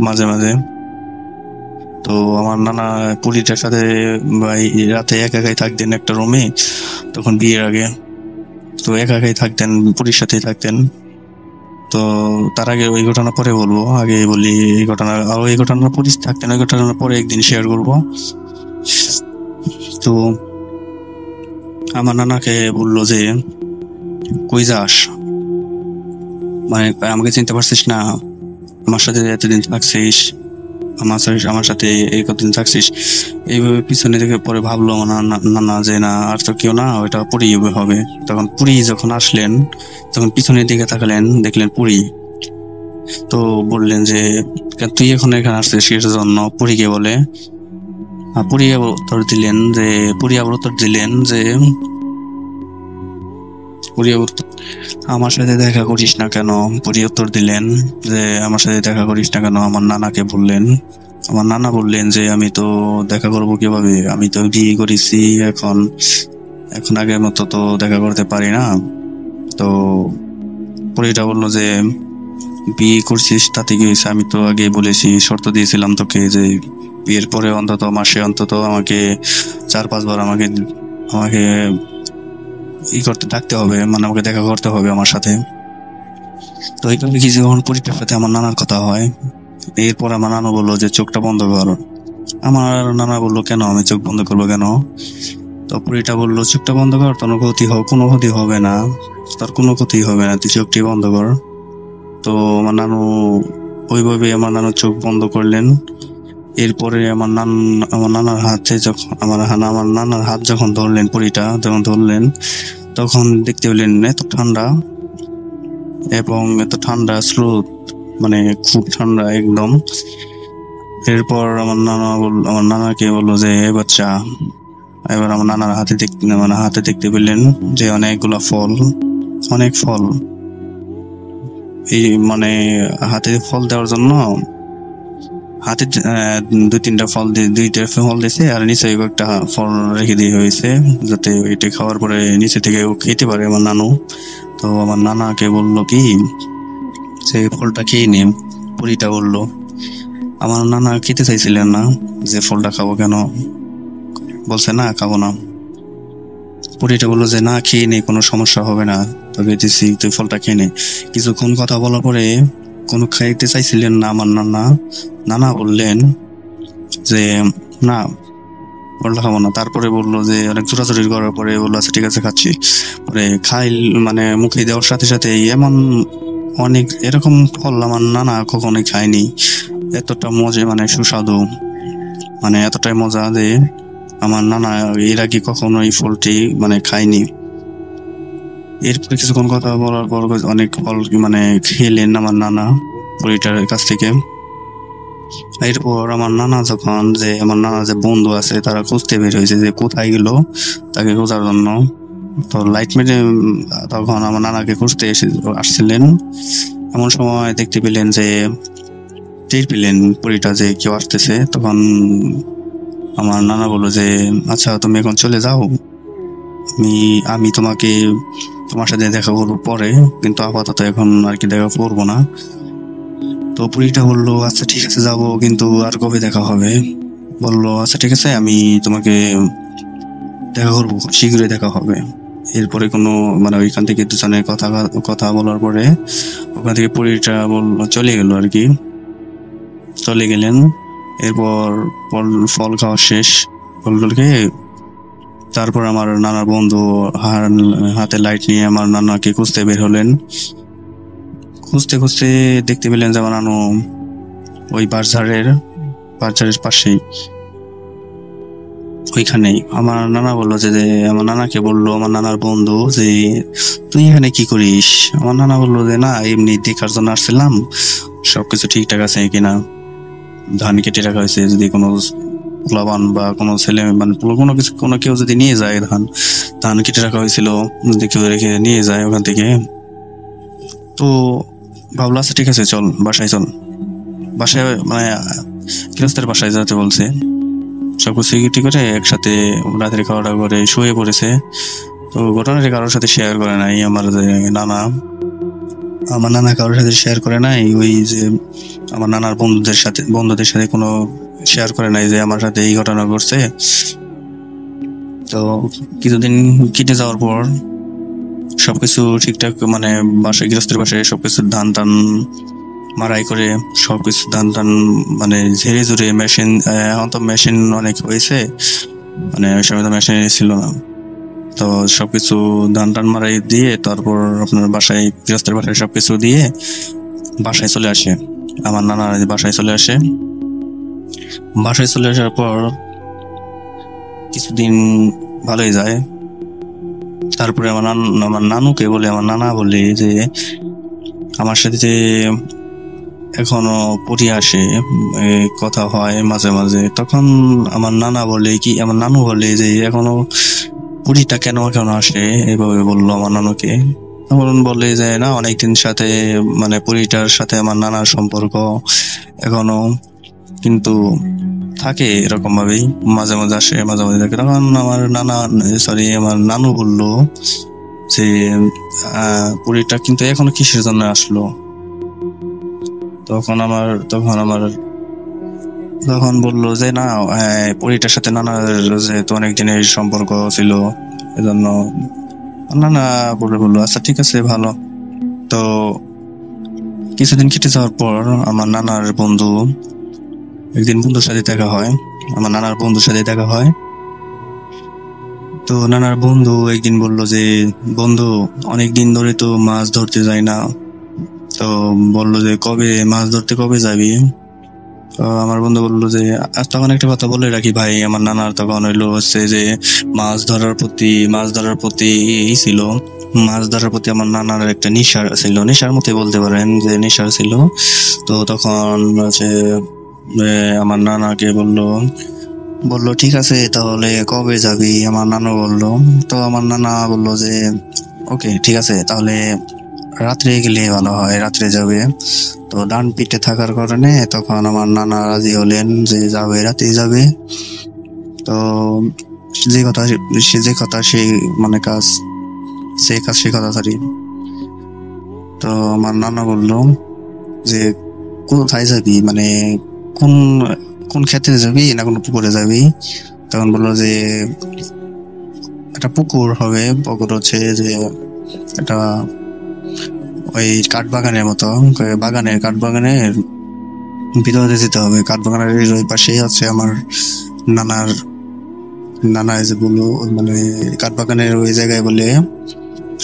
মাঝে মাঝে। তো আমার নানা পুরীটার সাথে ভাই রাতে একাই থাকতেন একটা রুমে, তখন বিয়ের আগে। তো একাই থাকতেন, পুরীর সাথেই থাকতেন। তো তার আগে ওই ঘটনা পরে বলবো, আগে বলি এই ঘটনা। আর এই ঘটনার পুলিশ থাকতেন, ওই ঘটনার পরে একদিন শেয়ার করবো। তো আমার নানাকে বললো যে কই যাস, মানে আমাকে চিনতে পারছিস না, আমার সাথে এতদিন থাকছিস, আমার সাথে এই কতদিন থাকছিস। এইভাবে পিছনে দেখে পরে ভাবলো আমার নানা যে না আর তো কেউ না, ওইটা পুরি হবে। তখন পুরি যখন আসলেন, তখন পিছনের দিকে তাকালেন, দেখলেন পুরি। তো বললেন যে তুই এখন এখানে আসছিস কিসের জন্য, পুরীকে বলে। পুরি আবার উত্তর দিলেন যে আমার সাথে দেখা করিস না কেন। পুরি উত্তর দিলেন যে আমার সাথে দেখা করিস না কেন। আমার নানাকে বললেন, আমার নানা বললেন যে আমি তো দেখা করবো কিভাবে, আমি তো বিয়ে করেছি, এখন এখন আগের মতো তো দেখা করতে পারি না। তো পরীটা বললো যে বিয়ে করছিস তাতে কি হয়েছে, আমি তো আগে বলেছি, শর্ত দিয়েছিলাম তোকে যে বিয়ের পরে অন্তত মাসে অন্তত আমাকে 4-5 বার আমাকে করতে ডাকতে হবে, মানে আমাকে দেখা করতে হবে আমার সাথে। তো এইভাবে কি যখন পরীটার সাথে আমার নানার কথা হয়, এরপর আমার নানু বললো যে চোখটা বন্ধ কর। আমার নানা বললো কেন, আমি চোখ বন্ধ করবো কেন? তো পরীটা বললো চোখটা বন্ধ কর, তোর কোনো ক্ষতি হবে না, তোর কোনো ক্ষতি হবে না, তুই চোখটি বন্ধ কর। তো আমার নানু ওইভাবে আমার নানু চোখ বন্ধ করলেন। এরপরে আমার নানার হাতে যখন আমার নানার হাত যখন ধরলেন, পরীটা যখন ধরলেন, তখন দেখতে পেলেন এত ঠান্ডা এবং এত ঠান্ডা স্রোত, মানে খুব ঠান্ডা একদম। এরপর আমার নানাকে বললো যে বাচ্চা, এবার আমার নানার হাতে দেখতে পেলেন যে অনেক ফল। এই মানে হাতে ফল দেওয়ার জন্য হাতে 2-3টা ফল দিয়েছে, আর নিচে একটা ফল রেখে দিয়ে হয়েছে যাতে এটা খাওয়ার পরে নিচে থেকে খেতে পারে আমার নানু। তো আমার নানাকে বললো কি সেই ফলটা খেয়ে নে। পরীটা বললো, আমার নানা খেতে চাইছিলেন না, যে ফলটা খাবো কেন, বলছে না খাবো না। পরীটা বললো যে না, খেয়ে নে, কোনো সমস্যা হবে না, তবে দিচ্ছি, তুই ফলটা খেয়ে নে। কিছুক্ষণ কথা বলার পরে কোনো খাইতে চাইছিলেন না আমার নানা বললেন যে না, ফলটা খাবো না। তারপরে বললো যে অনেক জোরাজোরি করার পরে বললো আচ্ছা ঠিক আছে খাচ্ছি। পরে মানে মুখে দেওয়ার সাথে সাথে এমন অনেক এরকম ফল আমার নানা কখনোই খায়নি, এতটা মজা, মানে সুস্বাদু, মানে এতটাই মজা যে আমার নানা এর আগে কখনো এই ফলটি মানে খায়নি। এরপরে কিছুক্ষণ কথা বলার পর অনেক ফল মানে খেলেন আমার নানা পরীটার কাছ থেকে। এরপর আমার নানা যে বন্ধু আছে তারা খুঁজতে বের হয়েছে যে কোথায় গেল, তাকে খোঁজার জন্য। তো লাইট মেরে তখন আমার নানাকে খুঁজতে আসছিলেন। এমন সময় দেখতে পেলেন যে টের পেলেন পরীটা যে কেউ আসতেছে। তখন আমার নানা বললো যে আচ্ছা তুমি এখন চলে যাও, আমি তোমার সাথে দেখা করবো পরে, কিন্তু আপাতত এখন আর কি দেখা করবো না। তো পরীটা বললো আচ্ছা ঠিক আছে যাবো, কিন্তু আর কবে দেখা হবে? বললো আচ্ছা ঠিক আছে, আমি তোমাকে দেখা করবো, শীঘ্রই দেখা হবে। এরপরে কোনো মানে ওইখান থেকে দুজনে কথা বলার পরে ওখান থেকে পরীটা চলে গেল আর কি, চলে গেলেন। এরপর ফল খাওয়া শেষ, ফল খেয়ে তারপর আমার নানার বন্ধু হাতে লাইট নিয়ে আমার নানাকে খুঁজতে বের হলেন। খুঁজতে দেখতে পেলেন যে আমার নানু ওই বাঁশঝাড়ের পাশেই ওইখানেই। আমার নানা বললো যে আমার নানাকে বললো আমার নানার বন্ধু যে তুই এখানে কি করিস? আমার নানা বললো যে না, এমনি দেখার জন্য আসছিলাম সবকিছু ঠিকঠাক আছে কিনা, ধান কেটে রাখা হয়েছে, যদি কোনো পোলাপান বা কোনো ছেলে মানে কোনো কেউ যদি নিয়ে যায়, ধান কেটে রাখা হয়েছিল, যদি কেউ রেখে নিয়ে যায় ওখান থেকে। তো ভাবলো আচ্ছা ঠিক আছে চল বাসায় মানে গৃহস্থের বাসায় যেতে বলছে। সবকিছু সিকিউরিটি করে একসাথে রাতের খাওয়া করে শুয়ে পড়েছে। তো ঘটনাটি কারোর সাথে শেয়ার করে নাই আমার নানা কারোর সাথে শেয়ার করে নাই, ওই যে আমার নানার বন্ধুদের সাথে কোনো শেয়ার করে নাই যে আমার সাথে এই ঘটনা ঘটছে। তো কিছুদিন কেটে যাওয়ার পর সবকিছু ঠিকঠাক, মানে গৃহস্থের বাসায় সবকিছু ধান মারাই করে সবকিছু ধান মানে ঝেড়ে ঝুড়ে মেশিন অনেক হয়েছে, মানে ওই সময় তো মেশিন ছিল না। তো সবকিছু ধান মারাই দিয়ে তারপর আপনার গৃহস্থের বাসায় সবকিছু দিয়ে বাসায় চলে আসে। আমার নানা বাসায় চলে আসার পর কিছুদিন ভালোই যায়। তারপরে আমার নানা বলে যে আমার সাথে যে এখনো পড়ি আসে, কথা হয় মাঝে মাঝে। তখন আমার নানু বলে যে এখনো পড়িটা কেন আসে, এইভাবে বললো আমার নানুকে। তখন বলে যে না, অনেকদিন সাথে মানে পরিটার সাথে আমার নানার সম্পর্ক এখনো। কিন্তু থাকে এরকম ভাবেই, মাঝে মাঝে আসে মাঝে মাঝে থাকে। তখন আমার আমার নানু বললো যে পরীটা কিন্তু এখনো কিসের জন্য আসলো। তখন বললো যে না, পরীটার সাথে নানার যেহেতু অনেক দিনের সম্পর্ক ছিল, এজন্য নানা বললো আচ্ছা ঠিক আছে ভালো। তো কিছুদিন কেটে যাওয়ার পর আমার নানার বন্ধু একদিন বন্ধুর সাথে দেখা হয়, আমার নানার বন্ধুর সাথে দেখা হয়। তো নানার বন্ধু একদিন বললো যে বন্ধু অনেক দিন ধরে তো মাছ ধরতে যাই না, তো বললো যে মাছ ধরতে কবে যাবি। তো আমার বন্ধু বললো যে তখন একটা কথা বলে রাখি ভাই, আমার নানার তখন হইলো হচ্ছে যে মাছ ধরার প্রতি ছিল, মাছ ধরার প্রতি আমার নানার একটা নেশার মধ্যে বলতে পারেন যে নেশার ছিল। তো তখন হচ্ছে আমার নানাকে বললো ঠিক আছে তাহলে কবে যাবি, আমার নানু বললো। তো আমার নানা বললো যে ওকে ঠিক আছে, তাহলে রাত্রে গেলে ভালো হয়, রাত্রে যাবে। তো ডান পিঠে থাকার কারণে তখন আমার নানা রাজি হলেন যে যাবে, রাতেই যাবে। তো যে কথা সেই মানে কাজ, সেই কথা সরি। তো আমার নানা বললো যে কোথায় যাবি, মানে কোন ক্ষেতে যাবি না কোন পুকুরে যাবি। তখন বললো যে একটা পুকুর হবে, পুকুর হচ্ছে যে একটা ওই কাঠবাগানের মতো, কাঠবাগানের ভিতরে যেতে হবে। কাঠবাগানের ওই পাশেই হচ্ছে আমার নানা যে বললো, মানে কাঠবাগানের ওই জায়গায় বলে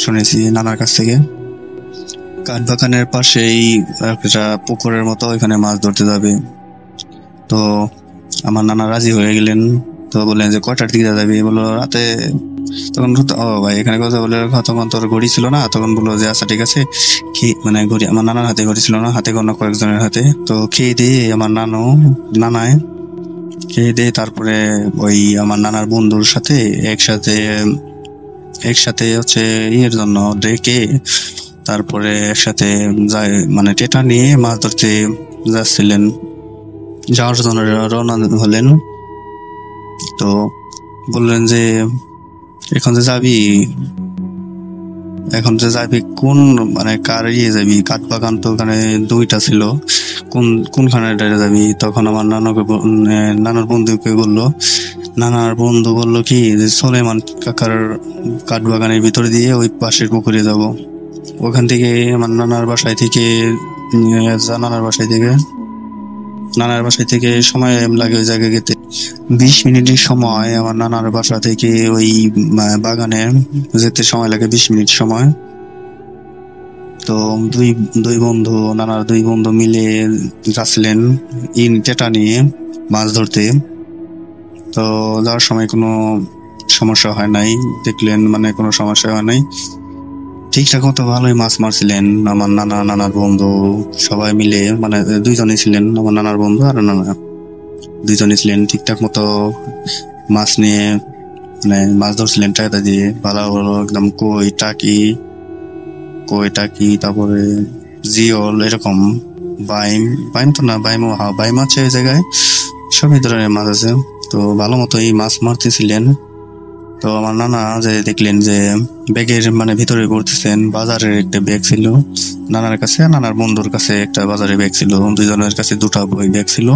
শুনেছি নানার কাছ থেকে। কাঠবাগানের পাশেই একটা পুকুরের মতো, ওইখানে মাছ ধরতে যাবে। তো আমার নানা রাজি হয়ে গেলেন। তো বললেন যে কয়টার দিকে যাবি, বললো রাতে। তখন ও ভাই এখানে কথা বলে, তখন তোর ঘড়ি ছিল না। তখন বললো যে আচ্ছা ঠিক আছে, মানে ঘড়ি আমার নানার হাতে ঘড়ি ছিল না, হাতে কোনো কয়েকজনের হাতে। তো খেয়ে দিয়ে আমার নানায় খেয়ে দিয়ে তারপরে ওই আমার নানার বন্ধুর সাথে একসাথে হচ্ছে জন্য ডেকে তারপরে একসাথে যায়, মানে টেটা নিয়ে মাছ ধরতে যাওয়ার জন্য রওনা হলেন। তো বললেন যে এখন যে যাবি কোন মানে কার যাবি, কাঠবাগান তো ওখানে দুইটা ছিল, কোনখানে যাবি। তখন আমার নানার বন্ধুকে বললো, নানার বন্ধু বললো কি যে সোলেমান কাকার কাঠবাগানের ভিতরে দিয়ে ওই পাশের পুকুরে যাব। ওখান থেকে আমার নানার বাসায় থেকে সময় লাগে ওই জায়গায় যেতে 20 মিনিটের সময়। আমার নানার বাসা থেকে ওই বাগানে যেতে সময় লাগে 20 মিনিট সময়। তো নানার দুই বন্ধু মিলে যাচ্ছিলেন টেটা নিয়ে মাছ ধরতে। তো যাওয়ার সময় কোনো সমস্যা হয় নাই, দেখলেন মানে কোনো সমস্যা হয় নাই, ঠিকঠাক মতো ভালোই মাছ মারছিলেন আমার নানার বন্ধু সবাই মিলে, মানে দুইজনই ছিলেন, আমার নানার বন্ধু আর নানা দুইজনই ছিলেন। ঠিকঠাক মতো মাছ নিয়ে মানে মাছ ধরছিলেন টাকা দিয়ে, ভালো একদম কই টাকি তারপরে জিওল, এরকম বাইম তো না, বাইম আছে ওই জায়গায়, সবই ধরনের মাছ আছে। তো ভালো মতোই মাছ মারতেছিলেন। তো আমার নানা যে দেখলেন যে ব্যাগের মানে ভিতরে করতেছেন, বাজারের একটা ব্যাগ ছিল নানার কাছে, নানার বন্ধুর কাছে একটা বাজারের ব্যাগ ছিল, দুজনের কাছে দুটা ব্যাগ ছিল।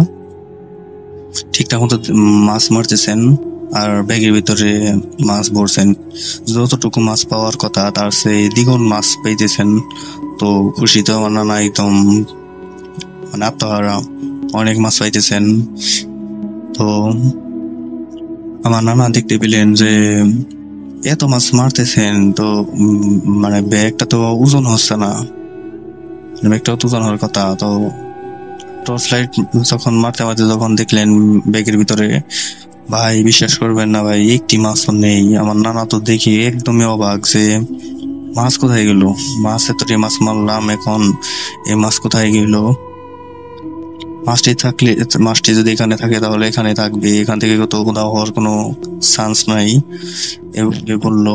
ঠিকঠাক মতো মাছ মারতেছেন আর ব্যাগের ভিতরে মাছ ভরছেন, যতটুকু মাছ পাওয়ার কথা তার সেই দ্বিগুণ মাছ পেয়েছেন। তো খুশিতে আমার নানা একদম মানে আত্মহারা, অনেক মাছ পাইতেছেন। তো আমার নানা দেখতে পেলেন যে এত মাছ মারতেছেন, তো মানে ব্যাগটা তো ওজন হচ্ছে না, ব্যাগটা তো ওজন হওয়ার কথা। তো টর্চ লাইট যখন মারতে যখন দেখলেন ব্যাগের ভিতরে, ভাই বিশ্বাস করবেন না ভাই, একটি মাছও নেই। আমার নানা তো দেখি একদমই অবাক যে মাছ কোথায় গেল, এতটি মাছ মারলাম, এখন এই মাছ কোথায় গেল। মাছটি যদি এখানে থাকে তাহলে এখানে থাকবে, এখান থেকে তো কোথাও হওয়ার কোনো চান্স নাই এভাবে বললো।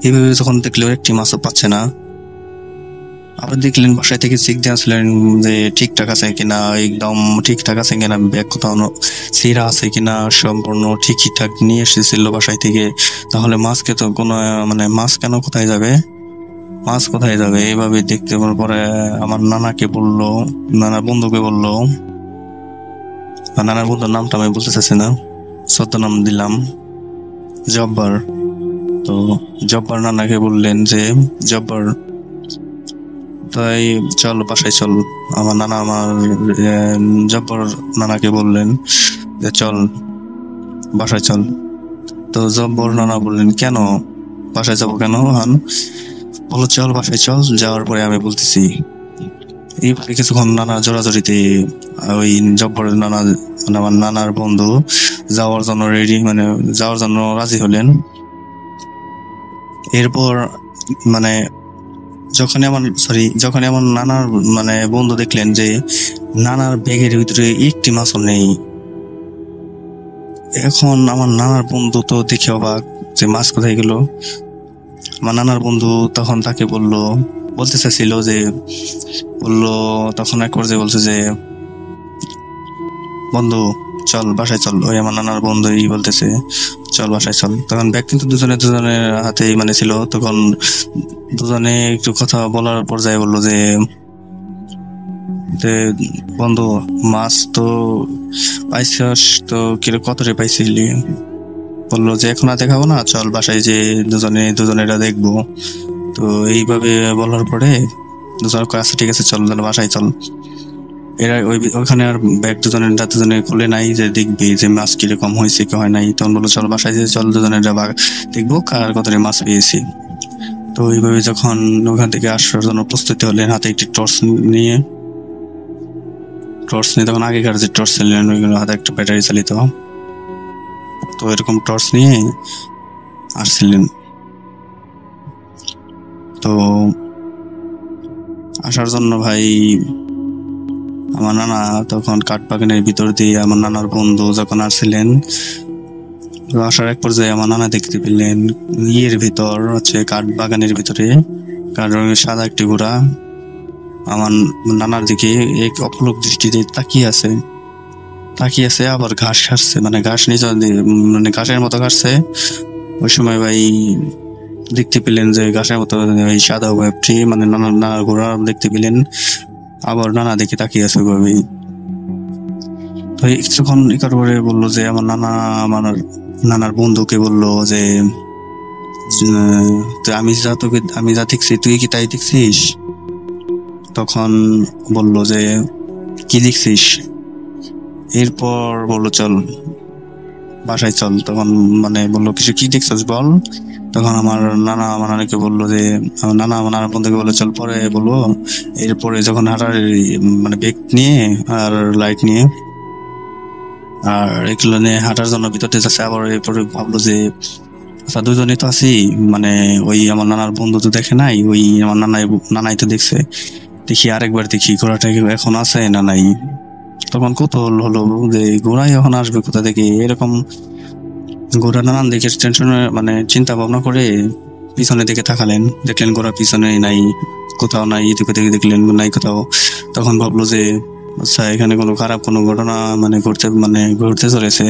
এইভাবে যখন দেখলেও একটি মাছও পাচ্ছে না, আবার দেখলেন বাসায় থেকে চেক দিয়ে আসলেন যে ঠিকঠাক আছে কিনা, একদম ঠিকঠাক আছে কিনা, ব্যাগ কোথাও ছিঁড়া আছে কিনা, সম্পূর্ণ ঠিকঠাক নিয়ে এসেছিল বাসায় থেকে। তাহলে মাছকে তো কোনো মানে মাছ কেন কোথায় যাবে, মাছ কোথায় যাবে এইভাবে দেখতে পাওয়ার পরে আমার নানাকে বললো, নানার বন্ধুকে বললো, নানার বন্ধুর নামটা আমি বলতে চাচ্ছি না, সত্য নাম দিলাম জব্বার। তো জব্বার নানাকে বললেন যে জব্বার তাই চল বাসায় চল। আমার নানা জব্বর নানাকে বললেন যে চল বাসায় চল। তো জব্বর নানা বললেন কেন বাসায় যাবো কেন, বলো চল বাসায় চল। যাওয়ার পরে আমি বলতেছি, এইভাবে কিছুক্ষণ নানা জোরাজোরিতে ওই জব্বরের নানা মানে আমার নানার বন্ধু যাওয়ার জন্য রেডি, মানে যাওয়ার জন্য রাজি হলেন। এরপর মানে যখনই আমার নানার মানে বন্ধু দেখলেন যে নানার ব্যাগের ভিতরে একটি মাছও নেই, এখন আমার নানার বন্ধু তো দেখে অবাক যে মাছ কোথায় গেল। আমার নানার বন্ধু তখন তাকে বলতে চাইছিল যে তখন এক পর্যায়ে বলছে যে বন্ধু চল বাসায় চল। ওই আমার নানার বন্ধুই বলতেছে চল বাসায় চল। তখন ব্যাগ কিন্তু দুজনের হাতেই মানে ছিল। তখন দুজনে একটু কথা বলার পর্যায়ে বললো যে বন্ধু মাছ তো পাইছিস তো কতটা পাইছিলি, বললো যে এখন আর দেখাবো না, চল বাসায় যে দুজনেরা দেখবো। তো এইভাবে বলার পরে দুজন আচ্ছা ঠিক আছে চল বাসায় চল। এরা ওইখানে আর ব্যাগ দুজনে খুলে নাই যে দেখবি যে মাছ কিরকম হয়েছে কি হয় নাই। তখন বললো চল বাসায় যে চল দুজনেরা দেখবো কার কতটা মাছ পেয়েছি। তো এইভাবে যখন ওখান থেকে আসার জন্য প্রস্তুতি হলেন, হাতে একটি টর্চ নিয়ে তখন আগেকার যে টর্চ ছিলেন ওইগুলো হাতে একটা ব্যাটারি চালিত, তো এরকম টর্চ নিয়ে আসছিলেন। তো আসার জন্য ভাই আমার নানা তখন কাঠবাগানের ভিতর দিয়ে আমার নানার বন্ধু যখন আসছিলেন, আসার এক পর্যায়ে আমার নানা দেখতে পেলেন ইয়ের ভিতর হচ্ছে কাঠবাগানের ভিতরে কাঠ রঙের সাদা একটি ঘোড়া আমার নানার দিকে এক অপলক দৃষ্টিতে তাকিয়ে আছে, আবার ঘাস খাচ্ছে, মানে ঘাস নিচে মানে ঘাসের মতো খাচ্ছে। ওই সময় ভাই দেখতে পেলেন যে ঘাসের মতো ওই সাদা ওয়েবটি মানে নানার ঘোড়া দেখতে পেলেন, আবার নানা দেখে তাকিয়ে আছে ওইভাবেই। তো কিছুক্ষণ করে বললো যে আমার নানার বন্ধুকে বললো যে আমি যা দেখছি তুই কি তাই দেখছিস? তখন বললো যে কি দেখছিস? এরপর বললো চল বাসায় চল। তখন মানে বললো কিছু কি দেখছিস বল। তখন আমার নানাকে বললো যে আমার নানার বন্ধুকে বললো চল পরে বলবো। এরপরে যখন হাঁটার মানে ব্যাগ নিয়ে আর লাইট নিয়ে আর এগুলো নিয়ে হাঁটার জন্য ভিতরতে যাচ্ছে, আবার এরপরে ভাবলো যে আচ্ছা দুজনেই তো আছি, মানে ওই আমার নানার বন্ধু তো দেখে নাই, ওই আমার নানাই তো দেখছে, দেখি আরেকবার দেখি ঘোড়াটা এখন আছে না নাই। তখন কৌতূহল হলো যে ঘোড়াই এখন আসবে কোথা থেকে, এরকম ঘোড়া নানান দিকে টেনশনে মানে চিন্তা ভাবনা করে পিছনের দিকে তাকালেন, দেখলেন ঘোড়া পিছনে নাই, কোথাও নাই, এদিকে দেখলেন নাই কোথাও। তখন ভাবলো যে আচ্ছা এখানে কোনো খারাপ কোনো ঘটনা মানে ঘটতে চলেছে,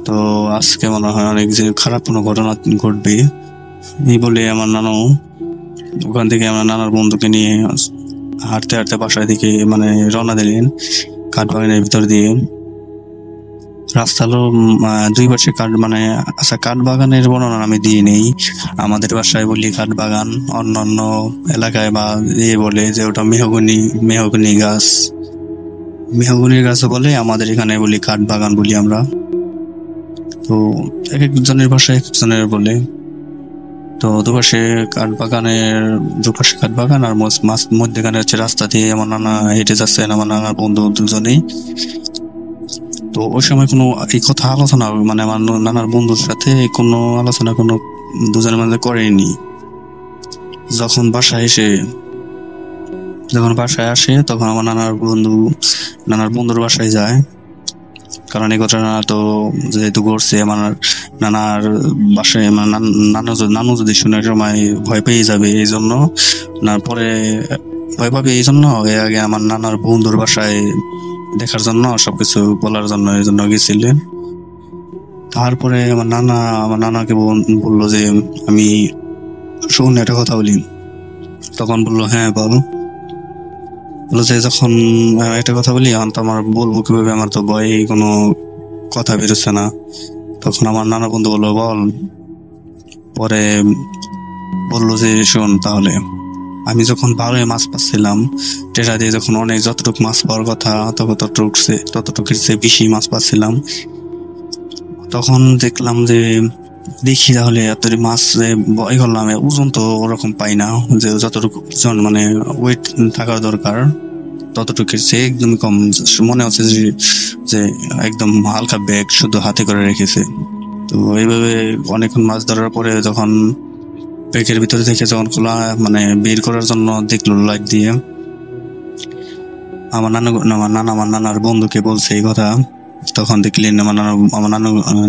তো আজকে মনে হয় অনেক যে খারাপ কোনো ঘটনা ঘটবে। এই বলে আমার নানু ওখান থেকে আমার নানার বন্ধুকে নিয়ে হাঁটতে হাঁটতে বাসায় দিকে মানে রওনা দিলেন কাঠবাগানের ভিতর দিয়ে। রাস্তা হলো দুই পাশে কাঠবাগানের বর্ণনা আমি দিয়ে নেই, আমাদের বাসায় বলি কাঠবাগান, অন্যান্য এলাকায় বা বলে যে ওটা মেহগনি গাছও বলে, আমাদের এখানে বলি কাঠবাগান বলি আমরা। তো এক একজনের ভাষায় এক একজনের বলে। তো দুপাশে কাঠবাগান আর মধ্যখানে হচ্ছে রাস্তা দিয়ে আমার নানা হেঁটে যাচ্ছেন, আমার নানার বন্ধু দুজনেই। তো ওই সময় কোনো এই কথা আলোচনা মানে আমার নানার বন্ধুর সাথে কোনো আলোচনা কোনো দুজনের মধ্যে করেনি। যখন বাসায় আসে তখন আমার নানার বন্ধুর বাসায় যায়। কারণ এই ঘটনা তো যেহেতু ঘটছে আমার নানার বাসায়, আমার নানু যদি শুনে সময় ভয় পেয়ে যাবে, এই জন্য পরে ভয় পাবে, এই জন্য এর আগে আমার নানার বন্ধুর বাসায় দেখার জন্য সবকিছু বলার জন্য এই জন্য গেছিলেন। তারপরে আমার নানাকে বললো যে আমি শুন একটা কথা বলি। তখন বললো হ্যাঁ বল। বললো যে যখন একটা কথা বলি এখন তো আমার বলবো কিভাবে, আমার তো ভয়ে কোনো কথা বেরোচ্ছে না। তখন আমার নানা বন্ধু বললো বল। পরে বললো যে শোন তাহলে, আমি যখন ভালোই মাছ পাচ্ছিলাম টেরা দিয়ে, যখন অনেক যতটুকু মাছ পাওয়ার কথা ততটুকুর চেয়ে বেশি মাছ পাচ্ছিলাম, তখন দেখলাম যে দেখি তাহলে এত মাছ ভয় করলাম, ওজন তো ওরকম পাই না, যে যতটুকু ওজন মানে ওয়েট থাকার দরকার ততটুকুর চেয়ে একদম কম। মনে হচ্ছে যে একদম হালকা ব্যাগ শুধু হাতে করে রেখেছে। তো এইভাবে অনেকক্ষণ মাছ ধরার পরে যখন ব্যাগের ভিতরে থেকে যখন খোলা মানে বের করার জন্য দেখলো লাইট দিয়ে, আমার নানার বন্ধুকে বলছে এই কথা। তখন দেখলেন আমার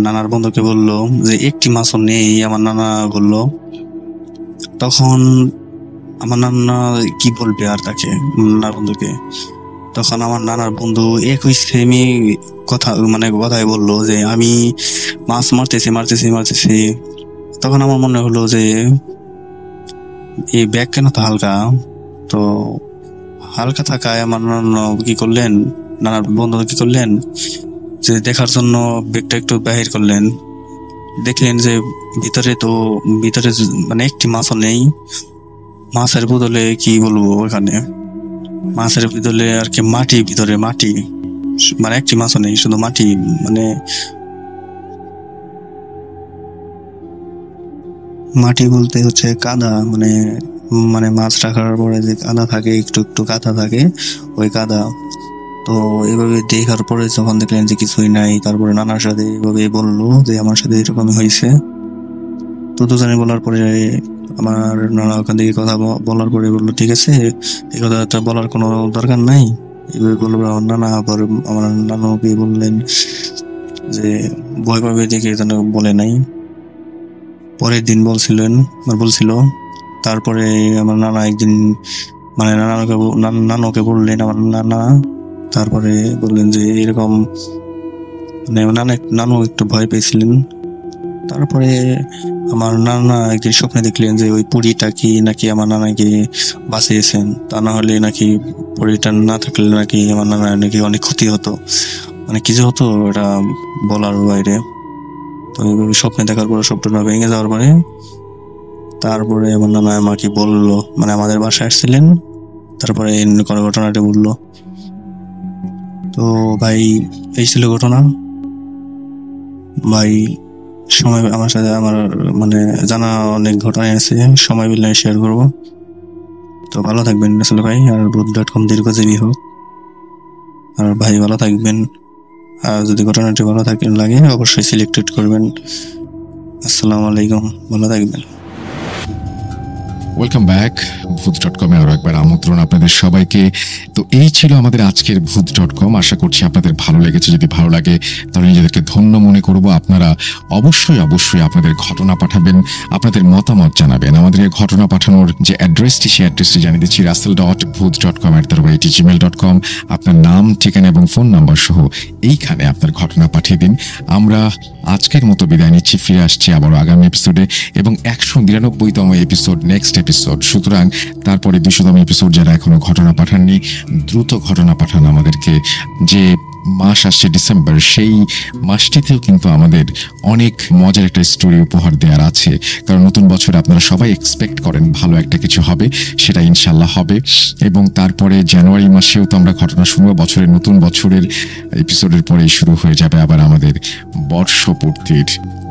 নানার বন্ধুকে বললো যে একটি মাছও নেই, আমার নানা বললো। তখন আমার নানা কি বলবে আর তাকে, নানার বন্ধুকে। তখন আমার নানার বন্ধু একই সেমি কথাই বললো যে আমি মাছ মারতেছি। তখন আমার মনে হলো যে এই ব্যাগ কেন তো হালকা, তো হালকা থাকায় আমার নানার বন্ধু কি করলেন যে দেখার জন্য ব্যাগটা একটু বাহির করলেন। দেখলেন যে ভিতরে মানে একটি মাছও নেই। মাছের বদলে কি বলবো, ওখানে মাছের বদলে আর কি মাটি মানে একটি মাছও নেই, শুধু মাটি, মানে মাটি বলতে হচ্ছে কাদা, মানে মাছ রাখার পরে যে কাদা থাকে, একটু কাদা থাকে, ওই কাদা। তো এভাবে দেখার পরে যখন দেখলেন যে কিছুই নাই, তারপরে নানার সাথে এভাবে বললো যে আমার সাথে এরকম হয়েছে। তো দুজনে বলার পরে আমার নানা ওখান থেকে কথা বলার পরে বললো ঠিক আছে, এই কথাটা বলার কোনো দরকার নাই, এভাবে বললো আমার নানা। আবার আমার নানুকে বললেন যে ভয় পাবে দেখে যেন বলে নাই। পরের দিন বলছিল। তারপরে আমার নানা একদিন মানে নানুকে বললেন আমার নানা। তারপরে বললেন যে এরকম, মানে নানু একটু ভয় পেয়েছিলেন। তারপরে আমার নানা একদিন স্বপ্নে দেখলেন যে ওই পুরীটা কি নাকি আমার নানাকে বাঁচিয়েছেন, তা না হলে নাকি পুরীটা না থাকলে নাকি আমার নানা নাকি অনেক ক্ষতি হতো, মানে কিছু হতো, এটা বলার বাইরে। তো এইভাবে স্বপ্নে দেখার পরে স্বপ্নটা ভেঙে যাওয়ার পরে তারপরে আমার নানা আমাকে বললো, মানে আমাদের বাসায় আসছিলেন, তারপরে কোনো ঘটনাটা বললো। তো ভাই এই ছিল ঘটনা ভাই। সময় আমার সাথে আমার মানে জানা অনেক ঘটনাই আছে, সময় পেলে শেয়ার করবো। তো ভালো থাকবেন আসলে ভাই, আর ভূত.com দীর্ঘজীবী হোক। আর ভাই ভালো থাকবেন, আর যদি ঘটনাটি ভালো লাগে অবশ্যই সিলেক্টেড করবেন। আসসালামু আলাইকুম, ভালো থাকবেন। ওয়েলকাম ব্যাক ভূত.com-এ আরো একবার আমন্ত্রণ আপনাদের সবাইকে। তো এই ছিল আমাদের আজকের ভূত.com। আশা করছি আপনাদের ভালো লেগেছে। যদি ভালো লাগে তাহলে নিজেদেরকে ধন্য মনে করব। আপনারা অবশ্যই আপনাদের ঘটনা পাঠাবেন, আপনাদের মতামত জানাবেন। আমাদের এই ঘটনা পাঠানোর যে অ্যাড্রেসটি, সেই অ্যাড্রেসটি জানিয়ে দিচ্ছি, russell.booth.com@gmail.com। আপনার নাম, ঠিকানা এবং ফোন নাম্বার সহ এইখানে আপনার ঘটনা পাঠিয়ে দিন। আমরা আজকের মতো বিদায় নিচ্ছি, ফিরে আসছি আবারও আগামী এপিসোডে, এবং 199তম এপিসোড নেক্সট এপিসোড। সুতরাং তারপরে 200তম এপিসোড যারা এখনো ঘটনা পাঠাননি, দ্রুত ঘটনা পাঠান আমাদেরকে। যে মাস আসছে ডিসেম্বর, সেই মাসটিতেও কিন্তু আমাদের অনেক মজার একটা স্টোরি উপহার দেওয়ার আছে। কারণ নতুন বছর আপনারা সবাই এক্সপেক্ট করেন ভালো একটা কিছু হবে, সেটা ইনশাল্লাহ হবে। এবং তারপরে জানুয়ারি মাসেও তো আমরা ঘটনা শুনবো। নতুন বছরের এপিসোডের পরেই শুরু হয়ে যাবে আবার আমাদের বর্ষপূর্তির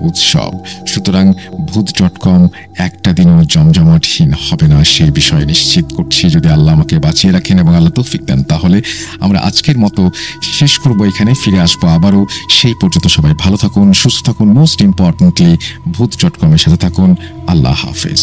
উৎসব। সুতরাং ভূত.com একটা দিনও জমজমাটহীন হবে না, সেই বিষয়ে নিশ্চিত করছি। যদি আল্লাহ আমাকে বাঁচিয়ে রাখেন এবং আল্লাহ তৌফিক দেন, তাহলে আমরা আজকের মতো শেষ করবো এখানে, ফিরে আসবো আবারও। সেই পর্যন্ত সবাই ভালো থাকুন, সুস্থ থাকুন, মোস্ট ইম্পর্টেন্টলি ভূত.com-এর সাথে থাকুন। আল্লাহ হাফেজ।